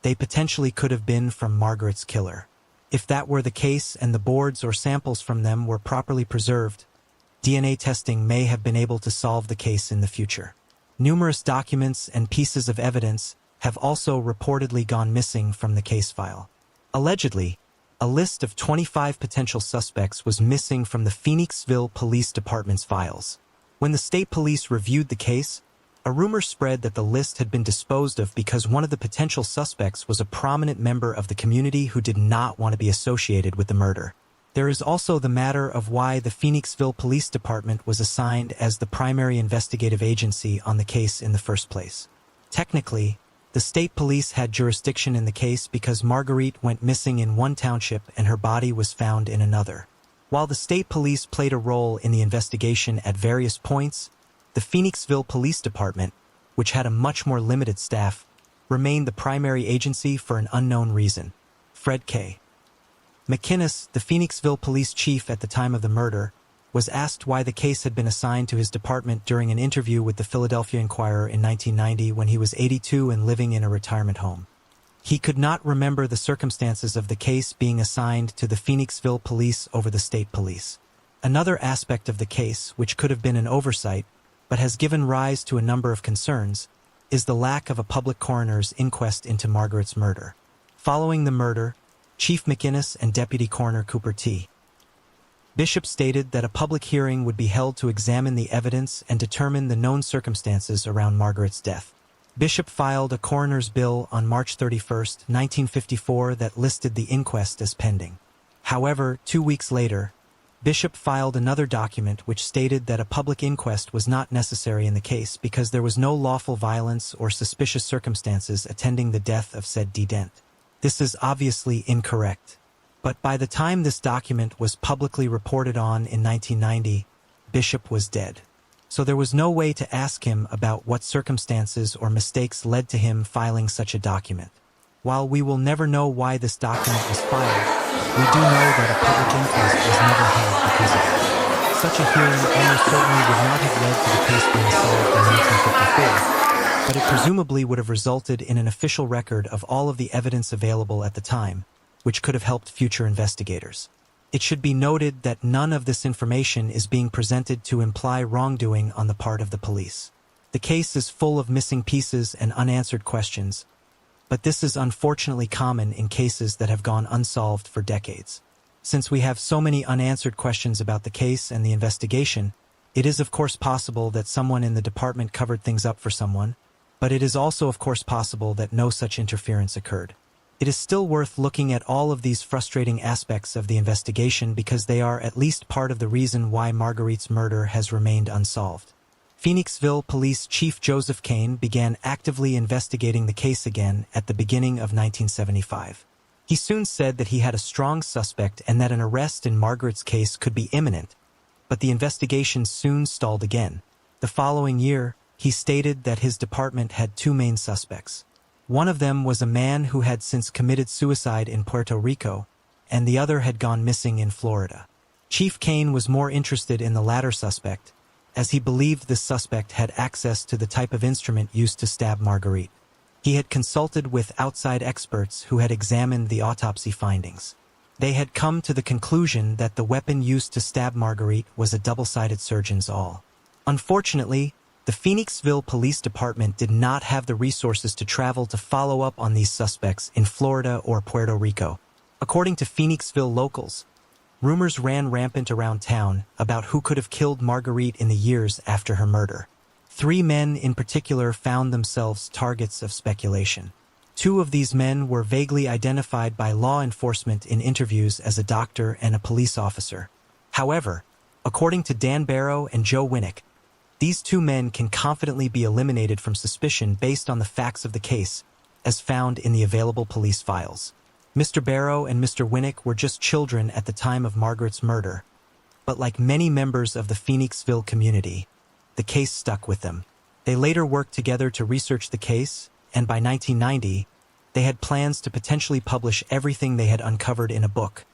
they potentially could have been from Margaret's killer. If that were the case and the boards or samples from them were properly preserved, DNA testing may have been able to solve the case in the future. Numerous documents and pieces of evidence have also reportedly gone missing from the case file. Allegedly, a list of 25 potential suspects was missing from the Phoenixville Police Department's files. When the state police reviewed the case, a rumor spread that the list had been disposed of because one of the potential suspects was a prominent member of the community who did not want to be associated with the murder. There is also the matter of why the Phoenixville Police Department was assigned as the primary investigative agency on the case in the first place. Technically, the state police had jurisdiction in the case because Marguerite went missing in one township and her body was found in another. While the state police played a role in the investigation at various points, the Phoenixville Police Department, which had a much more limited staff, remained the primary agency for an unknown reason. Fred K. McInnes, the Phoenixville police chief at the time of the murder, was asked why the case had been assigned to his department during an interview with the Philadelphia Inquirer in 1990 when he was 82 and living in a retirement home. He could not remember the circumstances of the case being assigned to the Phoenixville police over the state police. Another aspect of the case, which could have been an oversight, but has given rise to a number of concerns, is the lack of a public coroner's inquest into Margaret's murder. Following the murder, Chief McInnes and Deputy Coroner Cooper T. Bishop stated that a public hearing would be held to examine the evidence and determine the known circumstances around Margaret's death. Bishop filed a coroner's bill on March 31, 1954 that listed the inquest as pending. However, 2 weeks later, Bishop filed another document which stated that a public inquest was not necessary in the case because there was no lawful violence or suspicious circumstances attending the death of said Dent. This is obviously incorrect. But by the time this document was publicly reported on in 1990, Bishop was dead. So there was no way to ask him about what circumstances or mistakes led to him filing such a document. While we will never know why this document was filed, we do know that a public inquest was never held because of it. Such a hearing almost certainly would not have led to the case being solved in 1954, but it presumably would have resulted in an official record of all of the evidence available at the time, which could have helped future investigators. It should be noted that none of this information is being presented to imply wrongdoing on the part of the police. The case is full of missing pieces and unanswered questions, but this is unfortunately common in cases that have gone unsolved for decades. Since we have so many unanswered questions about the case and the investigation, it is of course possible that someone in the department covered things up for someone, but it is also of course possible that no such interference occurred. It is still worth looking at all of these frustrating aspects of the investigation because they are at least part of the reason why Marguerite's murder has remained unsolved. Phoenixville Police Chief Joseph Kane began actively investigating the case again at the beginning of 1975. He soon said that he had a strong suspect and that an arrest in Margaret's case could be imminent, but the investigation soon stalled again. The following year, he stated that his department had two main suspects. One of them was a man who had since committed suicide in Puerto Rico, and the other had gone missing in Florida. Chief Kane was more interested in the latter suspect, as he believed this suspect had access to the type of instrument used to stab Marguerite. He had consulted with outside experts who had examined the autopsy findings. They had come to the conclusion that the weapon used to stab Marguerite was a double-sided surgeon's awl. Unfortunately, the Phoenixville Police Department did not have the resources to travel to follow up on these suspects in Florida or Puerto Rico. According to Phoenixville locals, rumors ran rampant around town about who could have killed Marguerite in the years after her murder. 3 men in particular found themselves targets of speculation. 2 of these men were vaguely identified by law enforcement in interviews as a doctor and a police officer. However, according to Dan Barrow and Joe Winnick, these 2 men can confidently be eliminated from suspicion based on the facts of the case, as found in the available police files. Mr. Barrow and Mr. Winnick were just children at the time of Margaret's murder, but like many members of the Phoenixville community, the case stuck with them. They later worked together to research the case, and by 1990, they had plans to potentially publish everything they had uncovered in a book,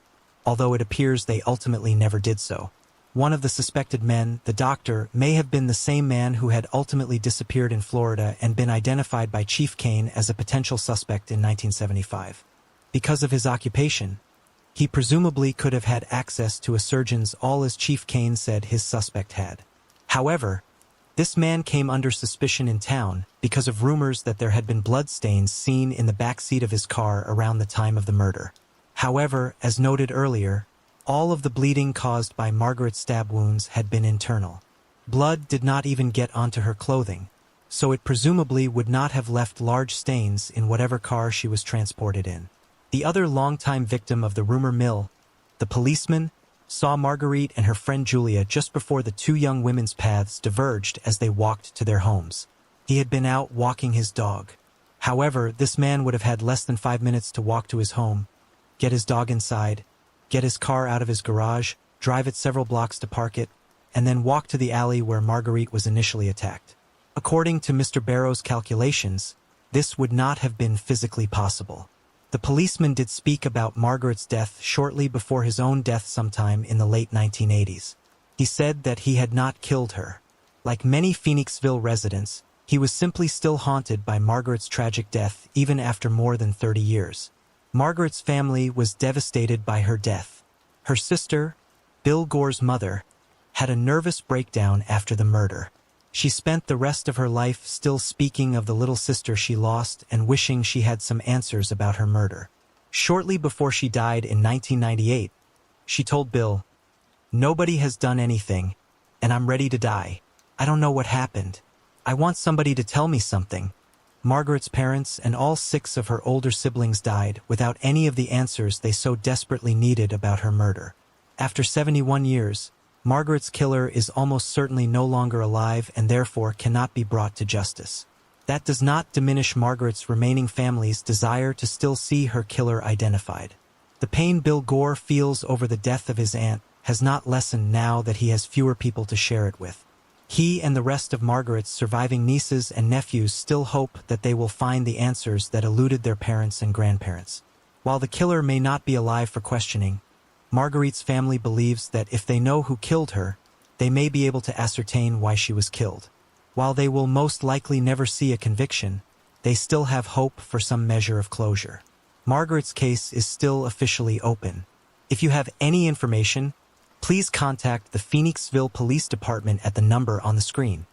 although it appears they ultimately never did so. One of the suspected men, the doctor, may have been the same man who had ultimately disappeared in Florida and been identified by Chief Kane as a potential suspect in 1975. Because of his occupation, he presumably could have had access to a surgeon's awl as Chief Kane said his suspect had. However, this man came under suspicion in town because of rumors that there had been bloodstains seen in the backseat of his car around the time of the murder. However, as noted earlier, all of the bleeding caused by Margaret's stab wounds had been internal. Blood did not even get onto her clothing, so it presumably would not have left large stains in whatever car she was transported in. The other longtime victim of the rumor mill, the policeman, saw Marguerite and her friend Julia just before the 2 young women's paths diverged as they walked to their homes. He had been out walking his dog. However, this man would have had less than 5 minutes to walk to his home, get his dog inside, get his car out of his garage, drive it several blocks to park it, and then walk to the alley where Marguerite was initially attacked. According to Mr. Barrow's calculations, this would not have been physically possible. The policeman did speak about Margaret's death shortly before his own death sometime in the late 1980s. He said that he had not killed her. Like many Phoenixville residents, he was simply still haunted by Margaret's tragic death even after more than 30 years. Margaret's family was devastated by her death. Her sister, Bill Gore's mother, had a nervous breakdown after the murder. She spent the rest of her life still speaking of the little sister she lost and wishing she had some answers about her murder. Shortly before she died in 1998, she told Bill, "Nobody has done anything, and I'm ready to die. I don't know what happened. I want somebody to tell me something. Margaret's parents and all 6 of her older siblings died without any of the answers they so desperately needed about her murder. After 71 years, Margaret's killer is almost certainly no longer alive and therefore cannot be brought to justice. That does not diminish Margaret's remaining family's desire to still see her killer identified. The pain Bill Gore feels over the death of his aunt has not lessened now that he has fewer people to share it with. He and the rest of Margaret's surviving nieces and nephews still hope that they will find the answers that eluded their parents and grandparents. While the killer may not be alive for questioning, Marguerite's family believes that if they know who killed her, they may be able to ascertain why she was killed. While they will most likely never see a conviction, they still have hope for some measure of closure. Margaret's case is still officially open. If you have any information, please contact the Phoenixville Police Department at the number on the screen.